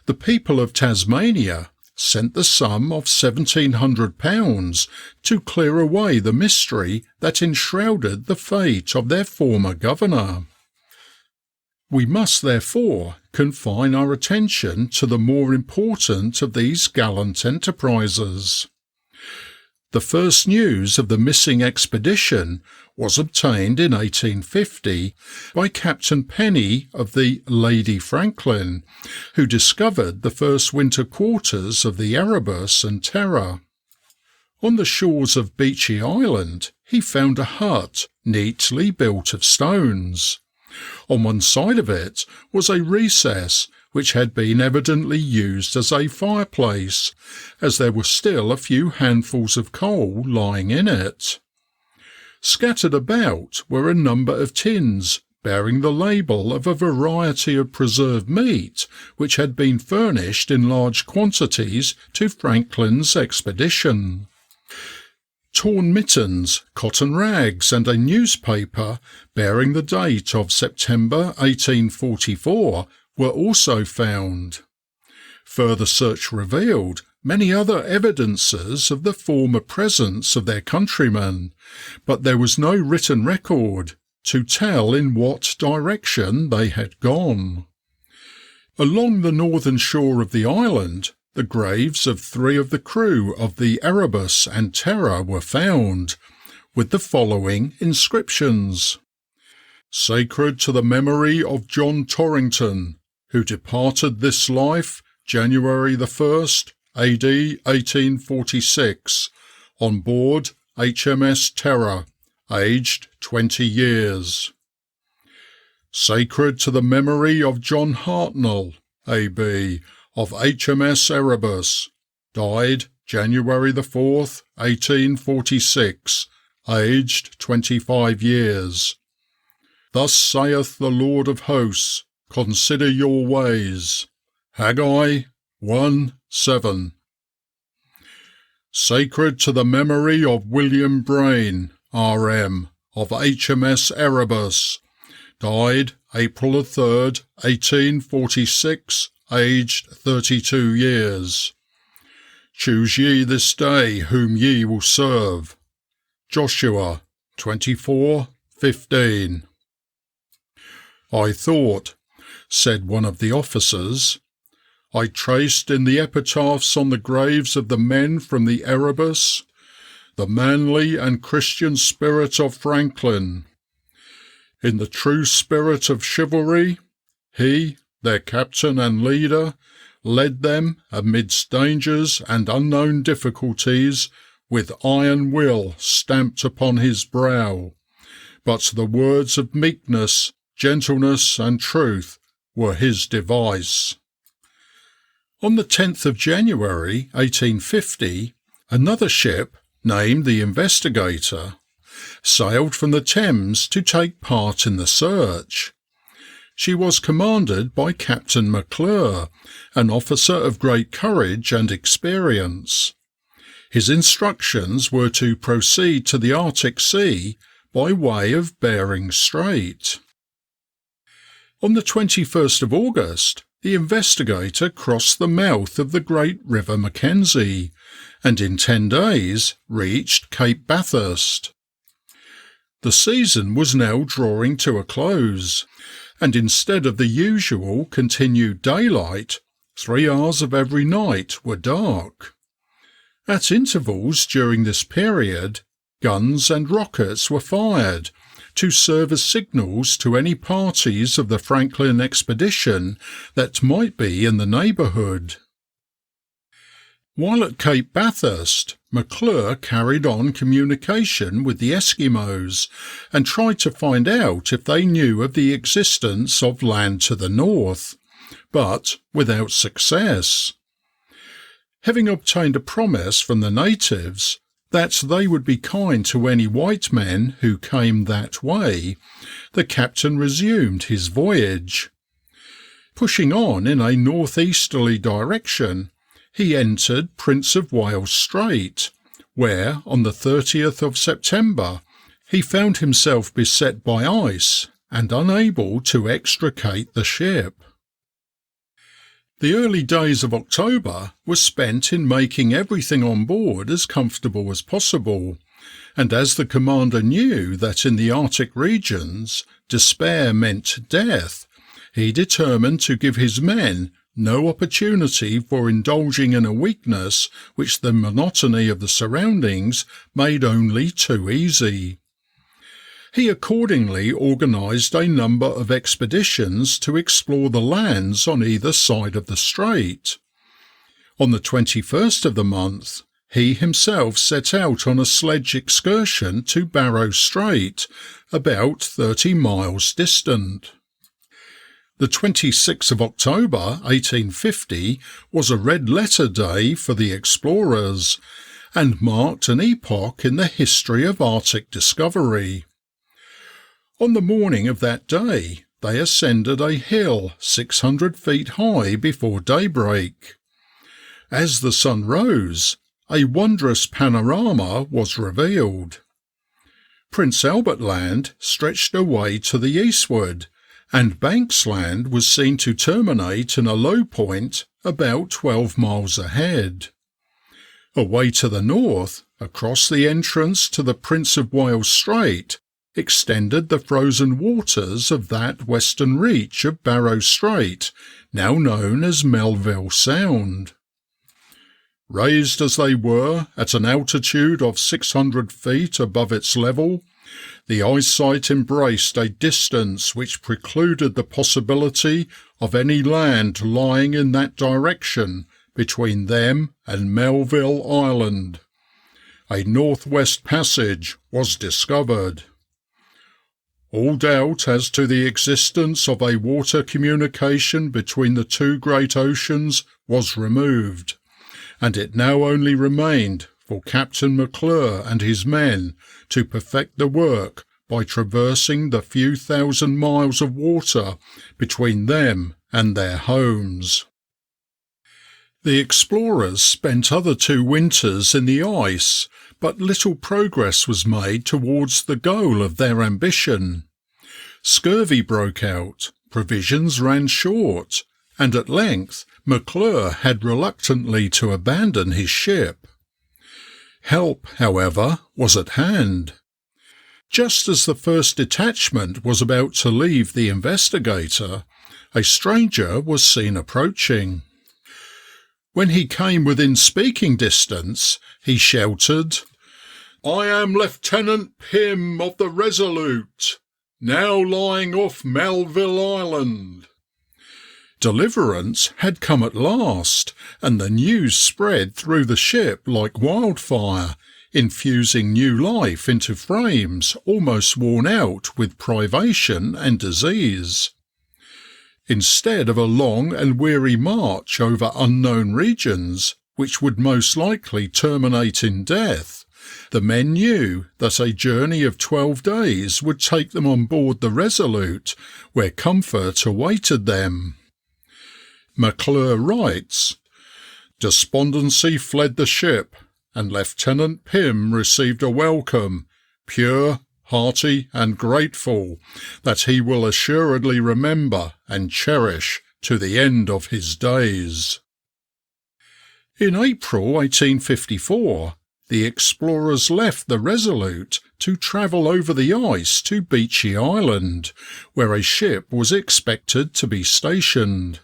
The people of Tasmania sent the sum of £1,700 to clear away the mystery that enshrouded the fate of their former governor. We must therefore confine our attention to the more important of these gallant enterprises. The first news of the missing expedition was obtained in 1850 by Captain Penny of the Lady Franklin, who discovered the first winter quarters of the Erebus and Terror. On the shores of Beechy Island he found a hut neatly built of stones. On one side of it was a recess which had been evidently used as a fireplace, as there were still a few handfuls of coal lying in it. Scattered about were a number of tins bearing the label of a variety of preserved meat which had been furnished in large quantities to Franklin's expedition. Torn mittens, cotton rags, and a newspaper bearing the date of September 1844 were also found. Further search revealed many other evidences of the former presence of their countrymen, but there was no written record to tell in what direction they had gone. Along the northern shore of the island, the graves of 3 of the crew of the Erebus and Terror were found, with the following inscriptions: "Sacred to the memory of John Torrington, who departed this life January the 1st, AD 1846, on board HMS Terror, aged 20 years. Sacred to the memory of John Hartnell, AB, of HMS Erebus, died January the 4th, 1846, aged 25 years. Thus saith the Lord of hosts, consider your ways. Haggai 1:7. Sacred to the memory of William Brain, RM, of HMS Erebus, died April the 3rd, 1846, aged 32 years. Choose ye this day whom ye will serve. Joshua 24:15. I thought, said one of the officers, I traced in the epitaphs on the graves of the men from the Erebus the manly and Christian spirit of Franklin. In the true spirit of chivalry, he, their captain and leader, led them amidst dangers and unknown difficulties with iron will stamped upon his brow, but the words of meekness, gentleness and truth were his device. On the 10th of January 1850, another ship, named the Investigator, sailed from the Thames to take part in the search. She was commanded by Captain McClure, an officer of great courage and experience. His instructions were to proceed to the Arctic Sea by way of Bering Strait. On the 21st of August, the Investigator crossed the mouth of the great River Mackenzie, and in 10 days reached Cape Bathurst. The season was now drawing to a close, and instead of the usual continued daylight, 3 hours of every night were dark. At intervals during this period, guns and rockets were fired to serve as signals to any parties of the Franklin expedition that might be in the neighbourhood. While at Cape Bathurst, McClure carried on communication with the Eskimos and tried to find out if they knew of the existence of land to the north, but without success. Having obtained a promise from the natives that they would be kind to any white men who came that way, the captain resumed his voyage. Pushing on in a northeasterly direction, he entered Prince of Wales Strait, where on the 30th of September he found himself beset by ice and unable to extricate the ship. The early days of October were spent in making everything on board as comfortable as possible, and as the commander knew that in the Arctic regions despair meant death, he determined to give his men no opportunity for indulging in a weakness which the monotony of the surroundings made only too easy. He accordingly organised a number of expeditions to explore the lands on either side of the strait. On the 21st of the month, he himself set out on a sledge excursion to Barrow Strait, about 30 miles distant. The 26th of October 1850 was a red-letter day for the explorers, and marked an epoch in the history of Arctic discovery. On the morning of that day, they ascended a hill 600 feet high before daybreak. As the sun rose, a wondrous panorama was revealed. Prince Albert Land stretched away to the eastward, and Banks Land was seen to terminate in a low point about 12 miles ahead. Away to the north, across the entrance to the Prince of Wales Strait, extended the frozen waters of that western reach of Barrow Strait, now known as Melville Sound. Raised as they were at an altitude of 600 feet above its level, the eyesight embraced a distance which precluded the possibility of any land lying in that direction between them and Melville Island. a northwest passage was discovered. All doubt as to the existence of a water communication between the two great oceans was removed, and it now only remained for Captain McClure and his men to perfect the work by traversing the few thousand miles of water between them and their homes. The explorers spent other 2 winters in the ice, but little progress was made towards the goal of their ambition. Scurvy broke out, provisions ran short, and at length McClure had reluctantly to abandon his ship. Help, however, was at hand. Just as the first detachment was about to leave the Investigator, a stranger was seen approaching. When he came within speaking distance, he shouted, "I am Lieutenant Pym of the Resolute, now lying off Melville Island." Deliverance had come at last, and the news spread through the ship like wildfire, infusing new life into frames almost worn out with privation and disease. Instead of a long and weary march over unknown regions, which would most likely terminate in death, the men knew that a journey of 12 days would take them on board the Resolute, where comfort awaited them. McClure writes, "Despondency fled the ship, and Lieutenant Pym received a welcome, pure, hearty and grateful, that he will assuredly remember and cherish to the end of his days." In April 1854, the explorers left the Resolute to travel over the ice to Beechey Island, where a ship was expected to be stationed.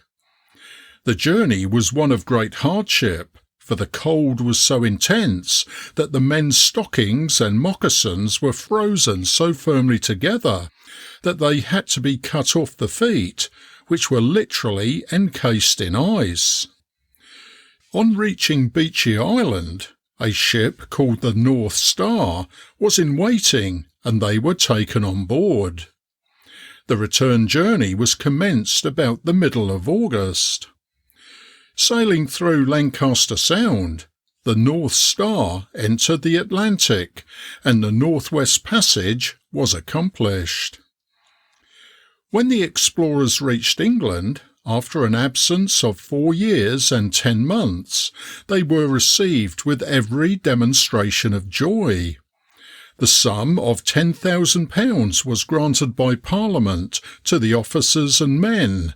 The journey was one of great hardship, for the cold was so intense that the men's stockings and moccasins were frozen so firmly together that they had to be cut off the feet, which were literally encased in ice. On reaching Beechey Island, a ship called the North Star was in waiting, and they were taken on board. The return journey was commenced about the middle of August. Sailing through Lancaster Sound, the North Star entered the Atlantic, and the Northwest Passage was accomplished. When the explorers reached England, after an absence of 4 years and 10 months, they were received with every demonstration of joy. The sum of £10,000 was granted by Parliament to the officers and men,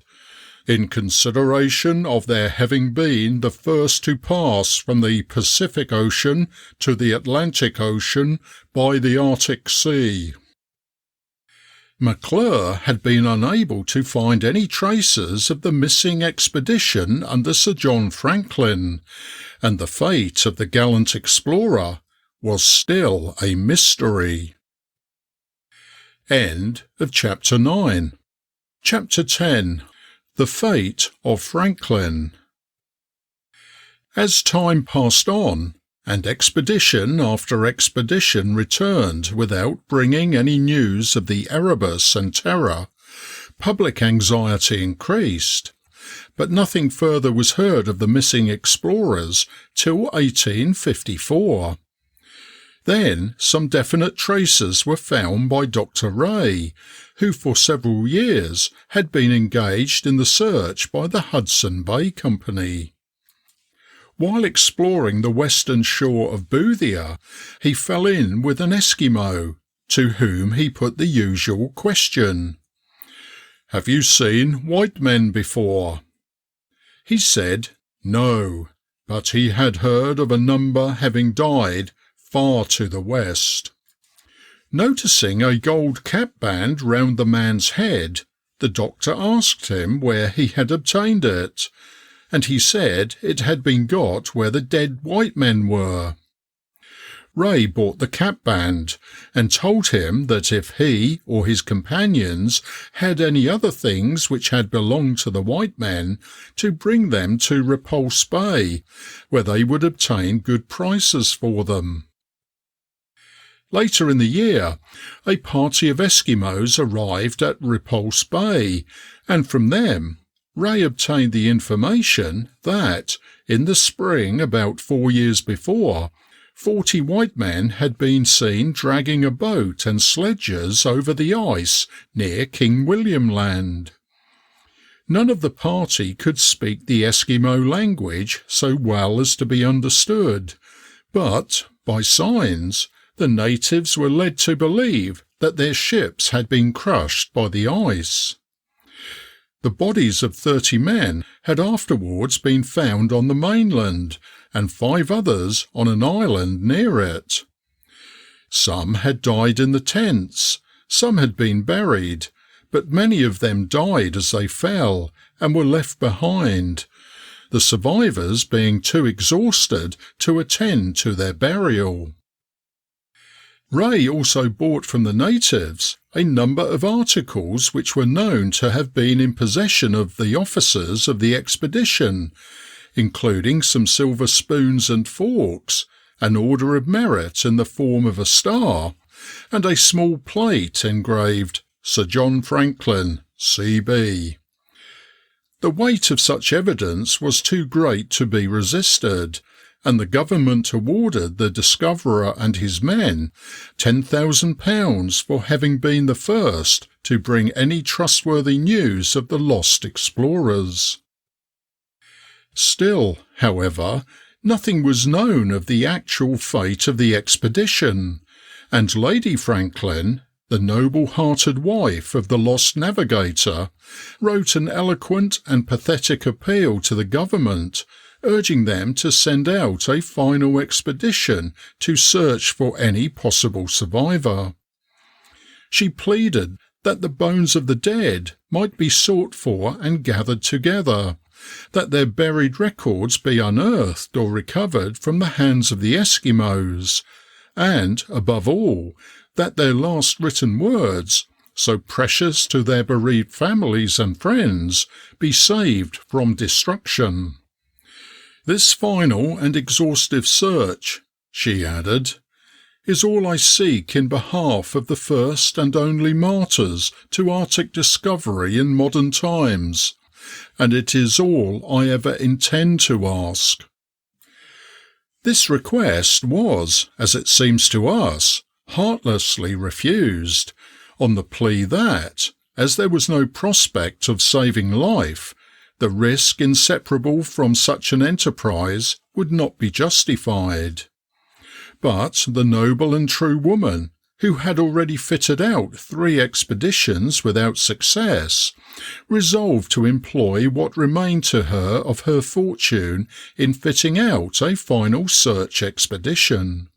in consideration of their having been the first to pass from the Pacific Ocean to the Atlantic Ocean by the Arctic Sea. McClure had been unable to find any traces of the missing expedition under Sir John Franklin, and the fate of the gallant explorer was still a mystery. End of Chapter 9. Chapter 10. The Fate of Franklin. As time passed on, and expedition after expedition returned without bringing any news of the Erebus and Terror, public anxiety increased, but nothing further was heard of the missing explorers till 1854. Then some definite traces were found by Dr. Rae, who for several years had been engaged in the search by the Hudson Bay Company. While exploring the western shore of Boothia, he fell in with an Eskimo, to whom he put the usual question: "Have you seen white men before?" He said no, but he had heard of a number having died far to the west. Noticing a gold cap band round the man's head, the doctor asked him where he had obtained it, and he said it had been got where the dead white men were. Rae bought the cap band and told him that if he or his companions had any other things which had belonged to the white men, to bring them to Repulse Bay, where they would obtain good prices for them. Later in the year, a party of Eskimos arrived at Repulse Bay, and from them, Ray obtained the information that, in the spring about 4 years before, 40 white men had been seen dragging a boat and sledges over the ice near King William Land. None of the party could speak the Eskimo language so well as to be understood, but, by signs, the natives were led to believe that their ships had been crushed by the ice. The bodies of 30 men had afterwards been found on the mainland, and 5 others on an island near it. Some had died in the tents, some had been buried, but many of them died as they fell and were left behind, the survivors being too exhausted to attend to their burial. Ray also bought from the natives a number of articles which were known to have been in possession of the officers of the expedition, including some silver spoons and forks, an Order of Merit in the form of a star, and a small plate engraved Sir John Franklin, C.B. The weight of such evidence was too great to be resisted, and the government awarded the discoverer and his men £10,000 for having been the first to bring any trustworthy news of the lost explorers. Still, however, nothing was known of the actual fate of the expedition, and Lady Franklin, the noble-hearted wife of the lost navigator, wrote an eloquent and pathetic appeal to the government, urging them to send out a final expedition to search for any possible survivor. She pleaded that the bones of the dead might be sought for and gathered together, that their buried records be unearthed or recovered from the hands of the Eskimos, and, above all, that their last written words, so precious to their bereaved families and friends, be saved from destruction. This final and exhaustive search, she added, is all I seek in behalf of the first and only martyrs to Arctic discovery in modern times, and it is all I ever intend to ask. This request was, as it seems to us, heartlessly refused, on the plea that, as there was no prospect of saving life, the risk inseparable from such an enterprise would not be justified. But the noble and true woman, who had already fitted out 3 expeditions without success, resolved to employ what remained to her of her fortune in fitting out a final search expedition.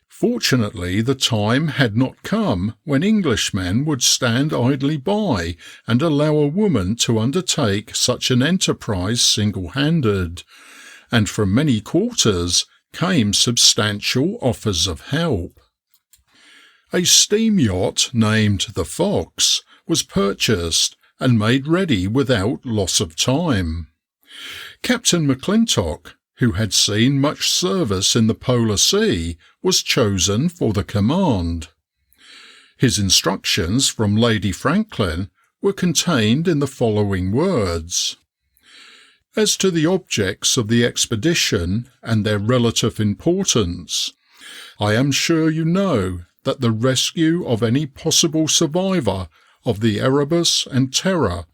Fortunately, the time had not come when Englishmen would stand idly by and allow a woman to undertake such an enterprise single-handed, and from many quarters came substantial offers of help. A steam yacht named the Fox was purchased and made ready without loss of time. Captain McClintock, who had seen much service in the Polar Sea, was chosen for the command. His instructions from Lady Franklin were contained in the following words. As to the objects of the expedition and their relative importance, I am sure you know that the rescue of any possible survivor of the Erebus and Terror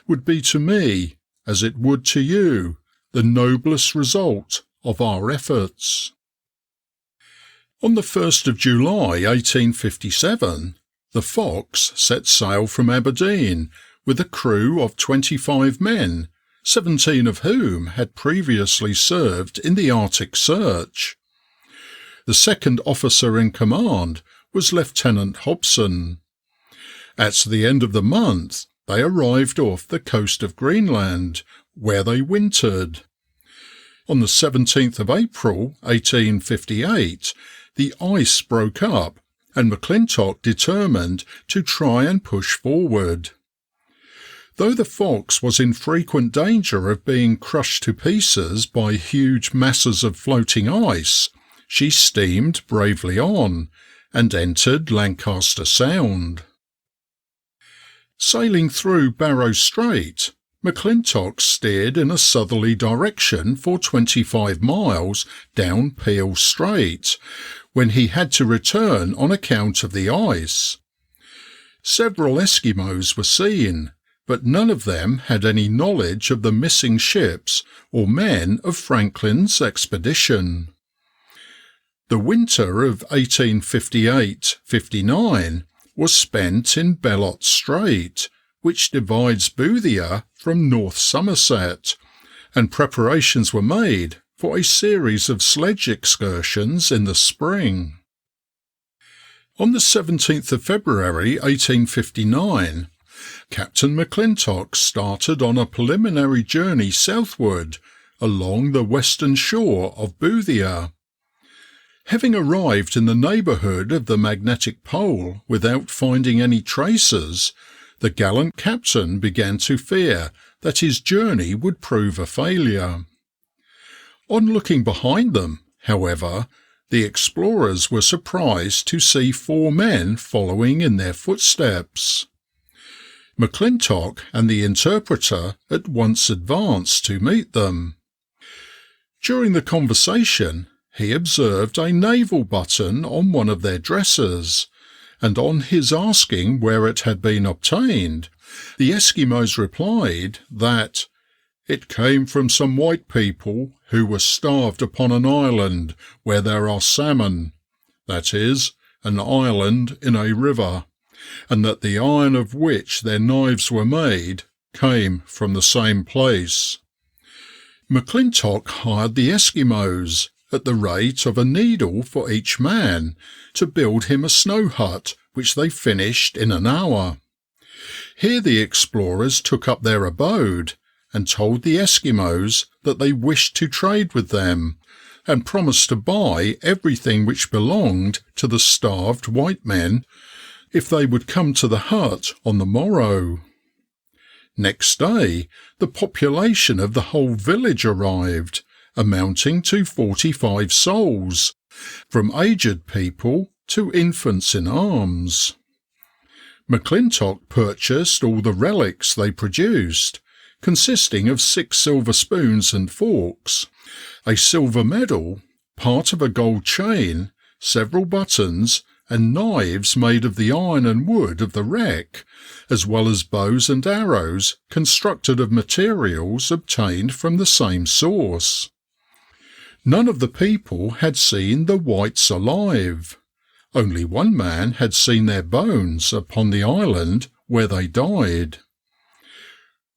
would be to me, as it would to you, the noblest result of our efforts. On the 1st of July 1857, the Fox set sail from Aberdeen with a crew of 25 men, 17 of whom had previously served in the Arctic search. The second officer in command was Lieutenant Hobson. At the end of the month, they arrived off the coast of Greenland, where they wintered. On the 17th of April 1858, the ice broke up, and McClintock determined to try and push forward. Though the Fox was in frequent danger of being crushed to pieces by huge masses of floating ice, she steamed bravely on, and entered Lancaster Sound. Sailing through Barrow Strait, McClintock steered in a southerly direction for 25 miles down Peel Strait, when he had to return on account of the ice. Several Eskimos were seen, but none of them had any knowledge of the missing ships or men of Franklin's expedition. The winter of 1858-59 was spent in Bellot Strait, which divides Boothia from North Somerset, and preparations were made for a series of sledge excursions in the spring. On the 17th of February 1859, Captain McClintock started on a preliminary journey southward along the western shore of Boothia. Having arrived in the neighbourhood of the magnetic pole without finding any traces, the gallant captain began to fear that his journey would prove a failure. On looking behind them, however, the explorers were surprised to see 4 men following in their footsteps. McClintock and the interpreter at once advanced to meet them. During the conversation, he observed a naval button on one of their dresses, and on his asking where it had been obtained, the Eskimos replied that it came from some white people who were starved upon an island where there are salmon, that is, an island in a river, and that the iron of which their knives were made came from the same place. McClintock hired the Eskimos, at the rate of a needle for each man, to build him a snow hut, which they finished in an hour. Here the explorers took up their abode, and told the Eskimos that they wished to trade with them, and promised to buy everything which belonged to the starved white men, if they would come to the hut on the morrow. Next day, the population of the whole village arrived, amounting to 45 souls, from aged people to infants in arms. McClintock purchased all the relics they produced, consisting of 6 silver spoons and forks, a silver medal, part of a gold chain, several buttons, and knives made of the iron and wood of the wreck, as well as bows and arrows constructed of materials obtained from the same source. None of the people had seen the whites alive. Only one man had seen their bones upon the island where they died.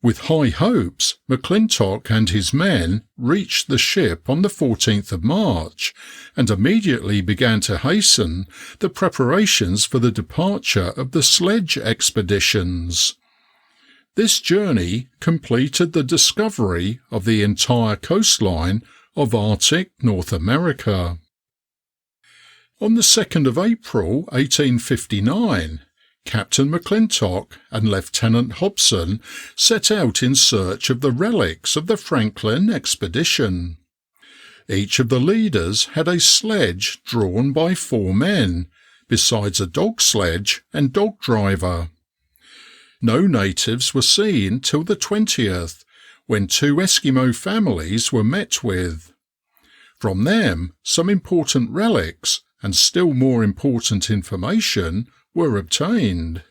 With high hopes, McClintock and his men reached the ship on the 14th of March, and immediately began to hasten the preparations for the departure of the sledge expeditions. This journey completed the discovery of the entire coastline of Arctic North America. On the 2nd of April 1859, Captain McClintock and Lieutenant Hobson set out in search of the relics of the Franklin expedition. Each of the leaders had a sledge drawn by 4 men, besides a dog sledge and dog driver. No natives were seen till the 20th, when 2 Eskimo families were met with. From them, some important relics and still more important information were obtained.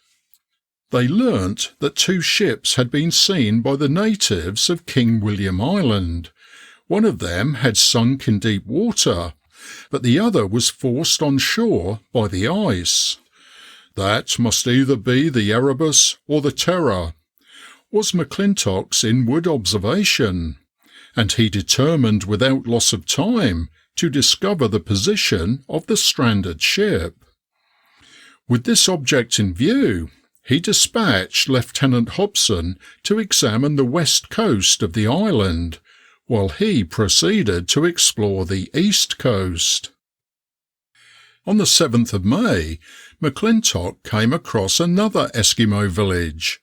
They learnt that 2 ships had been seen by the natives of King William Island. One of them had sunk in deep water, but the other was forced on shore by the ice. That must either be the Erebus or the Terror, was McClintock's inward observation, and he determined without loss of time to discover the position of the stranded ship. With this object in view, he dispatched Lieutenant Hobson to examine the west coast of the island, while he proceeded to explore the east coast. On the 7th of May, McClintock came across another Eskimo village.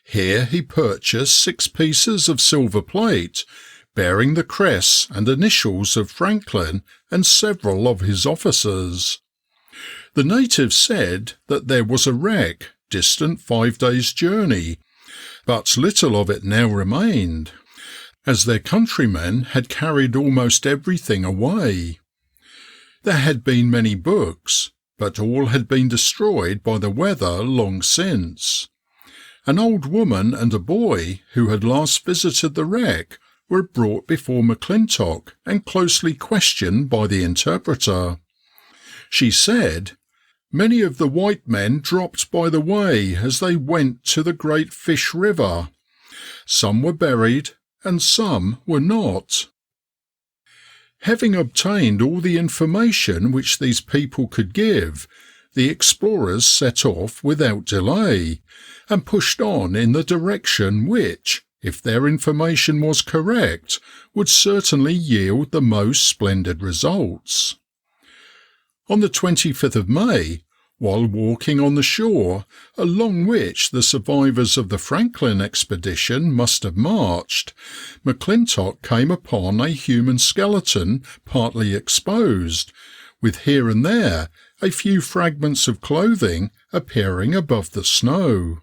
Here he purchased 6 pieces of silver plate, bearing the crests and initials of Franklin and several of his officers. The natives said that there was a wreck distant 5 days' journey, but little of it now remained, as their countrymen had carried almost everything away. There had been many books, but all had been destroyed by the weather long since. An old woman and a boy who had last visited the wreck were brought before McClintock and closely questioned by the interpreter. She said, "Many of the white men dropped by the way as they went to the Great Fish River. Some were buried and some were not." Having obtained all the information which these people could give, the explorers set off without delay, and pushed on in the direction which, if their information was correct, would certainly yield the most splendid results. On the 25th of May, while walking on the shore, along which the survivors of the Franklin expedition must have marched, McClintock came upon a human skeleton partly exposed, with here and there a few fragments of clothing appearing above the snow.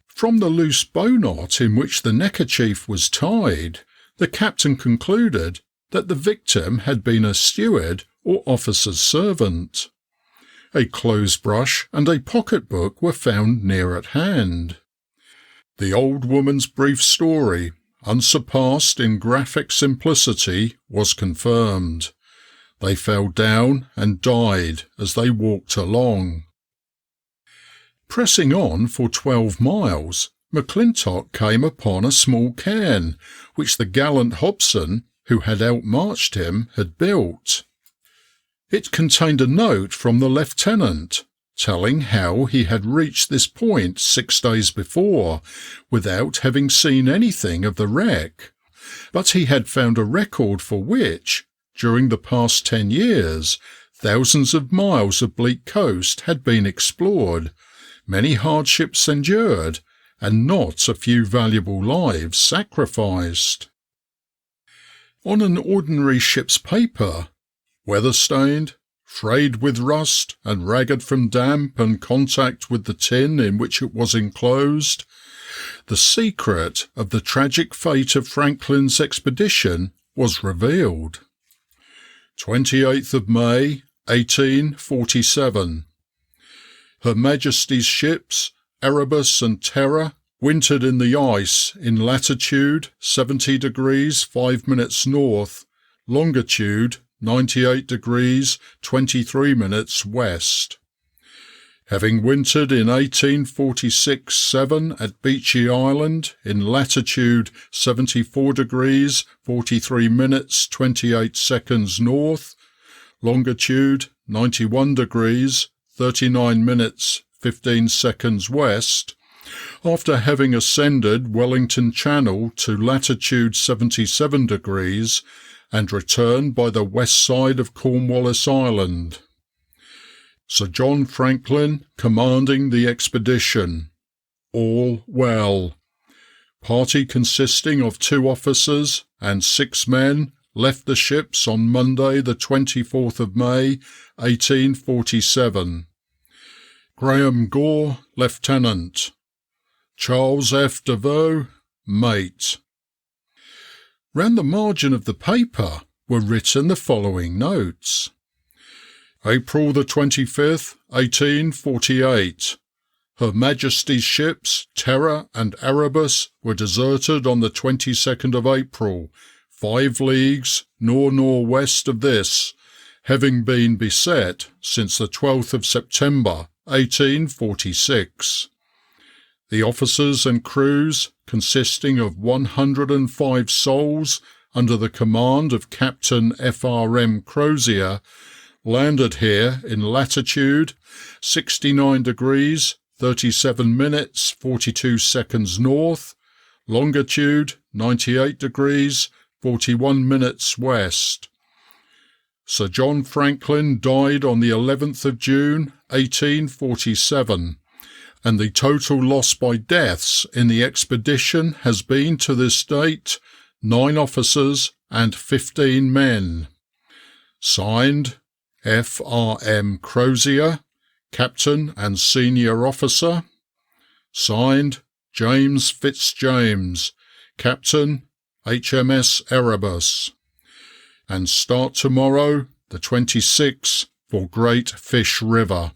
From the loose bowknot in which the neckerchief was tied, the captain concluded that the victim had been a steward or officer's servant. A clothes brush and a pocket-book were found near at hand. The old woman's brief story, unsurpassed in graphic simplicity, was confirmed. They fell down and died as they walked along. Pressing on for 12 miles, McClintock came upon a small cairn, which the gallant Hobson, who had outmarched him, had built. It contained a note from the lieutenant, telling how he had reached this point 6 days before, without having seen anything of the wreck, but he had found a record for which, during the past 10 years, thousands of miles of bleak coast had been explored, many hardships endured, and not a few valuable lives sacrificed. On an ordinary ship's paper, weather-stained, frayed with rust and ragged from damp and contact with the tin in which it was enclosed, the secret of the tragic fate of Franklin's expedition was revealed. 28th of May, 1847. Her Majesty's ships, Erebus and Terror, wintered in the ice in latitude 70 degrees 5 minutes north, longitude 98 degrees 23 minutes west. Having wintered in 1846-7 at Beechey Island in latitude 74 degrees 43 minutes 28 seconds north, longitude 91 degrees 39 minutes 15 seconds west, after having ascended Wellington Channel to latitude 77 degrees and returned by the west side of Cornwallis Island. Sir John Franklin commanding the expedition. All well. Party consisting of 2 officers and 6 men left the ships on Monday the 24th of May, 1847. Graham Gore, Lieutenant. Charles F. Devoe, Mate. Round the margin of the paper were written the following notes. April the 25th, 1848. Her Majesty's ships, Terror and Erebus, were deserted on the 22nd of April, 5 leagues nor-west of this, having been beset since the 12th of September, 1846. The officers and crews, consisting of 105 souls under the command of Captain F.R.M. Crozier, landed here in latitude 69 degrees 37 minutes 42 seconds north, longitude 98 degrees 41 minutes west. Sir John Franklin died on the 11th of June 1847, and the total loss by deaths in the expedition has been to this date 9 officers and 15 men. Signed, F.R.M. Crozier, Captain and Senior Officer. Signed, James Fitzjames, Captain, HMS Erebus. And start tomorrow, the 26th, for Great Fish River.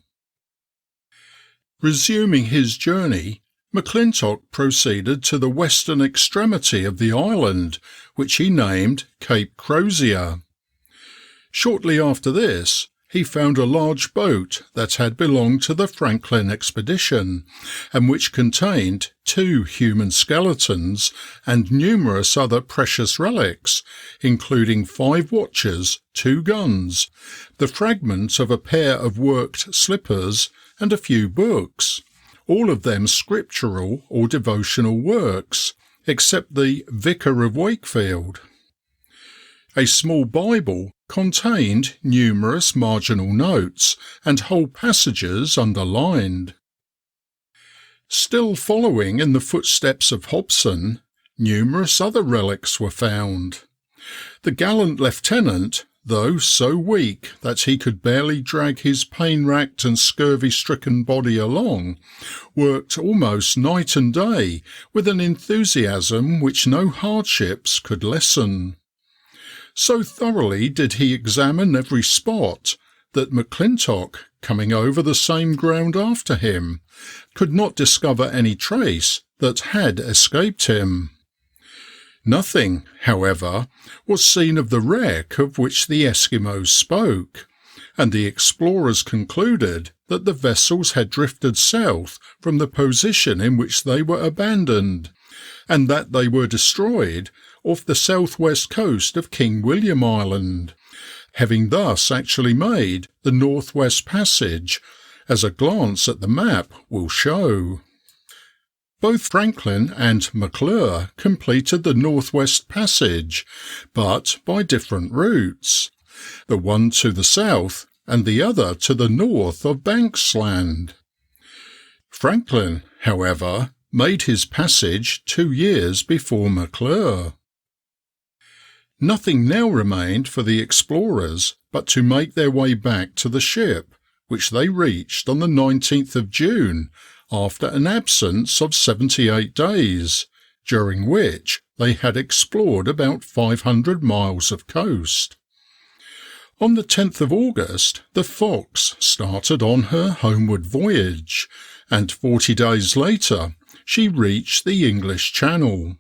Resuming his journey, McClintock proceeded to the western extremity of the island, which he named Cape Crozier. Shortly after this, he found a large boat that had belonged to the Franklin expedition, and which contained 2 human skeletons and numerous other precious relics, including 5 watches, 2 guns, the fragment of a pair of worked slippers, and a few books, all of them scriptural or devotional works, except the Vicar of Wakefield. A small Bible contained numerous marginal notes and whole passages underlined. Still following in the footsteps of Hobson, numerous other relics were found. The gallant lieutenant, though so weak that he could barely drag his pain-racked and scurvy-stricken body along, worked almost night and day with an enthusiasm which no hardships could lessen. So thoroughly did he examine every spot that McClintock, coming over the same ground after him, could not discover any trace that had escaped him. Nothing, however, was seen of the wreck of which the Eskimos spoke, and the explorers concluded that the vessels had drifted south from the position in which they were abandoned, and that they were destroyed off the southwest coast of King William Island, having thus actually made the Northwest Passage, as a glance at the map will show. Both Franklin and McClure completed the Northwest Passage, but by different routes, the one to the south and the other to the north of Banks Land. Franklin, however, made his passage 2 years before McClure. Nothing now remained for the explorers but to make their way back to the ship, which they reached on the 19th of June, after an absence of 78 days, during which they had explored about 500 miles of coast. On the 10th of August, the Fox started on her homeward voyage, and 40 days later she reached the English Channel.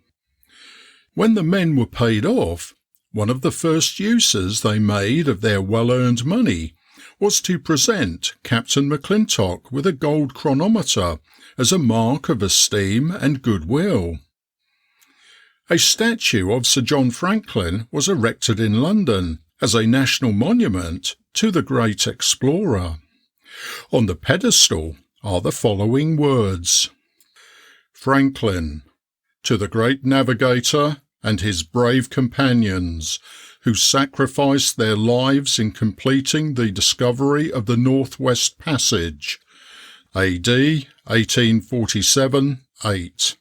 When the men were paid off, one of the first uses they made of their well-earned money was to present Captain McClintock with a gold chronometer as a mark of esteem and goodwill. A statue of Sir John Franklin was erected in London as a national monument to the great explorer. On the pedestal are the following words: Franklin, to the great navigator and his brave companions, who sacrificed their lives in completing the discovery of the Northwest Passage, AD 1847-8.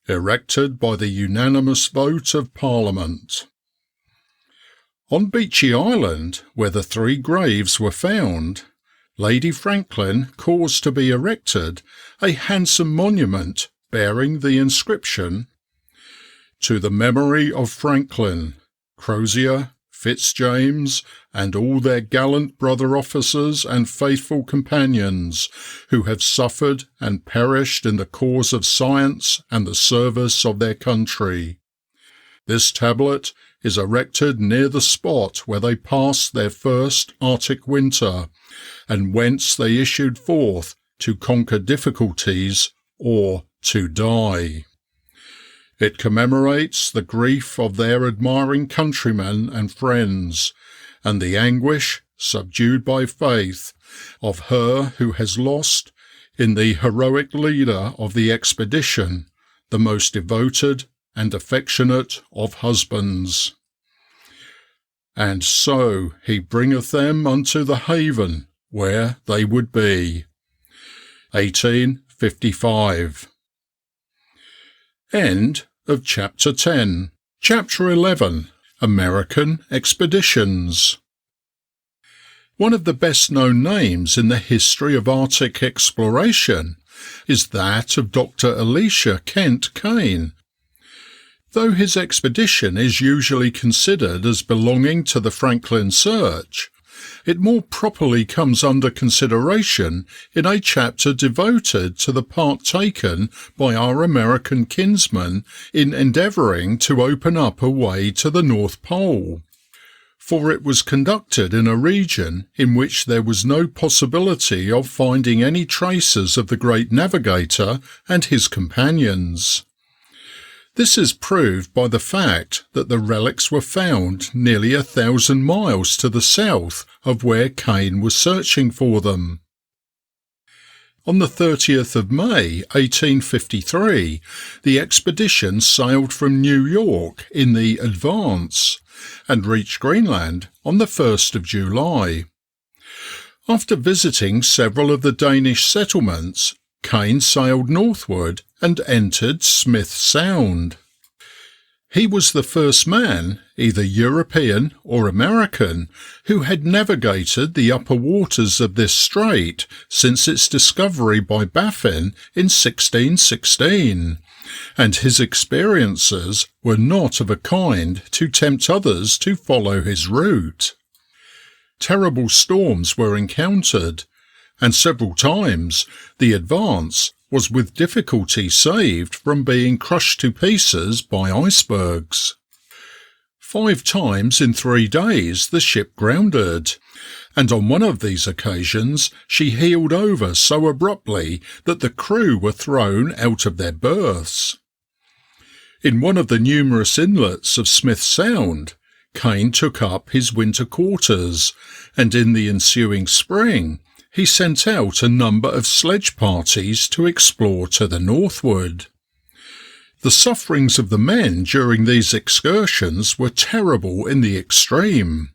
Erected by the unanimous vote of Parliament. On Beechey Island, where the 3 graves were found, Lady Franklin caused to be erected a handsome monument bearing the inscription, To the memory of Franklin, Crozier, Fitzjames, and all their gallant brother officers and faithful companions who have suffered and perished in the cause of science and the service of their country. This tablet is erected near the spot where they passed their first Arctic winter, and whence they issued forth to conquer difficulties or to die. It commemorates the grief of their admiring countrymen and friends, and the anguish, subdued by faith, of her who has lost, in the heroic leader of the expedition, the most devoted and affectionate of husbands. And so he bringeth them unto the haven where they would be. 1855. End of Chapter 10. Chapter 11. American Expeditions. One of the best-known names in the history of Arctic exploration is that of Dr. Elisha Kent Kane. Though his expedition is usually considered as belonging to the Franklin search, it more properly comes under consideration in a chapter devoted to the part taken by our American kinsman in endeavouring to open up a way to the North Pole. For it was conducted in a region in which there was no possibility of finding any traces of the great navigator and his companions. This is proved by the fact that the relics were found nearly 1,000 miles to the south of where Kane was searching for them. On the 30th of May 1853, the expedition sailed from New York in the Advance and reached Greenland on the 1st of July. After visiting several of the Danish settlements, Kane sailed northward and entered Smith Sound. He was the first man, either European or American, who had navigated the upper waters of this strait since its discovery by Baffin in 1616, and his experiences were not of a kind to tempt others to follow his route. Terrible storms were encountered, and several times the Advance was with difficulty saved from being crushed to pieces by icebergs. 5 times in 3 days the ship grounded, and on one of these occasions she heeled over so abruptly that the crew were thrown out of their berths. In one of the numerous inlets of Smith Sound, Kane took up his winter quarters, and in the ensuing spring he sent out a number of sledge parties to explore to the northward. The sufferings of the men during these excursions were terrible in the extreme.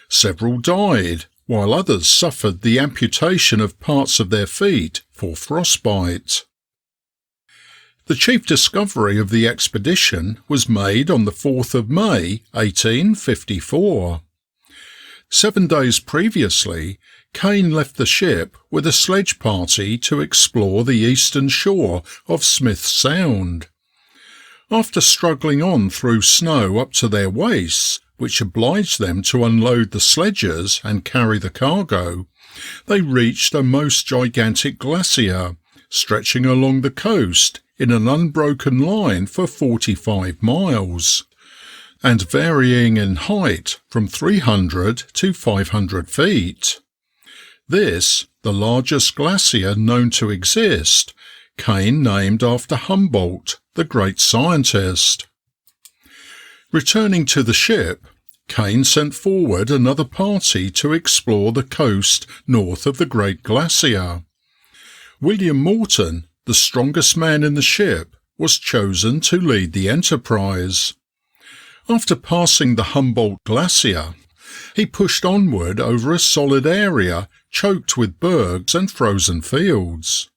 Several died, while others suffered the amputation of parts of their feet for frostbite. The chief discovery of the expedition was made on the 4th of May 1854. 7 days previously, Kane left the ship with a sledge party to explore the eastern shore of Smith Sound. After struggling on through snow up to their waists, which obliged them to unload the sledges and carry the cargo, they reached a most gigantic glacier, stretching along the coast in an unbroken line for 45 miles, and varying in height from 300 to 500 feet. This, the largest glacier known to exist, Kane named after Humboldt, the great scientist. Returning to the ship, Kane sent forward another party to explore the coast north of the great glacier. William Morton, the strongest man in the ship, was chosen to lead the enterprise. After passing the Humboldt Glacier, he pushed onward over a solid area choked with bergs and frozen fields.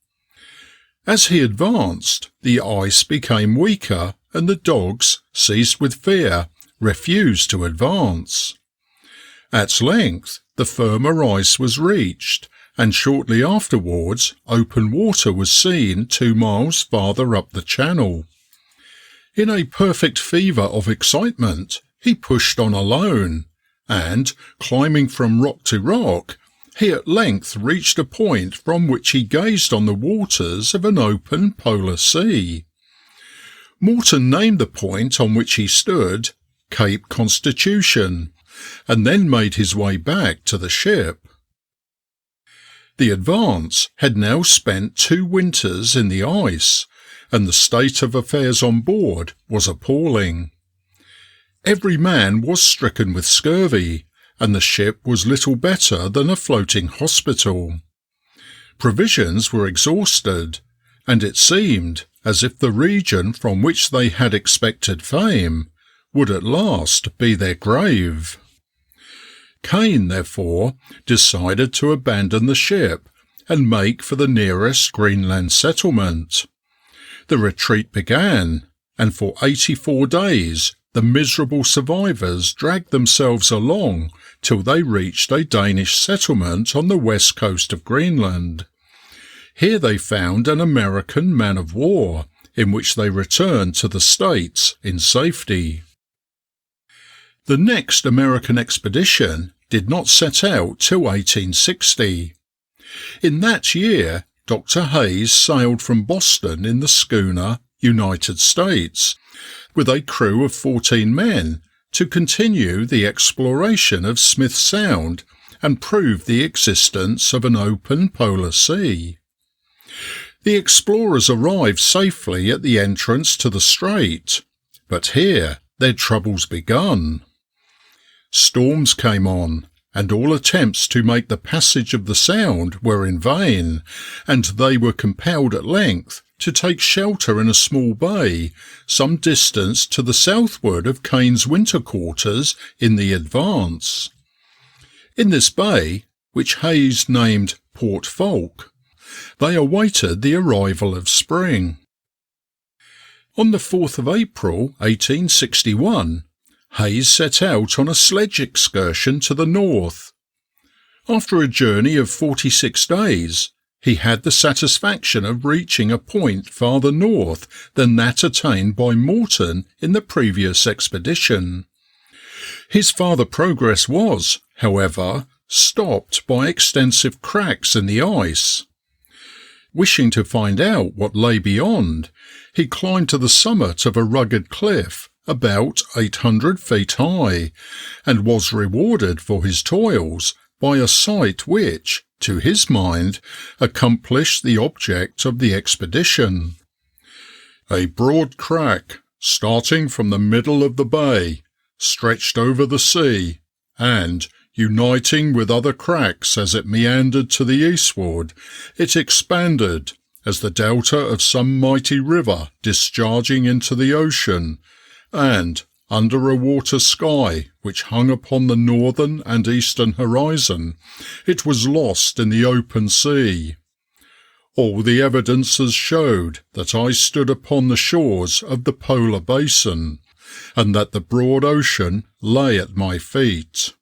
As he advanced, the ice became weaker and the dogs, seized with fear, refused to advance. At length, the firmer ice was reached, and shortly afterwards open water was seen 2 miles farther up the channel. In a perfect fever of excitement, he pushed on alone, and, climbing from rock to rock, he at length reached a point from which he gazed on the waters of an open polar sea. Morton named the point on which he stood Cape Constitution, and then made his way back to the ship. The Advance had now spent 2 winters in the ice, and the state of affairs on board was appalling. Every man was stricken with scurvy, and the ship was little better than a floating hospital. Provisions were exhausted, and it seemed as if the region from which they had expected fame would at last be their grave. Kane, therefore, decided to abandon the ship and make for the nearest Greenland settlement. The retreat began, and for 84 days the miserable survivors dragged themselves along till they reached a Danish settlement on the west coast of Greenland. Here they found an American man-of-war, in which they returned to the States in safety. The next American expedition did not set out till 1860. In that year, Dr. Hayes sailed from Boston in the schooner United States, with a crew of 14 men, to continue the exploration of Smith Sound and prove the existence of an open polar sea. The explorers arrived safely at the entrance to the strait, but here their troubles begun. Storms came on, and all attempts to make the passage of the Sound were in vain, and they were compelled at length to take shelter in a small bay some distance to the southward of Kane's winter quarters in the Advance. In this bay, which Hayes named Port Falk, they awaited the arrival of spring. On the 4th of April 1861, Hayes set out on a sledge excursion to the north. After a journey of 46 days, he had the satisfaction of reaching a point farther north than that attained by Morton in the previous expedition. His farther progress was, however, stopped by extensive cracks in the ice. Wishing to find out what lay beyond, he climbed to the summit of a rugged cliff about 800 feet high, and was rewarded for his toils by a sight which, to his mind, accomplished the object of the expedition. A broad crack, starting from the middle of the bay, stretched over the sea, and, uniting with other cracks as it meandered to the eastward, it expanded, as the delta of some mighty river discharging into the ocean, and, under a water sky which hung upon the northern and eastern horizon, it was lost in the open sea. All the evidences showed that I stood upon the shores of the polar basin, and that the broad ocean lay at my feet.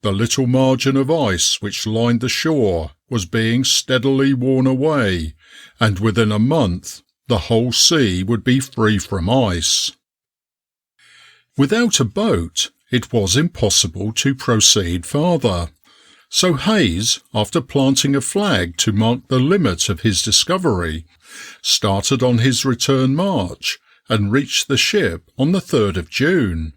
The little margin of ice which lined the shore was being steadily worn away, and within a month the whole sea would be free from ice. Without a boat, it was impossible to proceed farther, so Hayes, after planting a flag to mark the limit of his discovery, started on his return march and reached the ship on the 3rd of June.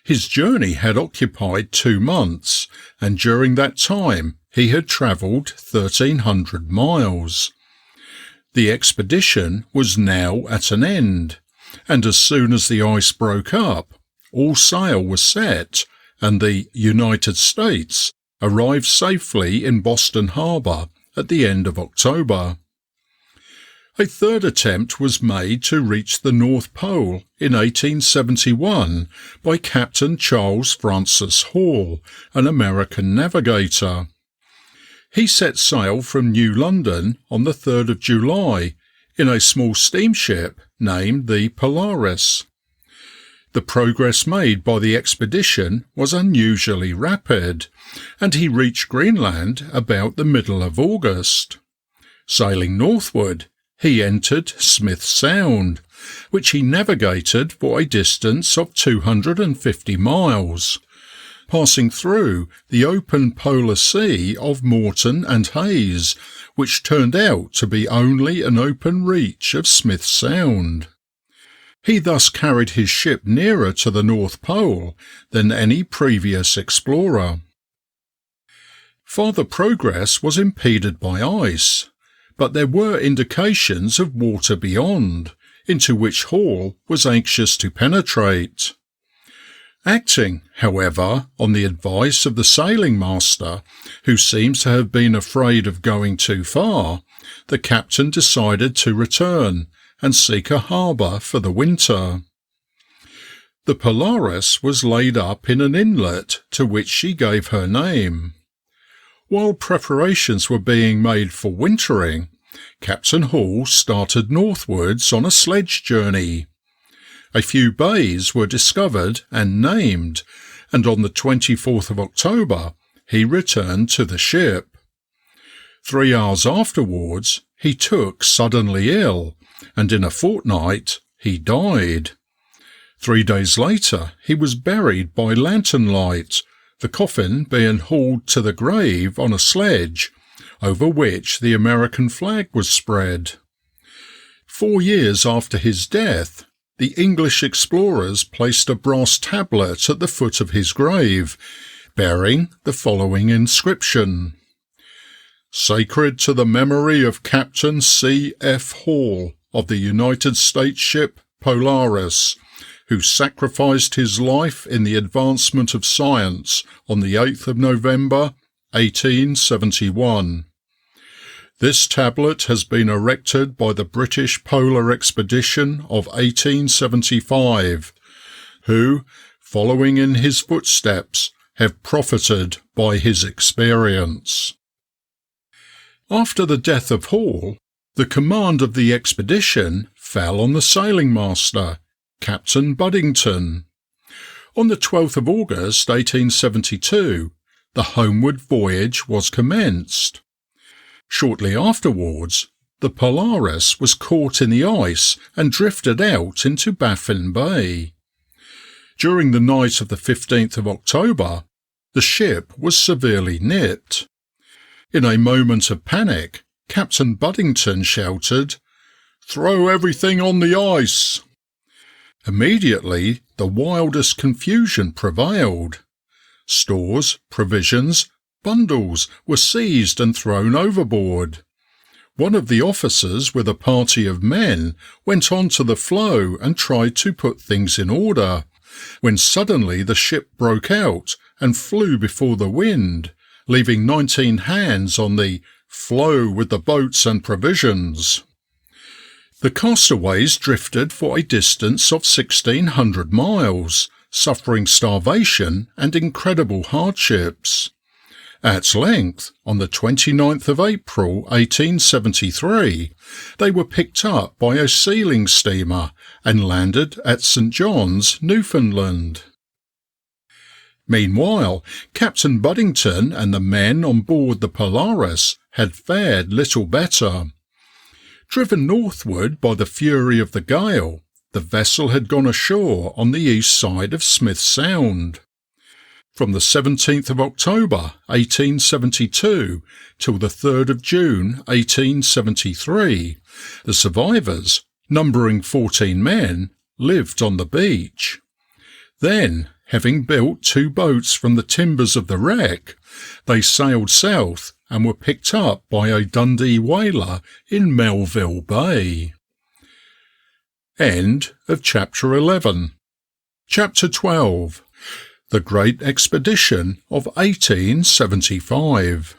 His journey had occupied 2 months, and during that time he had travelled 1,300 miles. The expedition was now at an end, and as soon as the ice broke up, all sail was set, and the United States arrived safely in Boston Harbour at the end of October. A third attempt was made to reach the North Pole in 1871 by Captain Charles Francis Hall, an American navigator. He set sail from New London on the 3rd of July in a small steamship named the Polaris. The progress made by the expedition was unusually rapid, and he reached Greenland about the middle of August. Sailing northward, he entered Smith Sound, which he navigated for a distance of 250 miles, passing through the open polar sea of Morton and Hayes, which turned out to be only an open reach of Smith Sound. He thus carried his ship nearer to the North Pole than any previous explorer. Farther progress was impeded by ice, but there were indications of water beyond, into which Hall was anxious to penetrate. Acting, however, on the advice of the sailing master, who seems to have been afraid of going too far, the captain decided to return and seek a harbour for the winter. The Polaris was laid up in an inlet to which she gave her name. While preparations were being made for wintering, Captain Hall started northwards on a sledge journey. A few bays were discovered and named, and on the 24th of October he returned to the ship. 3 hours afterwards he took suddenly ill, and in a fortnight he died. 3 days later he was buried by lantern light, the coffin being hauled to the grave on a sledge, over which the American flag was spread. 4 years after his death, the English explorers placed a brass tablet at the foot of his grave, bearing the following inscription: "Sacred to the memory of Captain C. F. Hall of the United States ship Polaris, who sacrificed his life in the advancement of science on the 8th of November, 1871. This tablet has been erected by the British Polar Expedition of 1875, who, following in his footsteps, have profited by his experience." After the death of Hall, the command of the expedition fell on the sailing master, Captain Buddington. On the 12th of August 1872, the homeward voyage was commenced. Shortly afterwards, the Polaris was caught in the ice and drifted out into Baffin Bay. During the night of the 15th of October, the ship was severely nipped. In a moment of panic, Captain Buddington shouted, "Throw everything on the ice!" Immediately, the wildest confusion prevailed. Stores, provisions, bundles were seized and thrown overboard. One of the officers with a party of men went on to the floe and tried to put things in order, when suddenly the ship broke out and flew before the wind, leaving 19 hands on the floe with the boats and provisions. The castaways drifted for a distance of 1,600 miles, suffering starvation and incredible hardships. At length, on the 29th of April 1873, they were picked up by a sealing steamer and landed at St. John's, Newfoundland. Meanwhile, Captain Buddington and the men on board the Polaris had fared little better. Driven northward by the fury of the gale, the vessel had gone ashore on the east side of Smith Sound. From the 17th of October 1872 till the 3rd of June 1873, the survivors, numbering 14 men, lived on the beach. Then, having built 2 boats from the timbers of the wreck, they sailed south and were picked up by a Dundee whaler in Melville Bay. End of Chapter 11. Chapter 12. The Great Expedition of 1875.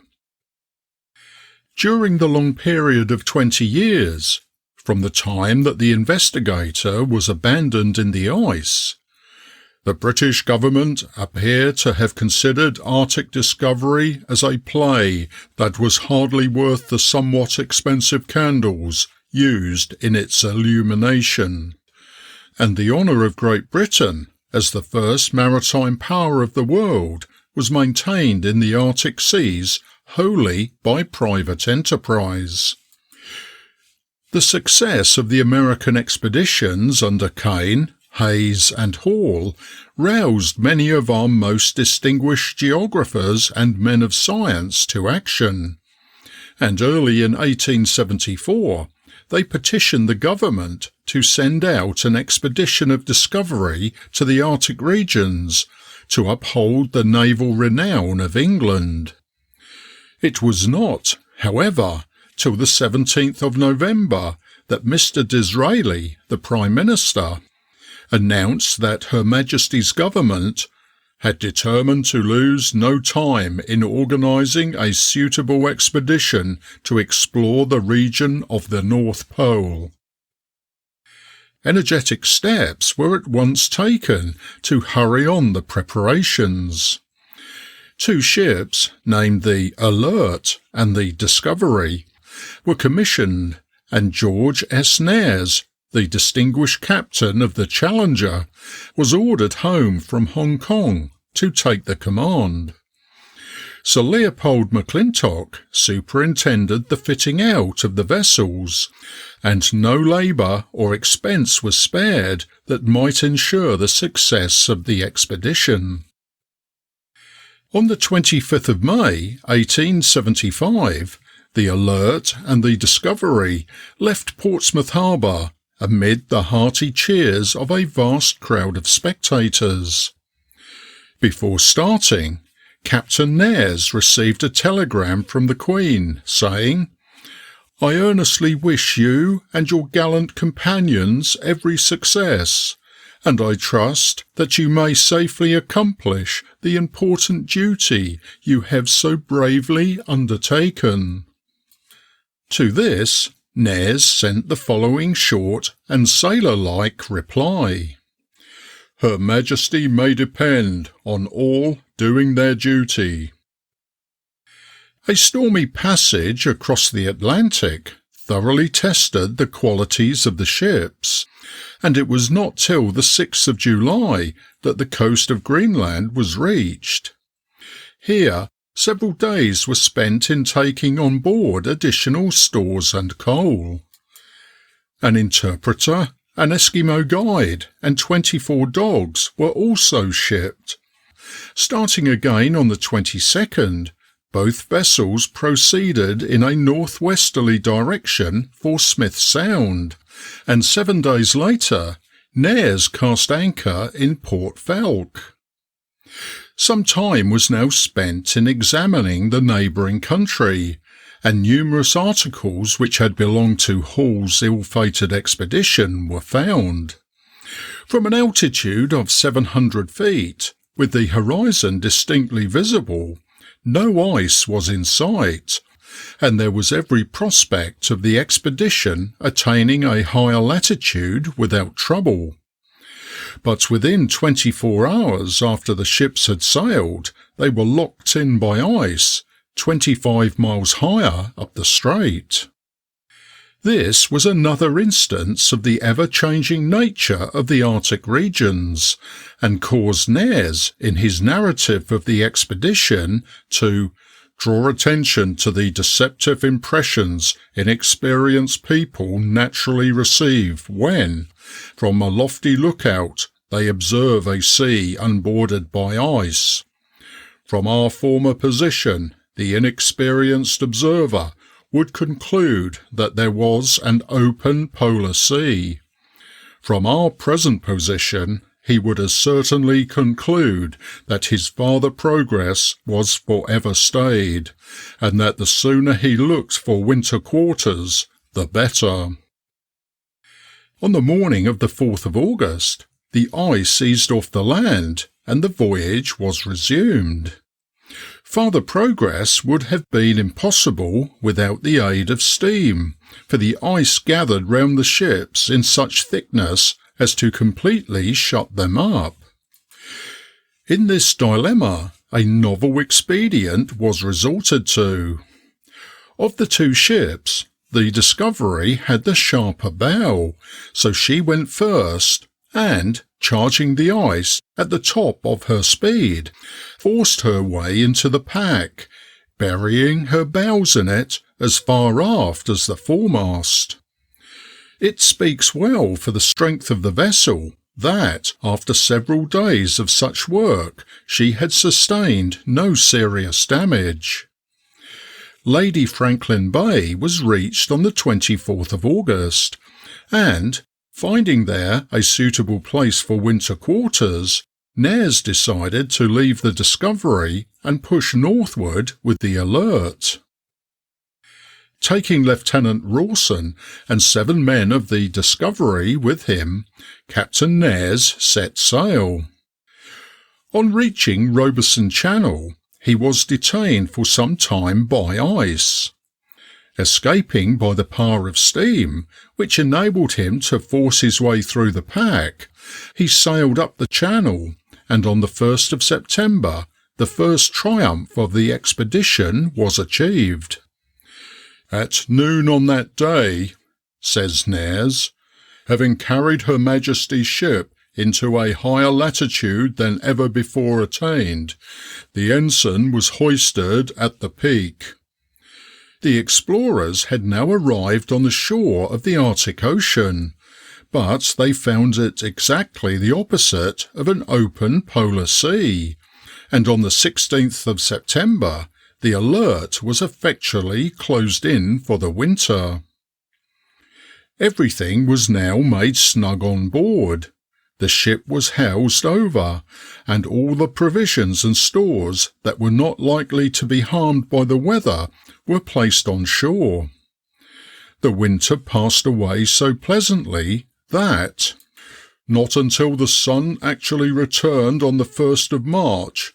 During the long period of 20 years, from the time that the Investigator was abandoned in the ice, the British government appear to have considered Arctic discovery as a play that was hardly worth the somewhat expensive candles used in its illumination, and the honour of Great Britain as the first maritime power of the world was maintained in the Arctic seas wholly by private enterprise. The success of the American expeditions under Kane, Hayes and Hall roused many of our most distinguished geographers and men of science to action, and early in 1874 they petitioned the government to send out an expedition of discovery to the Arctic regions to uphold the naval renown of England. It was not, however, till the 17th of November that Mr. Disraeli, the Prime Minister, announced that Her Majesty's government had determined to lose no time in organising a suitable expedition to explore the region of the North Pole. Energetic steps were at once taken to hurry on the preparations. 2 ships, named the Alert and the Discovery, were commissioned, and George S. Nares, the distinguished captain of the Challenger, was ordered home from Hong Kong to take the command. Sir Leopold McClintock superintended the fitting out of the vessels, and no labour or expense was spared that might ensure the success of the expedition. On the 25th of May, 1875, the Alert and the Discovery left Portsmouth Harbour amid the hearty cheers of a vast crowd of spectators. Before starting, Captain Nares received a telegram from the Queen saying, "I earnestly wish you and your gallant companions every success, and I trust that you may safely accomplish the important duty you have so bravely undertaken." To this, Nares sent the following short and sailor-like reply: "Her Majesty may depend on all doing their duty." A stormy passage across the Atlantic thoroughly tested the qualities of the ships, and it was not till the 6th of July that the coast of Greenland was reached. Here, several days were spent in taking on board additional stores and coal. An interpreter, an Eskimo guide, and 24 dogs were also shipped. Starting again on the 22nd, both vessels proceeded in a northwesterly direction for Smith Sound, and 7 days later, Nares cast anchor in Port Falk. Some time was now spent in examining the neighbouring country, and numerous articles which had belonged to Hall's ill-fated expedition were found. From an altitude of 700 feet, with the horizon distinctly visible, no ice was in sight, and there was every prospect of the expedition attaining a higher latitude without trouble. But within 24 hours after the ships had sailed, they were locked in by ice, 25 miles higher up the strait. This was another instance of the ever-changing nature of the Arctic regions, and caused Nares, in his narrative of the expedition, to draw attention to the deceptive impressions inexperienced people naturally receive when, from a lofty lookout, they observe a sea unbordered by ice. From our former position, the inexperienced observer would conclude that there was an open polar sea. From our present position, he would as certainly conclude that his farther progress was for ever stayed, and that the sooner he looked for winter quarters, the better. On the morning of the 4th of August, the ice eased off the land, and the voyage was resumed. Farther progress would have been impossible without the aid of steam, for the ice gathered round the ships in such thickness as to completely shut them up. In this dilemma, a novel expedient was resorted to. Of the two ships, the Discovery had the sharper bow, so she went first, and, charging the ice at the top of her speed, forced her way into the pack, burying her bows in it as far aft as the foremast. It speaks well for the strength of the vessel that, after several days of such work, she had sustained no serious damage. Lady Franklin Bay was reached on the 24th of August, and, finding there a suitable place for winter quarters, Nares decided to leave the Discovery and push northward with the Alert. Taking Lieutenant Rawson and 7 men of the Discovery with him, Captain Nares set sail. On reaching Robeson Channel, he was detained for some time by ice. Escaping by the power of steam, which enabled him to force his way through the pack, he sailed up the channel, and on the 1st of September, the first triumph of the expedition was achieved. "At noon on that day," says Nares, "having carried Her Majesty's ship into a higher latitude than ever before attained, the ensign was hoisted at the peak. The explorers had now arrived on the shore of the Arctic Ocean, but they found it exactly the opposite of an open polar sea, and on the 16th of September the Alert was effectually closed in for the winter. Everything was now made snug on board. The ship was housed over, and all the provisions and stores that were not likely to be harmed by the weather were placed on shore. The winter passed away so pleasantly that, not until the sun actually returned on the 1st of March,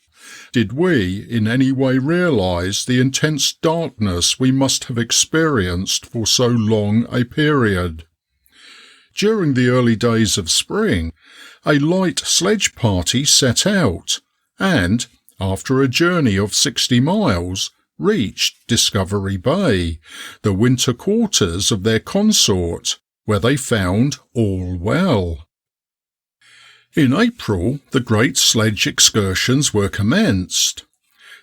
did we in any way realise the intense darkness we must have experienced for so long a period. During the early days of spring, a light sledge party set out and, after a journey of 60 miles, reached Discovery Bay, the winter quarters of their consort, where they found all well. In April, the great sledge excursions were commenced.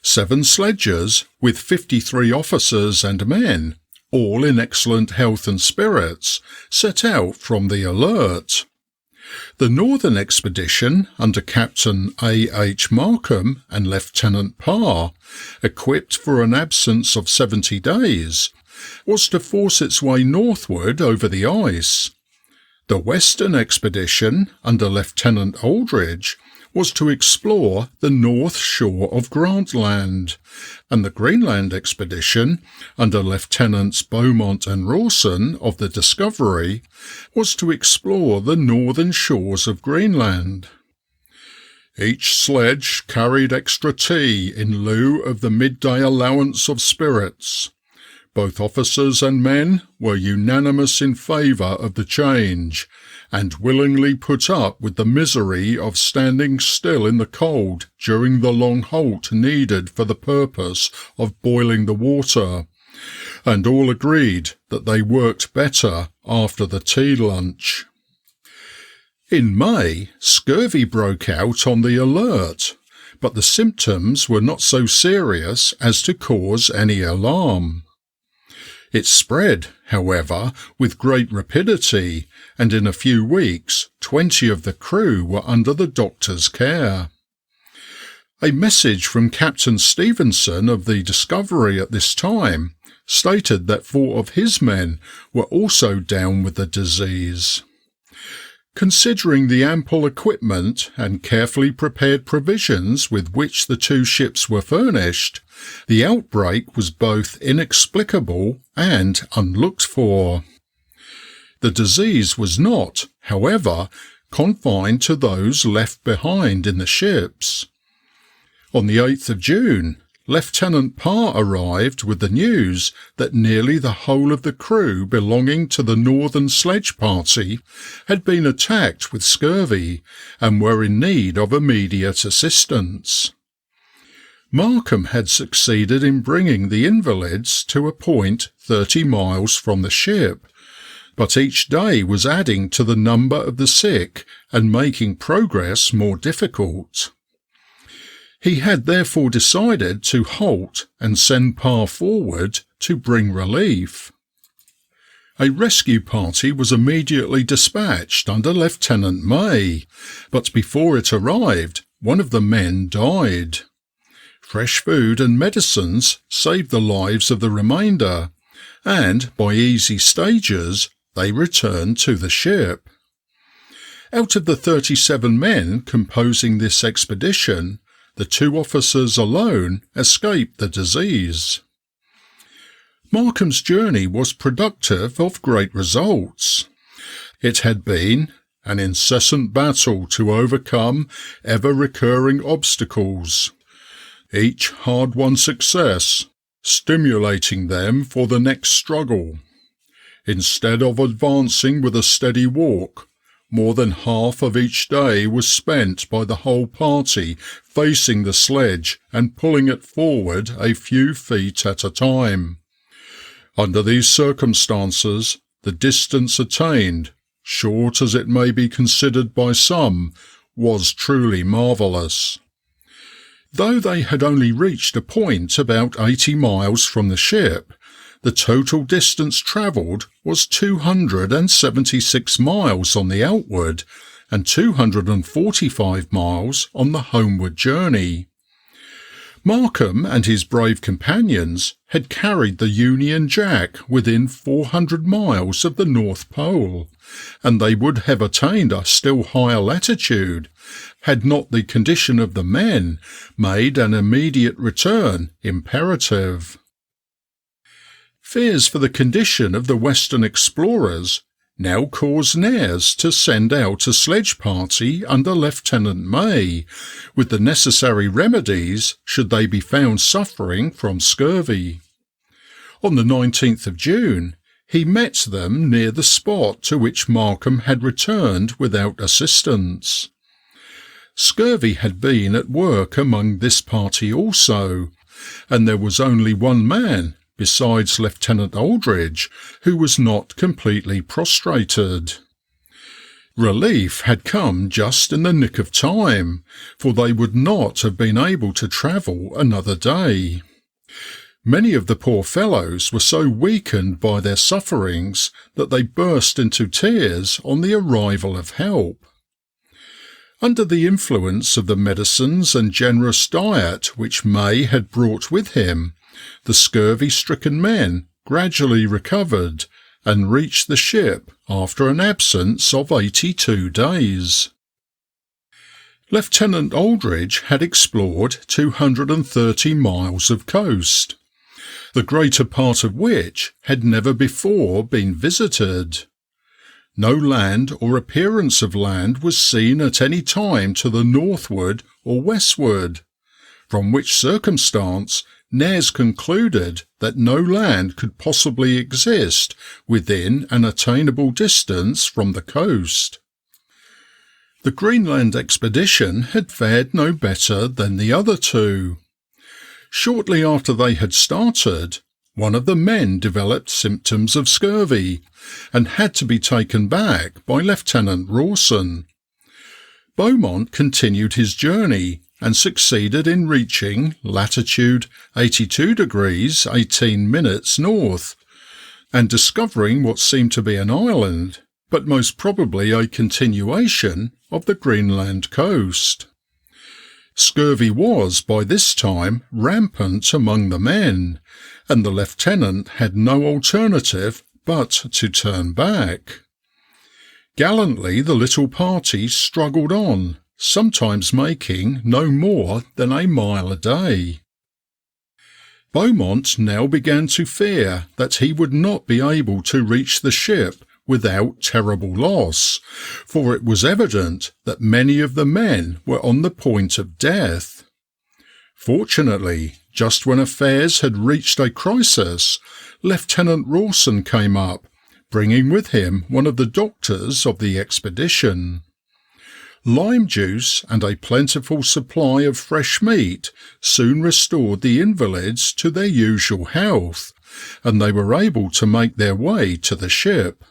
7 sledges, with 53 officers and men, all in excellent health and spirits, set out from the Alert. The Northern Expedition, under Captain A. H. Markham and Lieutenant Parr, equipped for an absence of 70 days, was to force its way northward over the ice. The Western Expedition, under Lieutenant Aldridge, was to explore the north shore of Grant Land, and the Greenland Expedition, under Lieutenants Beaumont and Rawson of the Discovery, was to explore the northern shores of Greenland. Each sledge carried extra tea in lieu of the midday allowance of spirits. Both officers and men were unanimous in favour of the change, and willingly put up with the misery of standing still in the cold during the long halt needed for the purpose of boiling the water, and all agreed that they worked better after the tea lunch. In May, scurvy broke out on the Alert, but the symptoms were not so serious as to cause any alarm. It spread, however, with great rapidity, and in a few weeks 20 of the crew were under the doctor's care. A message from Captain Stevenson of the Discovery at this time stated that 4 of his men were also down with the disease. Considering the ample equipment and carefully prepared provisions with which the 2 ships were furnished, the outbreak was both inexplicable and unlooked for. The disease was not, however, confined to those left behind in the ships. On the 8th of June, Lieutenant Parr arrived with the news that nearly the whole of the crew belonging to the northern sledge party had been attacked with scurvy and were in need of immediate assistance. Markham had succeeded in bringing the invalids to a point 30 miles from the ship, but each day was adding to the number of the sick and making progress more difficult. He had therefore decided to halt and send Parr forward to bring relief. A rescue party was immediately dispatched under Lieutenant May, but before it arrived, one of the men died. Fresh food and medicines saved the lives of the remainder, and by easy stages they returned to the ship. Out of the 37 men composing this expedition, the 2 officers alone escaped the disease. Markham's journey was productive of great results. It had been an incessant battle to overcome ever-recurring obstacles, each hard-won success stimulating them for the next struggle. Instead of advancing with a steady walk, more than half of each day was spent by the whole party facing the sledge and pulling it forward a few feet at a time. Under these circumstances, the distance attained, short as it may be considered by some, was truly marvellous. Though they had only reached a point about 80 miles from the ship, the total distance travelled was 276 miles on the outward and 245 miles on the homeward journey. Markham and his brave companions had carried the Union Jack within 400 miles of the North Pole, and they would have attained a still higher latitude had not the condition of the men made an immediate return imperative. Fears for the condition of the Western explorers now caused Nares to send out a sledge party under Lieutenant May, with the necessary remedies should they be found suffering from scurvy. On the 19th of June, he met them near the spot to which Markham had returned without assistance. Scurvy had been at work among this party also, and there was only one man, besides Lieutenant Aldridge, who was not completely prostrated. Relief had come just in the nick of time, for they would not have been able to travel another day. Many of the poor fellows were so weakened by their sufferings that they burst into tears on the arrival of help. Under the influence of the medicines and generous diet which May had brought with him, the scurvy-stricken men gradually recovered and reached the ship after an absence of 82 days. Lieutenant Aldridge had explored 230 miles of coast, the greater part of which had never before been visited. No land or appearance of land was seen at any time to the northward or westward, from which circumstance Nares concluded that no land could possibly exist within an attainable distance from the coast. The Greenland expedition had fared no better than the other two. Shortly after they had started, one of the men developed symptoms of scurvy and had to be taken back by Lieutenant Rawson. Beaumont continued his journey and succeeded in reaching latitude 82 degrees 18 minutes north, and discovering what seemed to be an island, but most probably a continuation of the Greenland coast. Scurvy was by this time rampant among the men, and the lieutenant had no alternative but to turn back. Gallantly the little party struggled on, sometimes making no more than a mile a day. Beaumont now began to fear that he would not be able to reach the ship without terrible loss, for it was evident that many of the men were on the point of death. Fortunately, just when affairs had reached a crisis, Lieutenant Rawson came up, bringing with him one of the doctors of the expedition. Lime juice and a plentiful supply of fresh meat soon restored the invalids to their usual health, and they were able to make their way to the ship.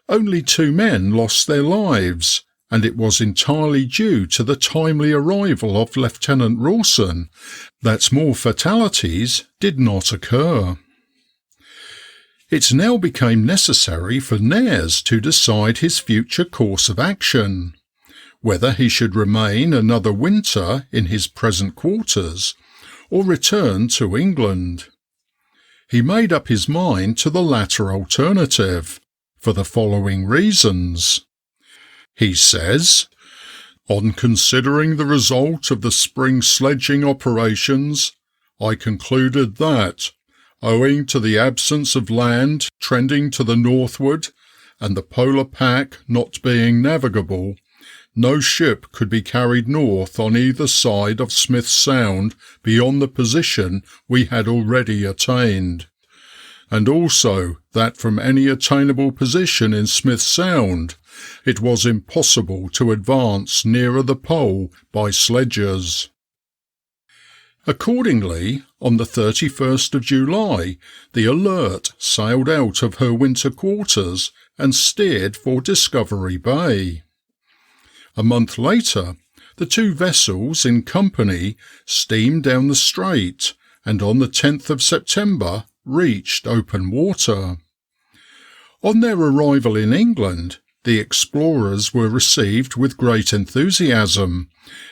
Only 2 men lost their lives, and it was entirely due to the timely arrival of Lieutenant Rawson that more fatalities did not occur. It now became necessary for Nares to decide his future course of action, whether he should remain another winter in his present quarters or return to England. He made up his mind to the latter alternative, for the following reasons. He says, "On considering the result of the spring sledging operations, I concluded that, owing to the absence of land trending to the northward and the polar pack not being navigable, no ship could be carried north on either side of Smith's Sound beyond the position we had already attained, and also that from any attainable position in Smith's Sound it was impossible to advance nearer the pole by sledges." Accordingly, on the 31st of July, the Alert sailed out of her winter quarters and steered for Discovery Bay. A month later, the two vessels in company steamed down the strait and on the 10th of September reached open water. On their arrival in England, the explorers were received with great enthusiasm,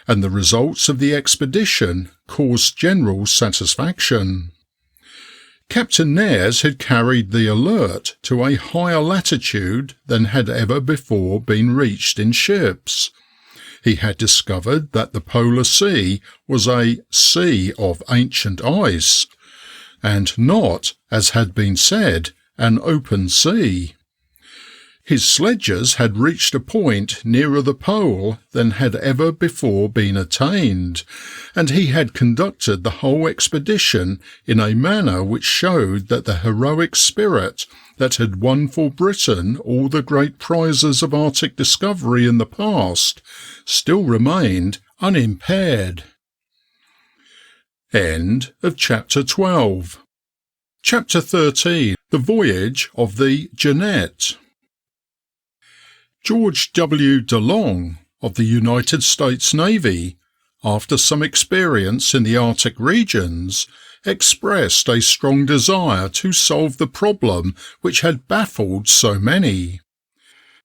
and the results of the expedition caused general satisfaction. Captain Nares had carried the Alert to a higher latitude than had ever before been reached in ships. He had discovered that the Polar Sea was a sea of ancient ice, and not, as had been said, an open sea. His sledges had reached a point nearer the pole than had ever before been attained, and he had conducted the whole expedition in a manner which showed that the heroic spirit that had won for Britain all the great prizes of Arctic discovery in the past still remained unimpaired. End of Chapter 12. Chapter 13. The Voyage of the Jeanette. George W. DeLong of the United States Navy, after some experience in the Arctic regions, expressed a strong desire to solve the problem which had baffled so many.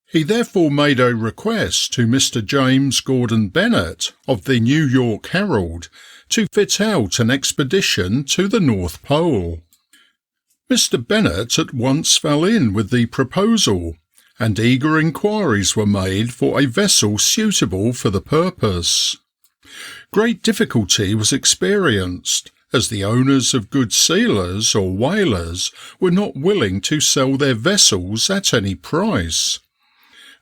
He therefore made a request to Mr. James Gordon Bennett of the New York Herald to fit out an expedition to the North Pole. Mr. Bennett at once fell in with the proposal, and eager inquiries were made for a vessel suitable for the purpose. Great difficulty was experienced, as the owners of good sealers or whalers were not willing to sell their vessels at any price.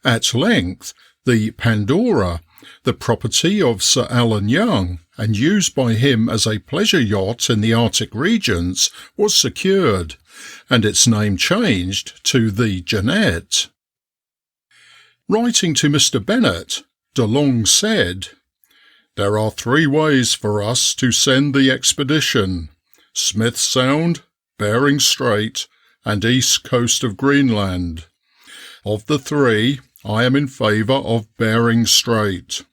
At length, the Pandora, the property of Sir Allen Young, and used by him as a pleasure yacht in the Arctic regions, was secured, and its name changed to the Jeanette. Writing to Mr. Bennett, DeLong said, "There are 3 ways for us to send the expedition: Smith Sound, Bering Strait, and east coast of Greenland. Of the 3, I am in favour of Bering Strait."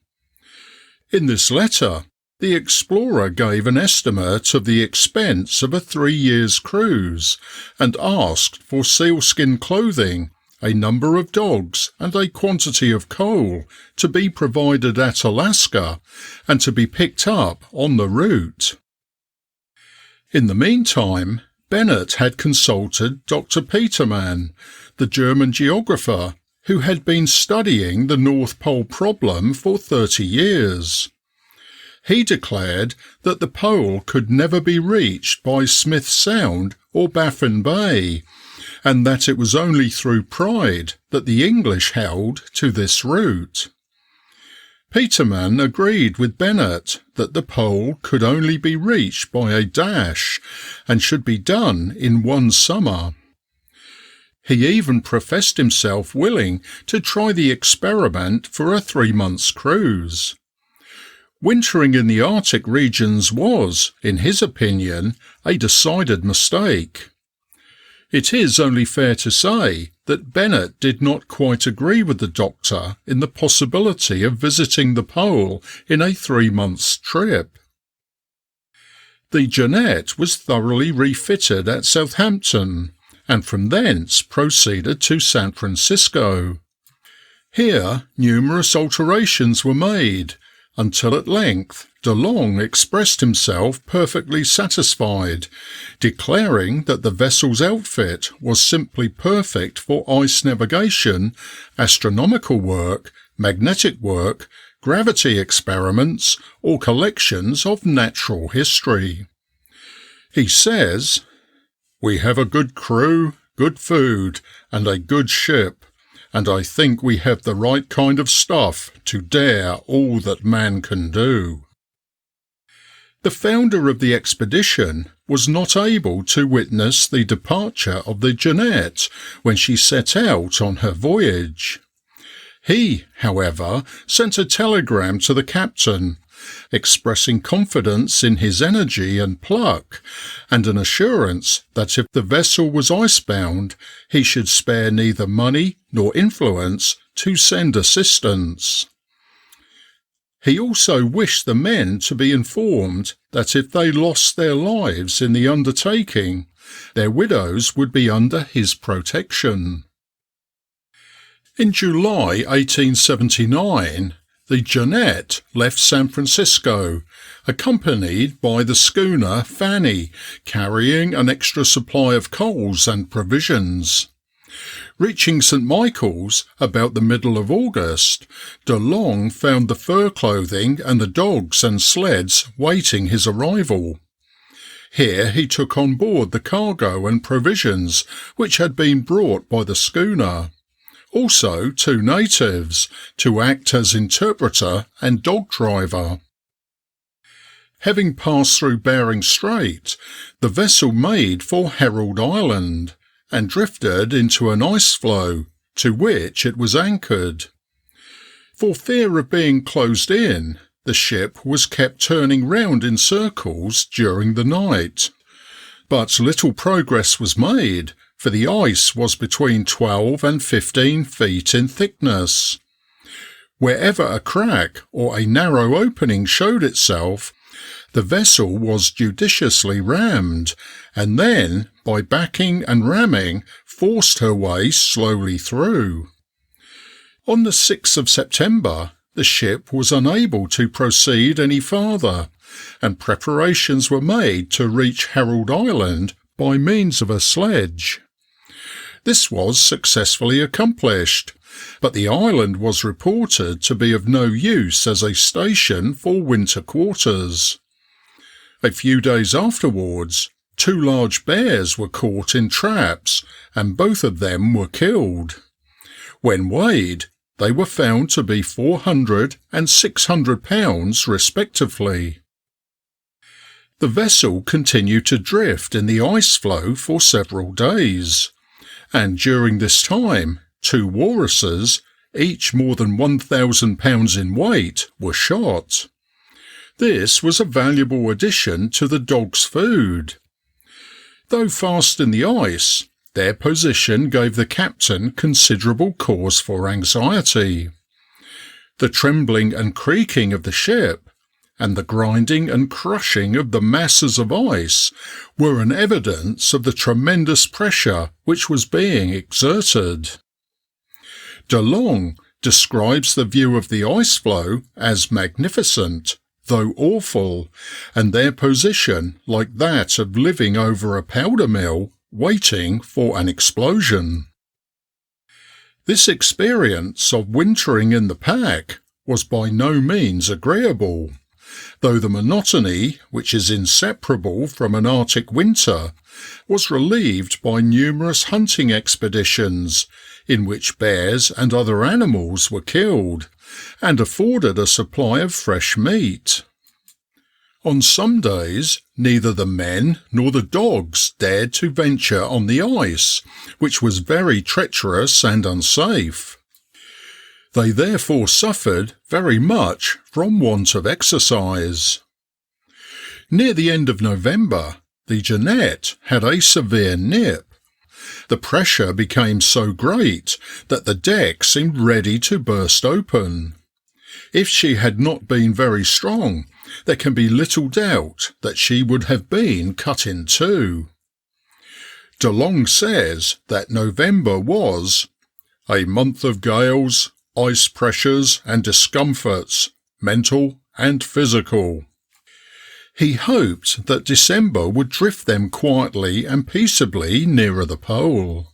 In this letter, the explorer gave an estimate of the expense of a 3 years' cruise, and asked for sealskin clothing, a number of dogs, and a quantity of coal to be provided at Alaska, and to be picked up on the route. In the meantime, Bennett had consulted Dr. Petermann, the German geographer, who had been studying the North Pole problem for 30 years. He declared that the pole could never be reached by Smith Sound or Baffin Bay, and that it was only through pride that the English held to this route. Petermann agreed with Bennett that the pole could only be reached by a dash, and should be done in 1 summer. He even professed himself willing to try the experiment for a 3 months' cruise. Wintering in the Arctic regions was, in his opinion, a decided mistake. It is only fair to say that Bennett did not quite agree with the doctor in the possibility of visiting the pole in a 3 months' trip. The Jeanette was thoroughly refitted at Southampton, and from thence proceeded to San Francisco. Here numerous alterations were made, until at length DeLong expressed himself perfectly satisfied, declaring that the vessel's outfit was simply perfect for ice navigation, astronomical work, magnetic work, gravity experiments, or collections of natural history. He says, "We have a good crew, good food, and a good ship, and I think we have the right kind of stuff to dare all that man can do." The founder of the expedition was not able to witness the departure of the Jeanette when she set out on her voyage. He, however, sent a telegram to the captain, expressing confidence in his energy and pluck, and an assurance that if the vessel was icebound, he should spare neither money nor influence to send assistance. He also wished the men to be informed that if they lost their lives in the undertaking, their widows would be under his protection. In July 1879, the Jeanette left San Francisco, accompanied by the schooner Fanny, carrying an extra supply of coals and provisions. Reaching St. Michael's about the middle of August, De Long found the fur clothing and the dogs and sleds waiting his arrival. Here he took on board the cargo and provisions which had been brought by the schooner. Also 2 natives, to act as interpreter and dog driver. Having passed through Bering Strait, the vessel made for Herald Island, and drifted into an ice floe, to which it was anchored. For fear of being closed in, the ship was kept turning round in circles during the night. But little progress was made, for the ice was between 12 and 15 feet in thickness. Wherever a crack or a narrow opening showed itself, the vessel was judiciously rammed, and then, by backing and ramming, forced her way slowly through. On the 6th of September, the ship was unable to proceed any farther, and preparations were made to reach Herald Island by means of a sledge. This was successfully accomplished, but the island was reported to be of no use as a station for winter quarters. A few days afterwards, 2 large bears were caught in traps, and both of them were killed. When weighed, they were found to be 400 and 600 pounds respectively. The vessel continued to drift in the ice floe for several days, and during this time 2 walruses, each more than 1,000 pounds in weight, were shot. This was a valuable addition to the dogs' food. Though fast in the ice, their position gave the captain considerable cause for anxiety. The trembling and creaking of the ship, and the grinding and crushing of the masses of ice, were an evidence of the tremendous pressure which was being exerted. De Long describes the view of the ice floe as magnificent, though awful, and their position like that of living over a powder mill, waiting for an explosion. This experience of wintering in the pack was by no means agreeable, though the monotony, which is inseparable from an Arctic winter, was relieved by numerous hunting expeditions, in which bears and other animals were killed, and afforded a supply of fresh meat. On some days, neither the men nor the dogs dared to venture on the ice, which was very treacherous and unsafe. They therefore suffered very much from want of exercise. Near the end of November, the Jeanette had a severe nip. The pressure became so great that the deck seemed ready to burst open. If she had not been very strong, there can be little doubt that she would have been cut in two. De Long says that November was a month of gales, ice pressures and discomforts, mental and physical. He hoped that December would drift them quietly and peaceably nearer the pole.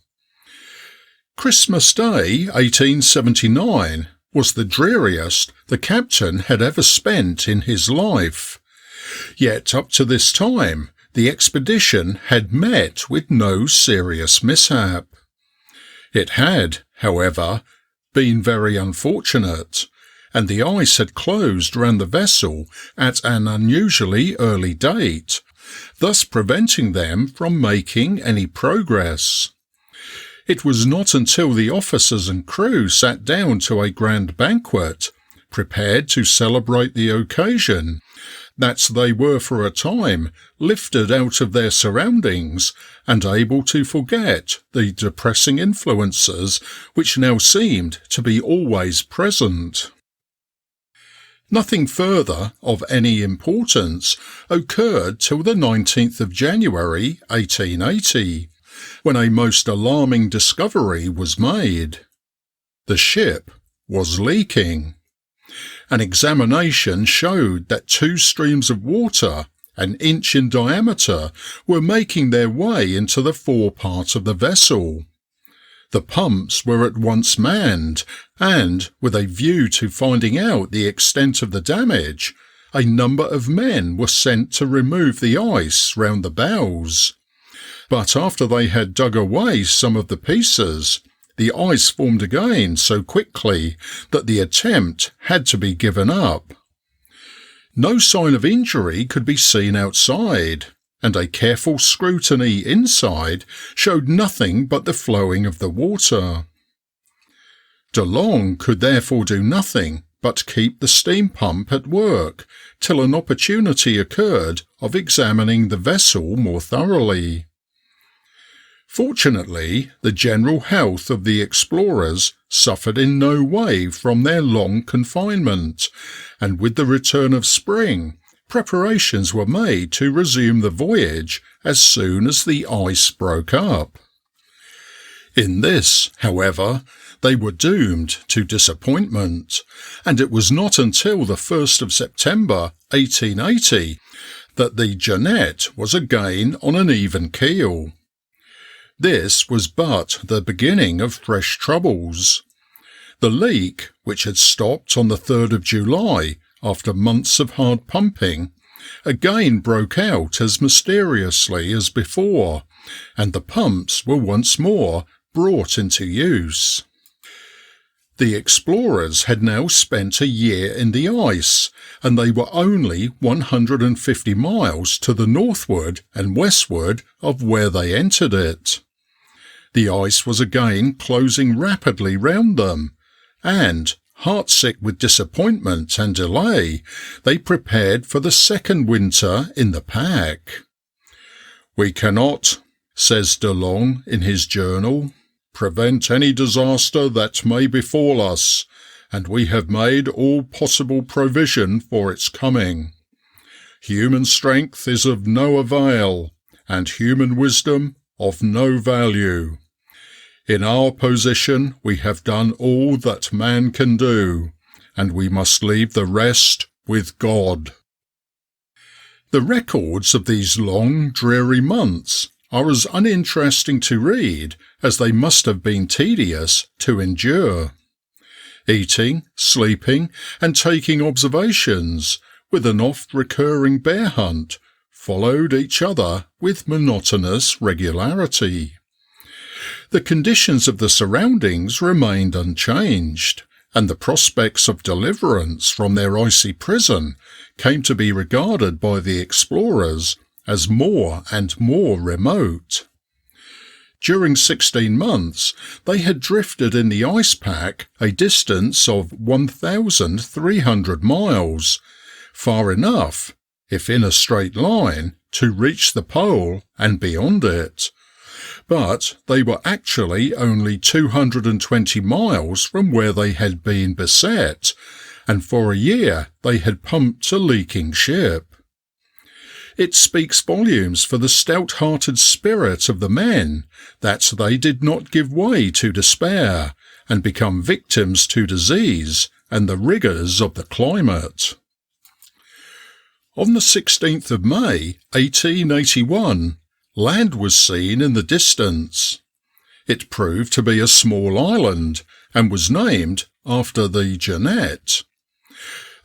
Christmas Day 1879 was the dreariest the captain had ever spent in his life. Yet up to this time the expedition had met with no serious mishap. It had, however, been very unfortunate, and the ice had closed round the vessel at an unusually early date, thus preventing them from making any progress. It was not until the officers and crew sat down to a grand banquet, prepared to celebrate the occasion, that they were for a time lifted out of their surroundings and able to forget the depressing influences which now seemed to be always present. Nothing further of any importance occurred till the 19th of January 1880, when a most alarming discovery was made. The ship was leaking. An examination showed that 2 streams of water, an inch in diameter, were making their way into the forepart of the vessel. The pumps were at once manned, and, with a view to finding out the extent of the damage, a number of men were sent to remove the ice round the bows. But after they had dug away some of the pieces, the ice formed again so quickly that the attempt had to be given up. No sign of injury could be seen outside, and a careful scrutiny inside showed nothing but the flowing of the water. De Long could therefore do nothing but keep the steam pump at work till an opportunity occurred of examining the vessel more thoroughly. Fortunately, the general health of the explorers suffered in no way from their long confinement, and with the return of spring, preparations were made to resume the voyage as soon as the ice broke up. In this, however, they were doomed to disappointment, and it was not until the 1st of September 1880 that the Jeanette was again on an even keel. This was but the beginning of fresh troubles. The leak, which had stopped on the 3rd of July after months of hard pumping, again broke out as mysteriously as before, and the pumps were once more brought into use. The explorers had now spent a year in the ice, and they were only 150 miles to the northward and westward of where they entered it. The ice was again closing rapidly round them, and, heartsick with disappointment and delay, they prepared for the second winter in the pack. "We cannot," says De Long in his journal, "prevent any disaster that may befall us, and we have made all possible provision for its coming. Human strength is of no avail, and human wisdom of no value. In our position we have done all that man can do, and we must leave the rest with God." The records of these long, dreary months are as uninteresting to read as they must have been tedious to endure. Eating, sleeping, and taking observations, with an oft-recurring bear hunt, followed each other with monotonous regularity. The conditions of the surroundings remained unchanged, and the prospects of deliverance from their icy prison came to be regarded by the explorers as more and more remote. During 16 months they had drifted in the ice pack a distance of 1,300 miles, far enough, if in a straight line, to reach the pole and beyond it. But they were actually only 220 miles from where they had been beset, and for a year they had pumped a leaking ship. It speaks volumes for the stout-hearted spirit of the men that they did not give way to despair and become victims to disease and the rigours of the climate. On the 16th of May, 1881, land was seen in the distance. It proved to be a small island, and was named after the Jeanette.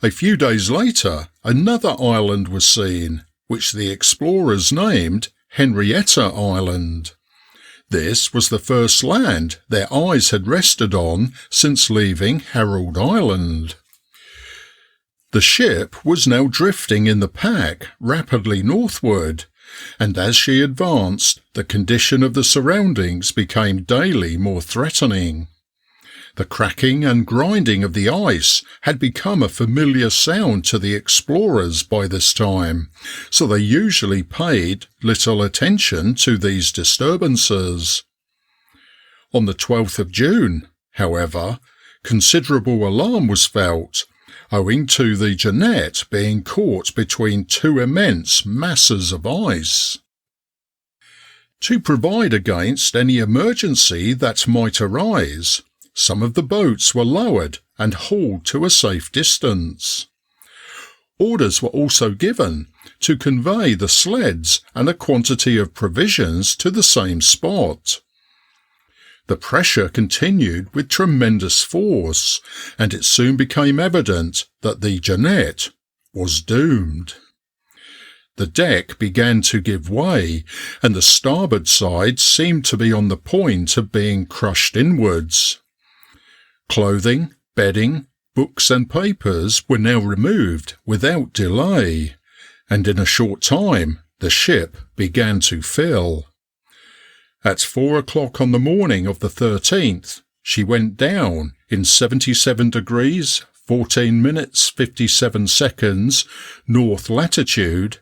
A few days later, another island was seen, which the explorers named Henrietta Island. This was the first land their eyes had rested on since leaving Herald Island. The ship was now drifting in the pack rapidly northward, and as she advanced, the condition of the surroundings became daily more threatening. The cracking and grinding of the ice had become a familiar sound to the explorers by this time, so they usually paid little attention to these disturbances. On the 12th of June, however, considerable alarm was felt, owing to the Jeanette being caught between two immense masses of ice. To provide against any emergency that might arise, some of the boats were lowered and hauled to a safe distance. Orders were also given to convey the sleds and a quantity of provisions to the same spot. The pressure continued with tremendous force, and it soon became evident that the Jeanette was doomed. The deck began to give way, and the starboard side seemed to be on the point of being crushed inwards. Clothing, bedding, books and papers were now removed without delay, and in a short time the ship began to fill. At 4 o'clock on the morning of the 13th, she went down in 77 degrees, 14 minutes, 57 seconds north latitude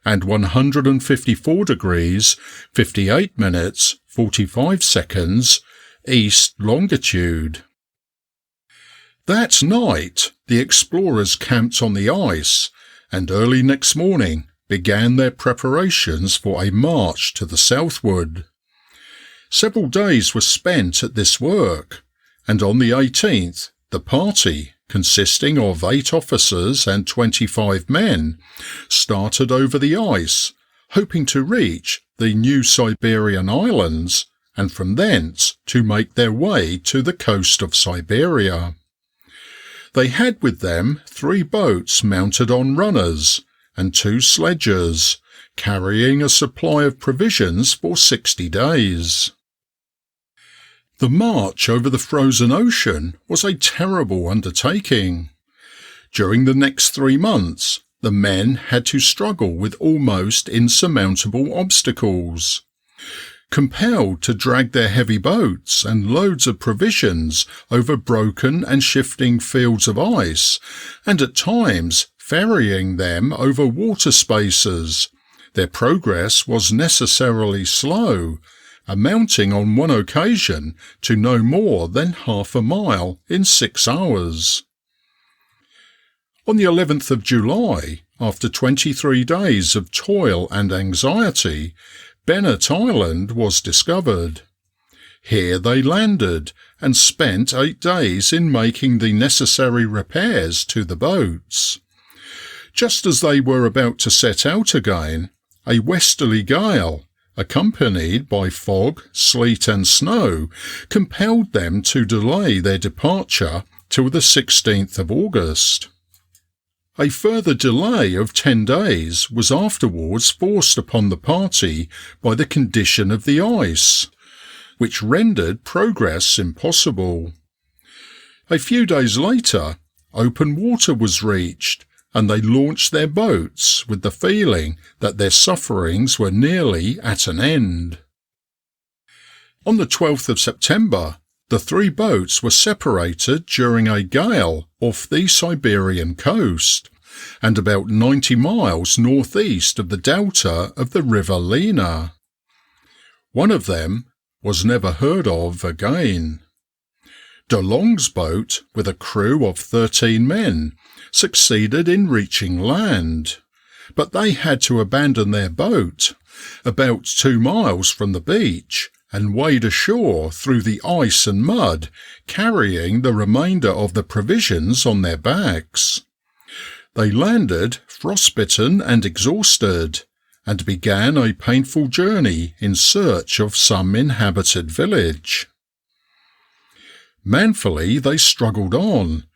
and 154 degrees, 58 minutes, 45 seconds east longitude. That night, the explorers camped on the ice and early next morning began their preparations for a march to the southward. Several days were spent at this work, and on the 18th the party, consisting of 8 officers and 25 men, started over the ice, hoping to reach the New Siberian Islands and from thence to make their way to the coast of Siberia. They had with them 3 boats mounted on runners and 2 sledges, carrying a supply of provisions for 60 days. The march over the frozen ocean was a terrible undertaking. During the next 3 months, the men had to struggle with almost insurmountable obstacles. Compelled to drag their heavy boats and loads of provisions over broken and shifting fields of ice, and at times ferrying them over water spaces, their progress was necessarily slow, amounting on one occasion to no more than half a mile in 6 hours. On the 11th of July, after 23 days of toil and anxiety, Bennet Island was discovered. Here they landed and spent 8 days in making the necessary repairs to the boats. Just as they were about to set out again, a westerly gale, accompanied by fog, sleet and snow, compelled them to delay their departure till the 16th of August. A further delay of 10 days was afterwards forced upon the party by the condition of the ice, which rendered progress impossible. A few days later, open water was reached, and they launched their boats with the feeling that their sufferings were nearly at an end. On the 12th of September, the 3 boats were separated during a gale off the Siberian coast, and about 90 miles northeast of the delta of the River Lena. One of them was never heard of again. De Long's boat, with a crew of 13 men, succeeded in reaching land, but they had to abandon their boat about 2 miles from the beach and wade ashore through the ice and mud, carrying the remainder of the provisions on their backs. They landed frostbitten and exhausted, and began a painful journey in search of some inhabited village. Manfully they struggled on,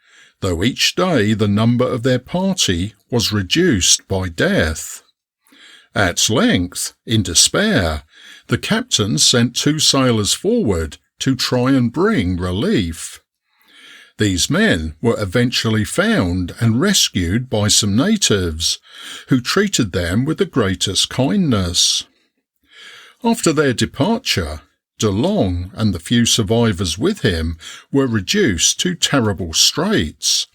though each day the number of their party was reduced by death. At length, in despair, the captain sent 2 sailors forward to try and bring relief. These men were eventually found and rescued by some natives, who treated them with the greatest kindness. After their departure, De Long and the few survivors with him were reduced to terrible straits,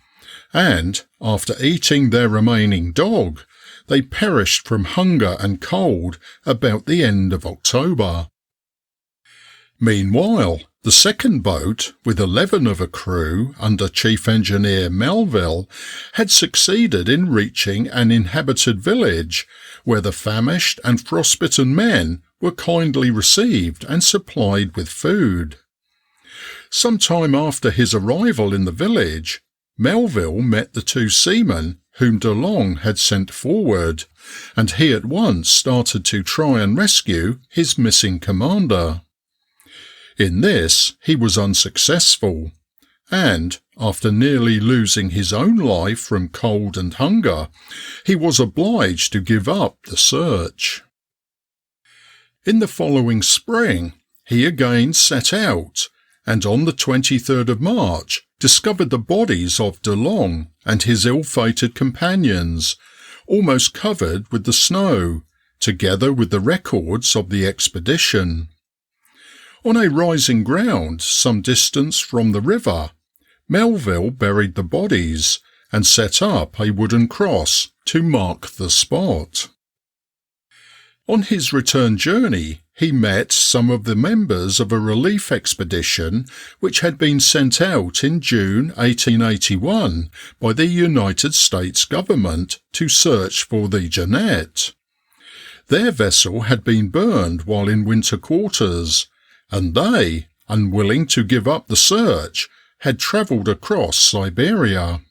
and, after eating their remaining dog, they perished from hunger and cold about the end of October. Meanwhile, the second boat, with 11 of a crew under Chief Engineer Melville, had succeeded in reaching an inhabited village where the famished and frostbitten men were kindly received and supplied with food. Some time after his arrival in the village, Melville met the two seamen whom De Long had sent forward, and he at once started to try and rescue his missing commander. In this he was unsuccessful, and, after nearly losing his own life from cold and hunger, he was obliged to give up the search. In the following spring he again set out, and on the 23rd of March discovered the bodies of De Long and his ill-fated companions, almost covered with the snow, together with the records of the expedition. On a rising ground some distance from the river, Melville buried the bodies and set up a wooden cross to mark the spot. On his return journey, he met some of the members of a relief expedition which had been sent out in June 1881 by the United States government to search for the Jeanette. Their vessel had been burned while in winter quarters, and they, unwilling to give up the search, had travelled across Siberia.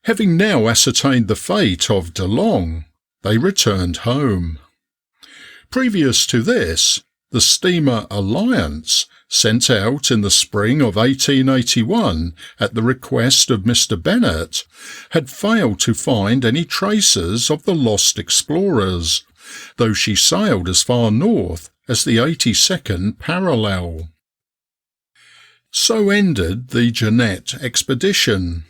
Having now ascertained the fate of De Long, they returned home. Previous to this, the steamer Alliance, sent out in the spring of 1881 at the request of Mr. Bennett, had failed to find any traces of the lost explorers, though she sailed as far north as the 82nd parallel. So ended the Jeanette expedition.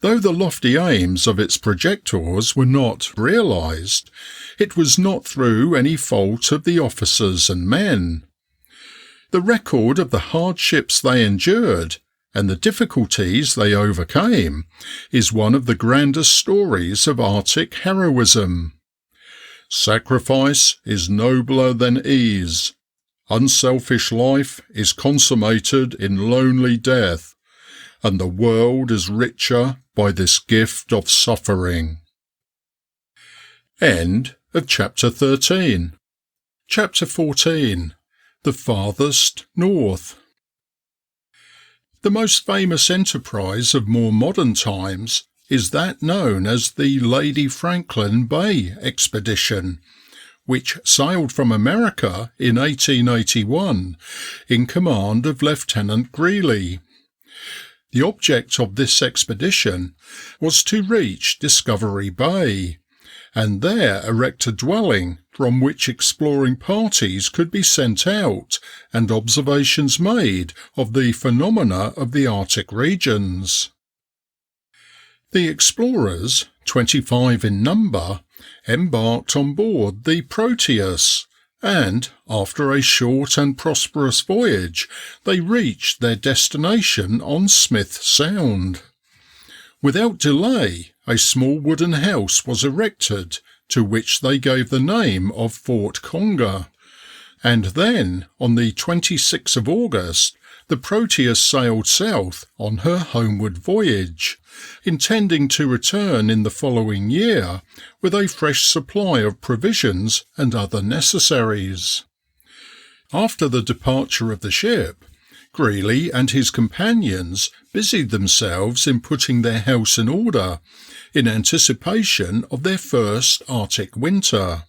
Though the lofty aims of its projectors were not realised, it was not through any fault of the officers and men. The record of the hardships they endured and the difficulties they overcame is one of the grandest stories of Arctic heroism. Sacrifice is nobler than ease. Unselfish life is consummated in lonely death, and the world is richer by this gift of suffering. End of Chapter 13. Chapter 14. The Farthest North. The most famous enterprise of more modern times is that known as the Lady Franklin Bay expedition, which sailed from America in 1881 in command of Lieutenant Greely. The object of this expedition was to reach Discovery Bay, and there erect a dwelling from which exploring parties could be sent out and observations made of the phenomena of the Arctic regions. The explorers, 25 in number, embarked on board the Proteus, and, after a short and prosperous voyage, they reached their destination on Smith Sound. Without delay, a small wooden house was erected, to which they gave the name of Fort Conger, and then, on the 26th of August, the Proteus sailed south on her homeward voyage, intending to return in the following year with a fresh supply of provisions and other necessaries. After the departure of the ship, Greely and his companions busied themselves in putting their house in order, in anticipation of their first Arctic winter.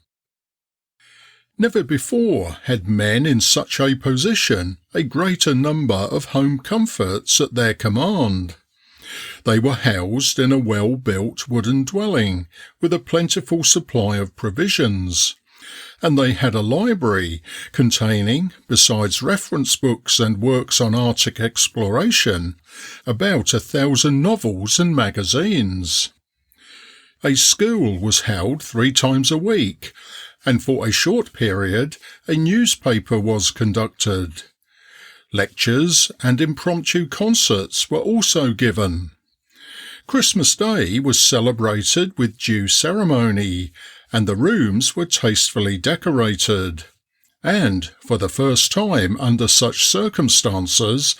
Never before had men in such a position a greater number of home comforts at their command. They were housed in a well-built wooden dwelling, with a plentiful supply of provisions, and they had a library containing, besides reference books and works on Arctic exploration, about 1,000 novels and magazines. A school was held 3 times a week, and for a short period a newspaper was conducted. Lectures and impromptu concerts were also given. Christmas Day was celebrated with due ceremony, and the rooms were tastefully decorated. And, for the first time under such circumstances,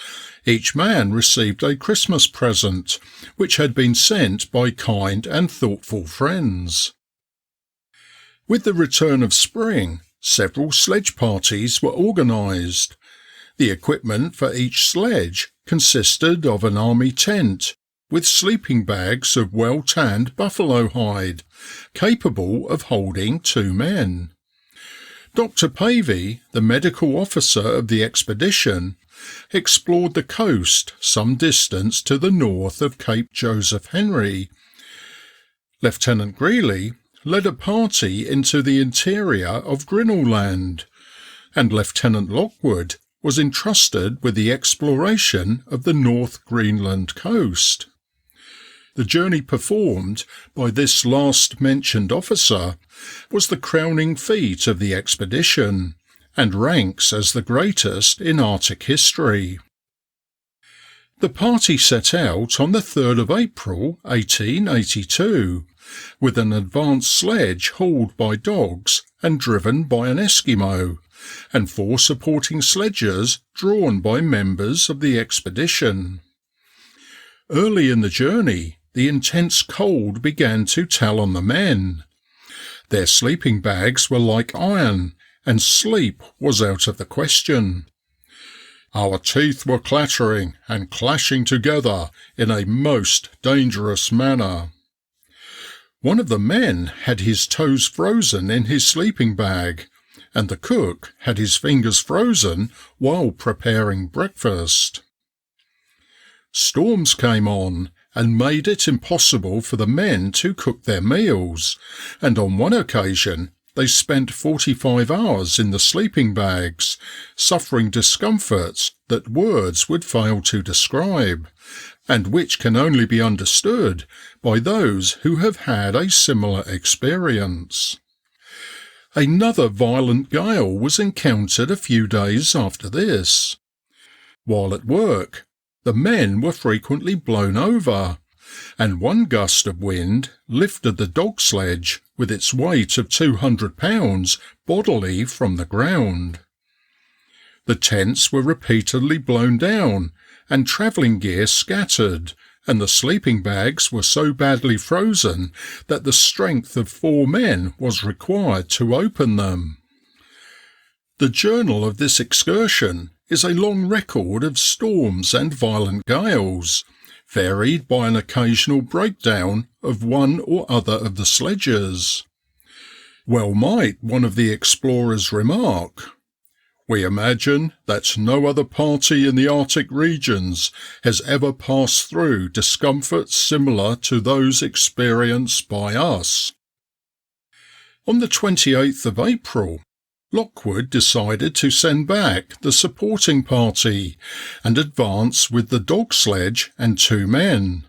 each man received a Christmas present, which had been sent by kind and thoughtful friends. With the return of spring, several sledge parties were organised. The equipment for each sledge consisted of an army tent, with sleeping bags of well-tanned buffalo hide, capable of holding 2 men. Dr. Pavey, the medical officer of the expedition, explored the coast some distance to the north of Cape Joseph Henry. Lieutenant Greely led a party into the interior of Grinnell Land, and Lieutenant Lockwood was entrusted with the exploration of the North Greenland coast. The journey performed by this last-mentioned officer was the crowning feat of the expedition, and ranks as the greatest in Arctic history. The party set out on the 3rd of April 1882, with an advance sledge hauled by dogs and driven by an Eskimo, and 4 supporting sledges drawn by members of the expedition. Early in the journey, the intense cold began to tell on the men. Their sleeping bags were like iron, and sleep was out of the question. Our teeth were clattering and clashing together in a most dangerous manner. One of the men had his toes frozen in his sleeping bag, and the cook had his fingers frozen while preparing breakfast. Storms came on and made it impossible for the men to cook their meals, and on one occasion they spent 45 hours in the sleeping bags, suffering discomforts that words would fail to describe, and which can only be understood by those who have had a similar experience. Another violent gale was encountered a few days after this. While at work, the men were frequently blown over, and one gust of wind lifted the dog sledge with its weight of 200 pounds bodily from the ground. The tents were repeatedly blown down and travelling gear scattered, and the sleeping bags were so badly frozen that the strength of 4 men was required to open them. The journal of this excursion is a long record of storms and violent gales, varied by an occasional breakdown of one or other of the sledges. Well might one of the explorers remark, "We imagine that no other party in the Arctic regions has ever passed through discomforts similar to those experienced by us." On the 28th of April, Lockwood decided to send back the supporting party and advance with the dog sledge and 2 men.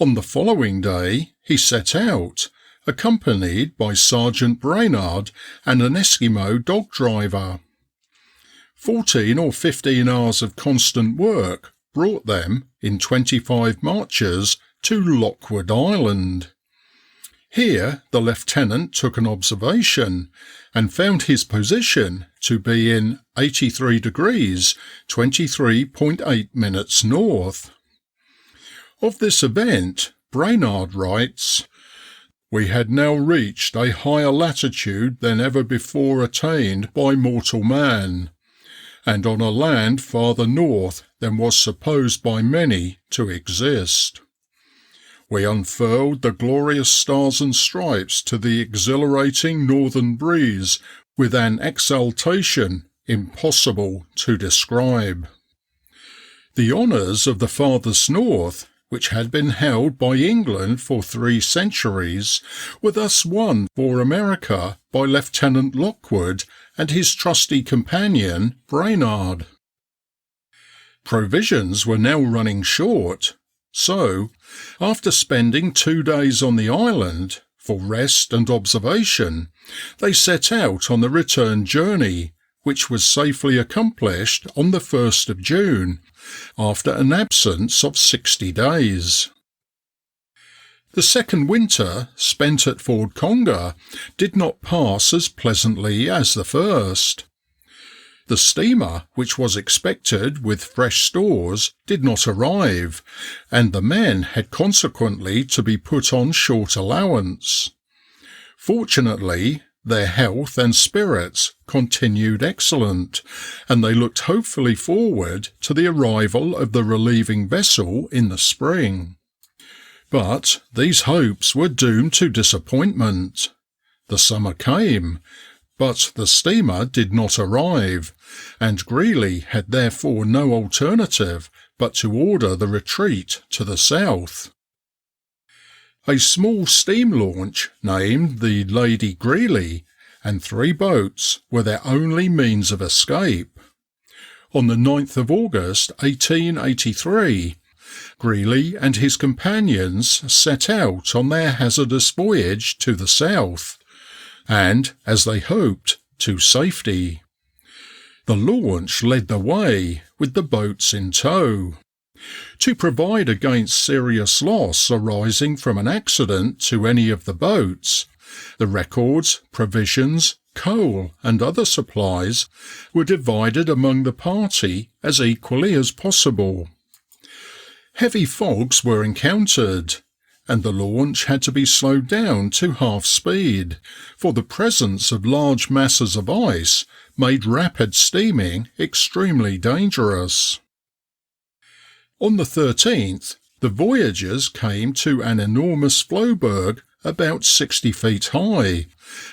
On the following day he set out, accompanied by Sergeant Brainard and an Eskimo dog driver. 14 or 15 hours of constant work brought them, in 25 marches, to Lockwood Island. Here the lieutenant took an observation and found his position to be in 83 degrees 23.8 minutes north. Of this event, Brainard writes, "We had now reached a higher latitude than ever before attained by mortal man, and on a land farther north than was supposed by many to exist. We unfurled the glorious stars and stripes to the exhilarating northern breeze with an exultation impossible to describe. The honours of the Farthest North, which had been held by England for 3 centuries, were thus won for America by Lieutenant Lockwood and his trusty companion Brainard. Provisions were now running short, so, after spending 2 days on the island, for rest and observation, they set out on the return journey, which was safely accomplished on the 1st of June, after an absence of 60 days. The second winter, spent at Ford Conger, did not pass as pleasantly as the first. The steamer, which was expected with fresh stores, did not arrive, and the men had consequently to be put on short allowance. Fortunately, their health and spirits continued excellent, and they looked hopefully forward to the arrival of the relieving vessel in the spring. But these hopes were doomed to disappointment. The summer came, but the steamer did not arrive, and Greely had therefore no alternative but to order the retreat to the south. A small steam launch named the Lady Greely and 3 boats were their only means of escape. On the 9th of August 1883, Greely and his companions set out on their hazardous voyage to the south, and, as they hoped, to safety. The launch led the way, with the boats in tow. To provide against serious loss arising from an accident to any of the boats, the records, provisions, coal, and other supplies were divided among the party as equally as possible. Heavy fogs were encountered, and the launch had to be slowed down to half speed, for the presence of large masses of ice made rapid steaming extremely dangerous. On the 13th, the Voyagers came to an enormous floeberg about 60 feet high,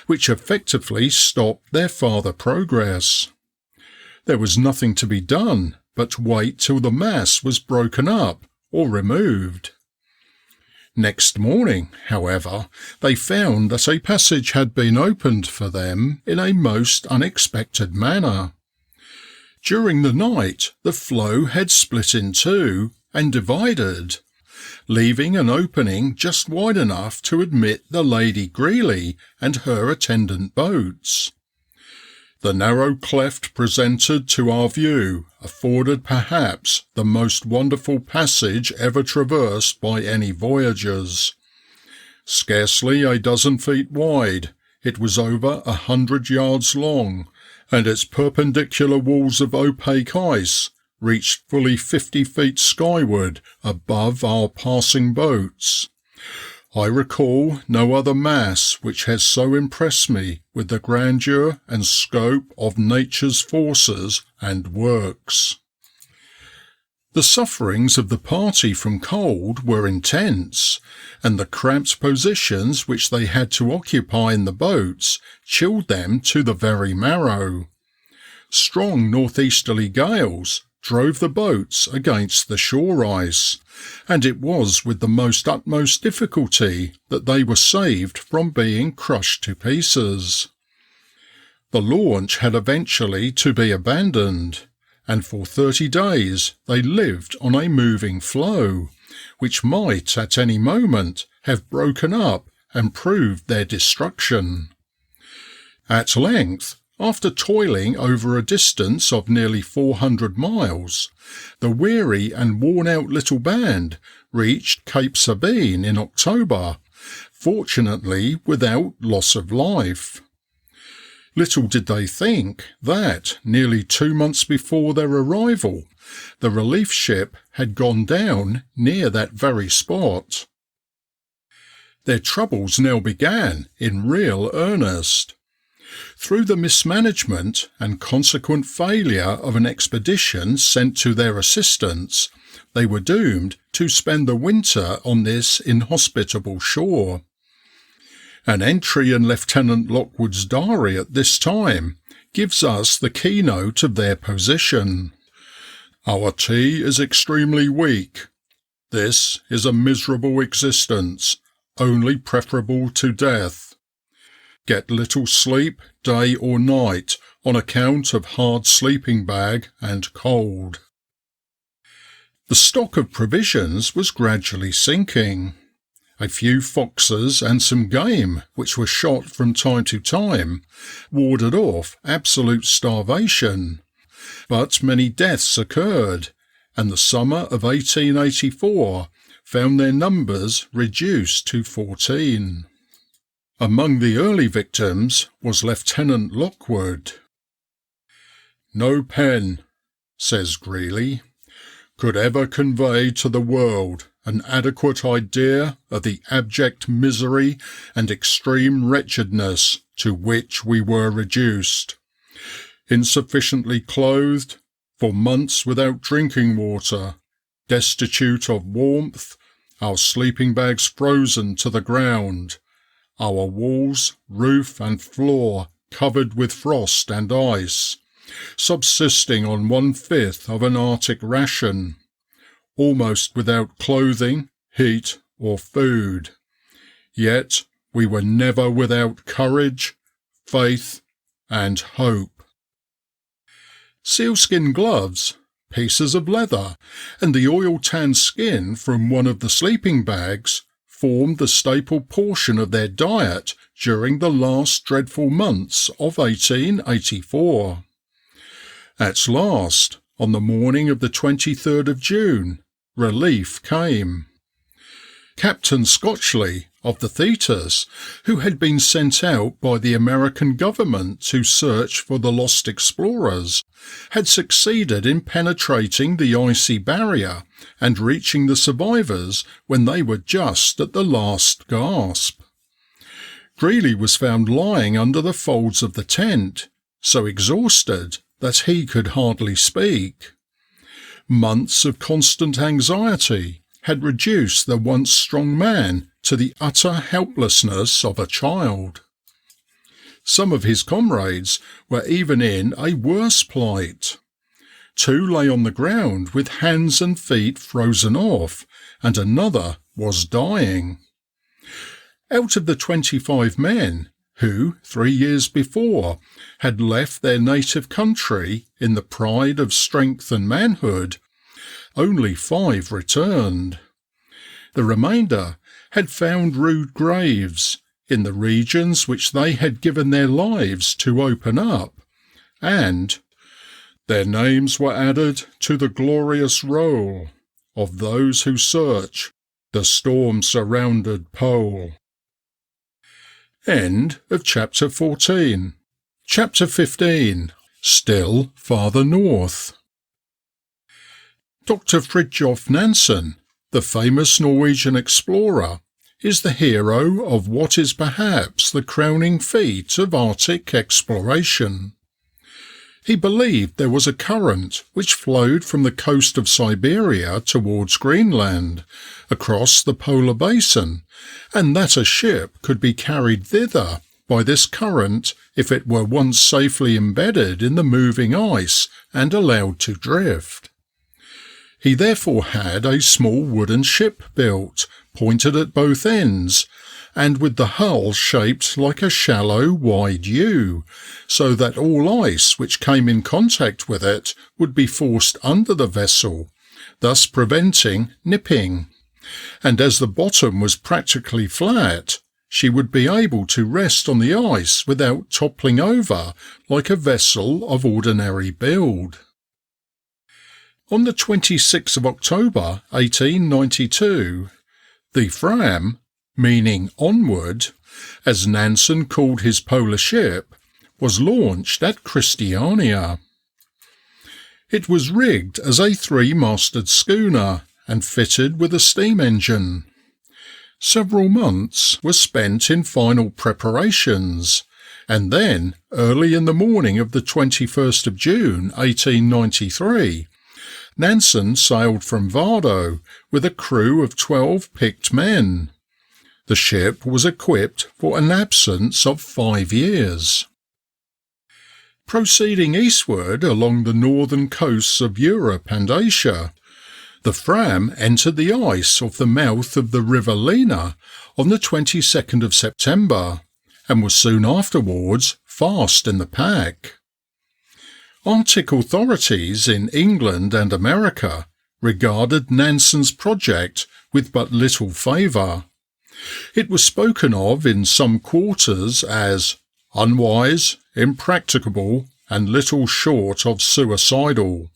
which effectively stopped their farther progress. There was nothing to be done but wait till the mass was broken up or removed. Next morning, however, they found that a passage had been opened for them in a most unexpected manner. During the night, the floe had split in two and divided, leaving an opening just wide enough to admit the Lady Greely and her attendant boats. The narrow cleft presented to our view afforded perhaps the most wonderful passage ever traversed by any voyagers. Scarcely a dozen feet wide, it was over 100 yards long, and its perpendicular walls of opaque ice reached fully 50 feet skyward above our passing boats. I recall no other mass which has so impressed me with the grandeur and scope of nature's forces and works. The sufferings of the party from cold were intense, and the cramped positions which they had to occupy in the boats chilled them to the very marrow. Strong northeasterly gales drove the boats against the shore ice, and it was with the utmost difficulty that they were saved from being crushed to pieces. The launch had eventually to be abandoned, and for 30 days they lived on a moving floe, which might at any moment have broken up and proved their destruction. At length, after toiling over a distance of nearly 400 miles, the weary and worn-out little band reached Cape Sabine in October, fortunately without loss of life. Little did they think that, nearly 2 months before their arrival, the relief ship had gone down near that very spot. Their troubles now began in real earnest. Through the mismanagement and consequent failure of an expedition sent to their assistance, they were doomed to spend the winter on this inhospitable shore. An entry in Lieutenant Lockwood's diary at this time gives us the keynote of their position. "Our tea is extremely weak. This is a miserable existence, only preferable to death. Get little sleep day or night on account of hard sleeping bag and cold." The stock of provisions was gradually sinking. a few foxes and some game, which were shot from time to time, warded off absolute starvation. But many deaths occurred, and the summer of 1884 found their numbers reduced to 14. Among the early victims was Lieutenant Lockwood. "No pen," says Greeley, "could ever convey to the world an adequate idea of the abject misery and extreme wretchedness to which we were reduced. Insufficiently clothed, for months without drinking water, destitute of warmth, our sleeping bags frozen to the ground, our walls, roof and floor covered with frost and ice, subsisting on 1/5 of an Artic ration, almost without clothing, heat or food. Yet we were never without courage, faith and hope." Sealskin gloves, pieces of leather, and the oil-tanned skin from one of the sleeping bags formed the staple portion of their diet during the last dreadful months of 1884. At last, on the morning of the 23rd of June, relief came. Captain Scotchley of the Thetis, who had been sent out by the American government to search for the lost explorers, had succeeded in penetrating the icy barrier and reaching the survivors when they were just at the last gasp. Greeley was found lying under the folds of the tent, so exhausted that he could hardly speak. Months of constant anxiety had reduced the once strong man to the utter helplessness of a child. Some of his comrades were even in a worse plight. 2 lay on the ground with hands and feet frozen off, and another was dying. Out of the 25 men who, 3 years before, had left their native country in the pride of strength and manhood, only 5 returned. The remainder had found rude graves in the regions which they had given their lives to open up, and their names were added to the glorious roll of those who search the storm-surrounded pole. End of chapter 14. Chapter 15. Still farther north. Dr. Fridtjof Nansen, the famous Norwegian explorer, is the hero of what is perhaps the crowning feat of Arctic exploration. He believed there was a current which flowed from the coast of Siberia towards Greenland, across the polar basin, and that a ship could be carried thither by this current if it were once safely embedded in the moving ice and allowed to drift. He therefore had a small wooden ship built, pointed at both ends, and with the hull shaped like a shallow, wide U, so that all ice which came in contact with it would be forced under the vessel, thus preventing nipping. And as the bottom was practically flat, she would be able to rest on the ice without toppling over like a vessel of ordinary build. On the 26th of October 1892, the Fram, meaning onward, as Nansen called his polar ship, was launched at Christiania. It was rigged as a 3-masted schooner and fitted with a steam engine. Several months were spent in final preparations, and then, early in the morning of the 21st of June 1893, Nansen sailed from Vardo with a crew of 12 picked men. The ship was equipped for an absence of 5 years. Proceeding eastward along the northern coasts of Europe and Asia, the Fram entered the ice off the mouth of the River Lena on the 22nd of September, and was soon afterwards fast in the pack. Arctic authorities in England and America regarded Nansen's project with but little favour. It was spoken of in some quarters as unwise, impracticable, and little short of suicidal.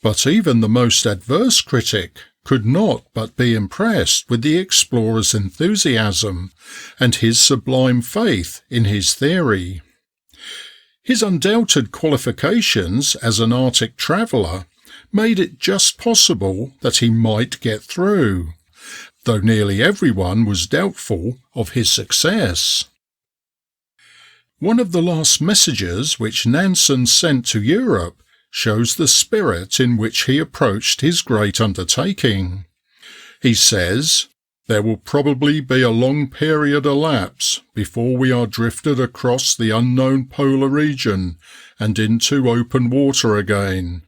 But even the most adverse critic could not but be impressed with the explorer's enthusiasm and his sublime faith in his theory. His undoubted qualifications as an Arctic traveller made it just possible that he might get through, though nearly everyone was doubtful of his success. One of the last messages which Nansen sent to Europe shows the spirit in which he approached his great undertaking. He says, "There will probably be a long period elapse before we are drifted across the unknown polar region and into open water again,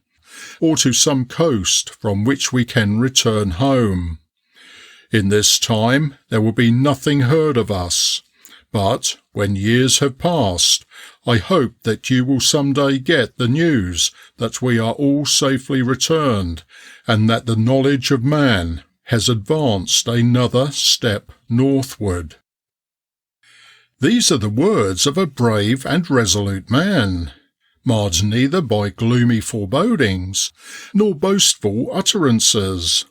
or to some coast from which we can return home. In this time there will be nothing heard of us, but when years have passed, I hope that you will some day get the news that we are all safely returned and that the knowledge of man has advanced another step northward." These are the words of a brave and resolute man, marred neither by gloomy forebodings nor boastful utterances,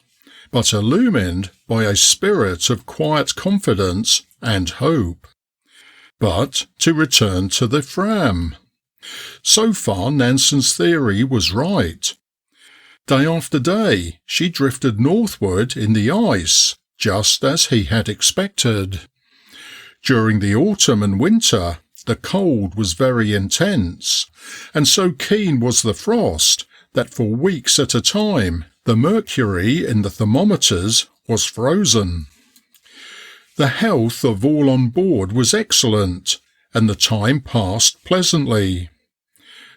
but illumined by a spirit of quiet confidence and hope. But to return to the Fram. So far Nansen's theory was right. Day after day she drifted northward in the ice, just as he had expected. During the autumn and winter the cold was very intense, and so keen was the frost that for weeks at a time the mercury in the thermometers was frozen. The health of all on board was excellent, and the time passed pleasantly.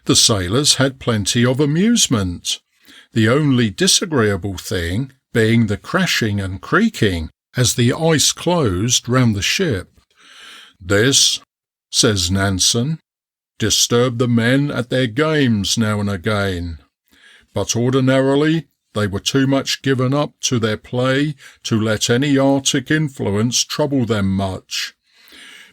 The sailors had plenty of amusement, the only disagreeable thing being the crashing and creaking as the ice closed round the ship. "This," says Nansen, "disturbed the men at their games now and again, but ordinarily they were too much given up to their play to let any Arctic influence trouble them much.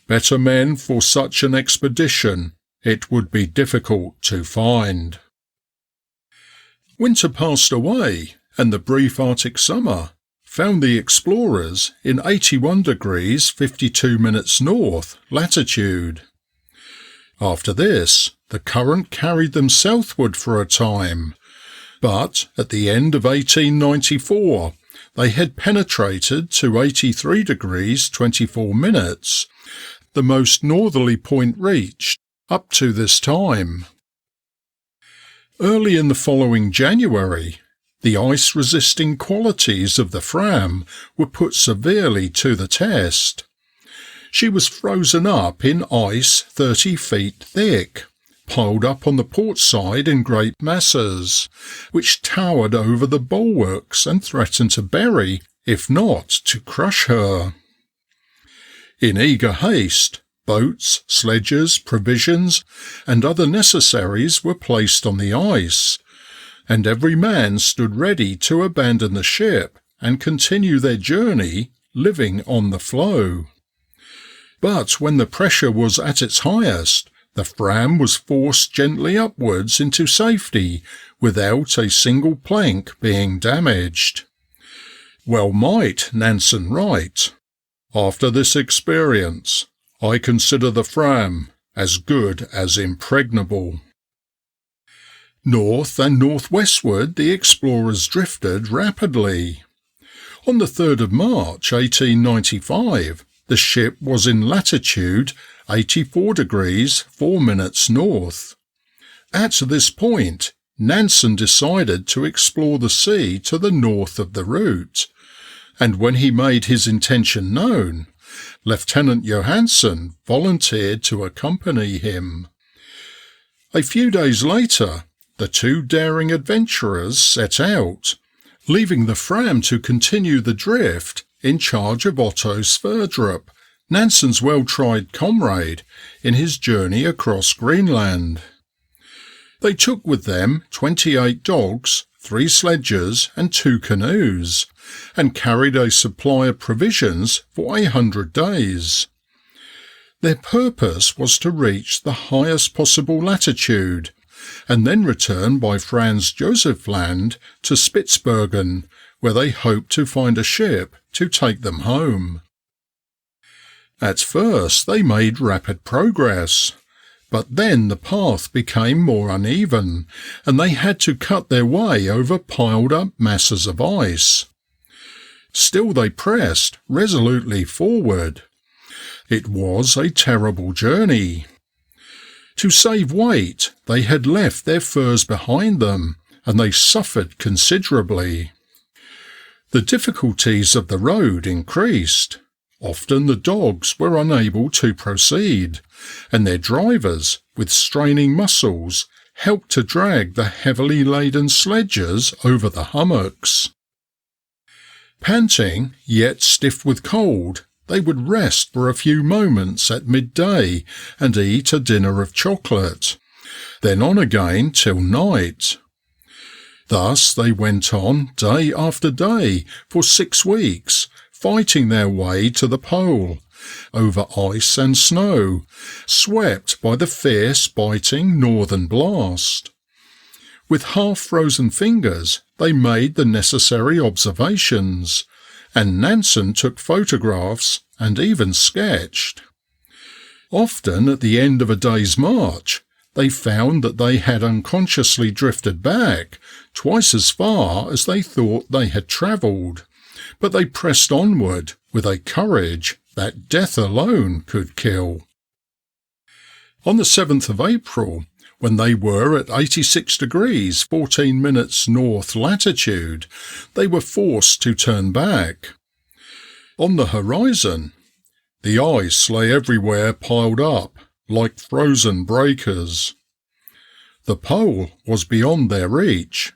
Better men for such an expedition it would be difficult to find." Winter passed away, and the brief Arctic summer found the explorers in 81 degrees 52 minutes north latitude. After this, the current carried them southward for a time, but at the end of 1894 they had penetrated to 83 degrees 24 minutes, the most northerly point reached up to this time. Early in the following January, the ice-resisting qualities of the Fram were put severely to the test. She was frozen up in ice 30 feet thick, piled up on the port side in great masses, which towered over the bulwarks and threatened to bury, if not to crush her. In eager haste, boats, sledges, provisions, and other necessaries were placed on the ice, and every man stood ready to abandon the ship and continue their journey, living on the floe. But when the pressure was at its highest, the Fram was forced gently upwards into safety without a single plank being damaged. Well might Nansen write, "After this experience, I consider the Fram as good as impregnable." North and northwestward the explorers drifted rapidly. On the 3rd of March 1895, the ship was in latitude 84 degrees 4 minutes north. At this point, Nansen decided to explore the sea to the north of the route, and when he made his intention known, Lieutenant Johansen volunteered to accompany him. A few days later, the two daring adventurers set out, leaving the Fram to continue the drift in charge of Otto Sverdrup, Nansen's well-tried comrade in his journey across Greenland. They took with them 28 dogs, 3 sledges and 2 canoes, and carried a supply of provisions for 100 days. Their purpose was to reach the highest possible latitude, and then return by Franz Josef Land to Spitzbergen, where they hoped to find a ship to take them home. At first they made rapid progress, but then the path became more uneven, and they had to cut their way over piled-up masses of ice. Still they pressed resolutely forward. It was a terrible journey. To save weight, they had left their furs behind them, and they suffered considerably. The difficulties of the road increased. Often the dogs were unable to proceed, and their drivers, with straining muscles, helped to drag the heavily laden sledges over the hummocks. Panting, yet stiff with cold, they would rest for a few moments at midday and eat a dinner of chocolate, then on again till night. Thus they went on day after day for 6 weeks, fighting their way to the pole, over ice and snow, swept by the fierce biting northern blast. With half-frozen fingers they made the necessary observations, and Nansen took photographs and even sketched. Often at the end of a day's march, they found that they had unconsciously drifted back twice as far as they thought they had travelled, but they pressed onward with a courage that death alone could kill. On the 7th of April, when they were at 86 degrees 14 minutes north latitude, they were forced to turn back. On the horizon, the ice lay everywhere piled up, like frozen breakers. The pole was beyond their reach,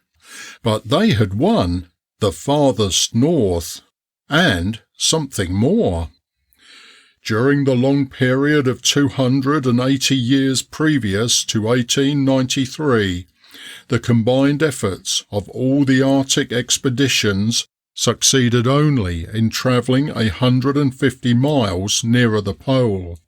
but they had won the Farthest North, and something more. During the long period of 280 years previous to 1893, the combined efforts of all the Arctic expeditions succeeded only in travelling 150 miles nearer the pole.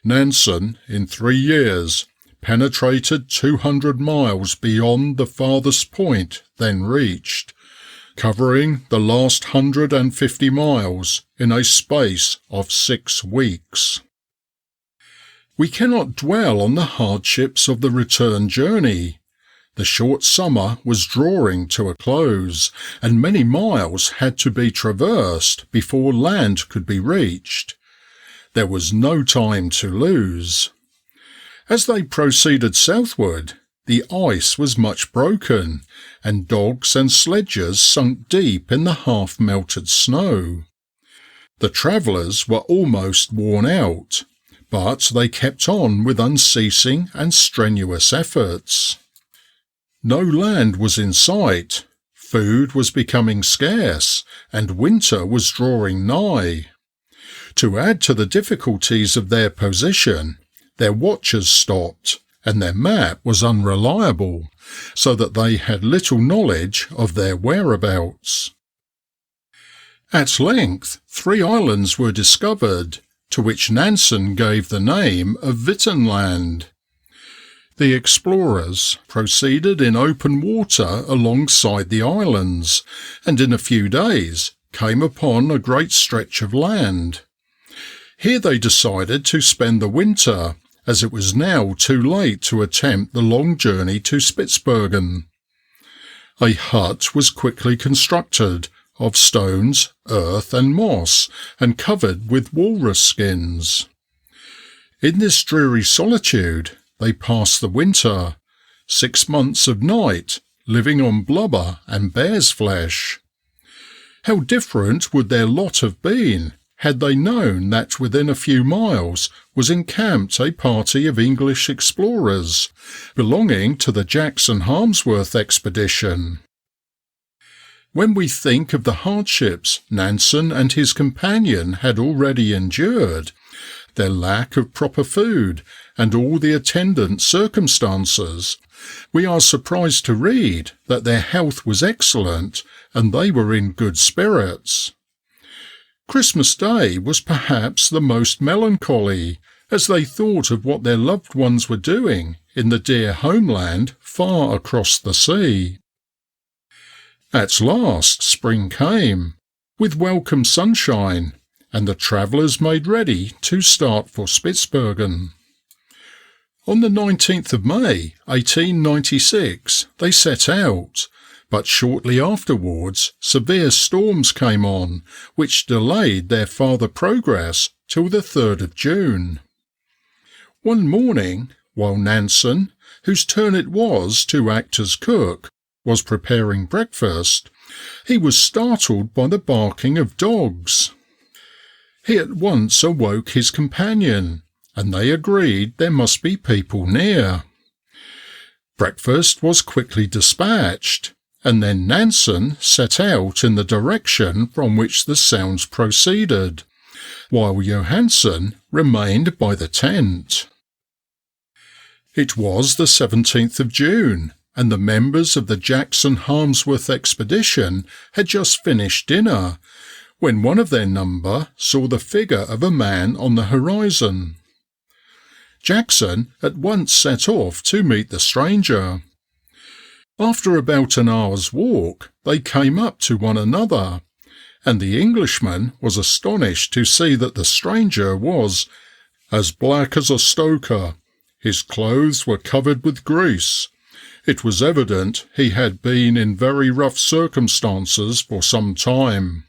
Nansen, in 3 years, penetrated 200 miles beyond the farthest point then reached, covering the last 150 miles in a space of 6 weeks. We cannot dwell on the hardships of the return journey. The short summer was drawing to a close, and many miles had to be traversed before land could be reached. There was no time to lose. As they proceeded southward, the ice was much broken, and dogs and sledges sunk deep in the half-melted snow. The travellers were almost worn out, but they kept on with unceasing and strenuous efforts. No land was in sight, food was becoming scarce, and winter was drawing nigh. To add to the difficulties of their position, their watches stopped, and their map was unreliable, so that they had little knowledge of their whereabouts. At length 3 islands were discovered, to which Nansen gave the name of Vittenland. The explorers proceeded in open water alongside the islands, and in a few days came upon a great stretch of land. Here they decided to spend the winter, as it was now too late to attempt the long journey to Spitzbergen. A hut was quickly constructed, of stones, earth and moss, and covered with walrus skins. In this dreary solitude they passed the winter, 6 months of night, living on blubber and bear's flesh. How different would their lot have been had they known that within a few miles was encamped a party of English explorers belonging to the Jackson-Harmsworth expedition. When we think of the hardships Nansen and his companion had already endured, their lack of proper food, and all the attendant circumstances, we are surprised to read that their health was excellent and they were in good spirits. Christmas Day was perhaps the most melancholy, as they thought of what their loved ones were doing in the dear homeland far across the sea. At last spring came, with welcome sunshine, and the travellers made ready to start for Spitzbergen. On the 19th of May, 1896, they set out, but shortly afterwards severe storms came on, which delayed their farther progress till the 3rd of June. One morning, while Nansen, whose turn it was to act as cook, was preparing breakfast, he was startled by the barking of dogs. He at once awoke his companion, and they agreed there must be people near. Breakfast was quickly dispatched, and then Nansen set out in the direction from which the sounds proceeded, while Johansen remained by the tent. It was the 17th of June, and the members of the Jackson-Harmsworth expedition had just finished dinner, when one of their number saw the figure of a man on the horizon. Jackson at once set off to meet the stranger. After about an hour's walk, they came up to one another, and the Englishman was astonished to see that the stranger was as black as a stoker. His clothes were covered with grease. It was evident he had been in very rough circumstances for some time.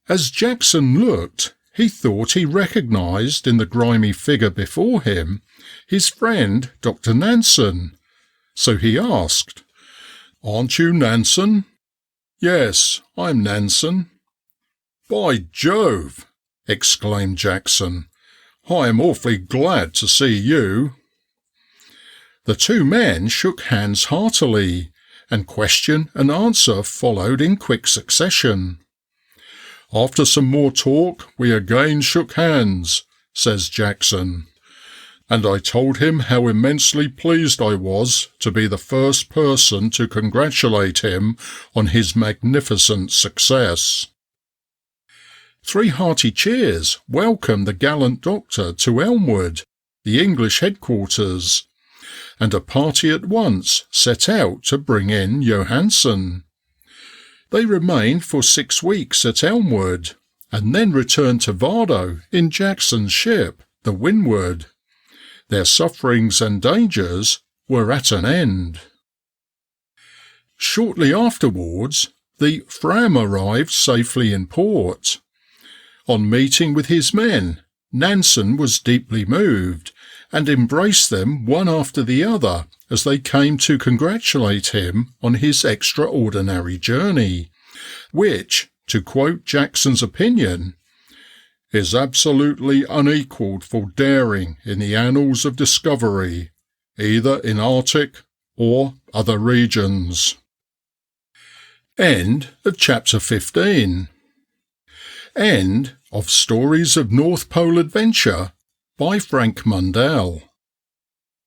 As Jackson looked, he thought he recognised in the grimy figure before him his friend Dr. Nansen. So he asked, "Aren't you Nansen?" "Yes, I'm Nansen." "By Jove!" exclaimed Jackson. "I am awfully glad to see you." The two men shook hands heartily, and question and answer followed in quick succession. "After some more talk, we again shook hands," says Jackson, "and I told him how immensely pleased I was to be the first person to congratulate him on his magnificent success." 3 hearty cheers welcomed the gallant doctor to Elmwood, the English headquarters, and a party at once set out to bring in Johansen. They remained for 6 weeks at Elmwood, and then returned to Vardo in Jackson's ship, the Windward. Their sufferings and dangers were at an end. Shortly afterwards, the Fram arrived safely in port. On meeting with his men, Nansen was deeply moved, and embraced them one after the other as they came to congratulate him on his extraordinary journey, which, to quote Jackson's opinion, is absolutely unequalled for daring in the annals of discovery, either in Arctic or other regions. End of chapter 15. End of Stories of North Pole Adventure by Frank Mundell.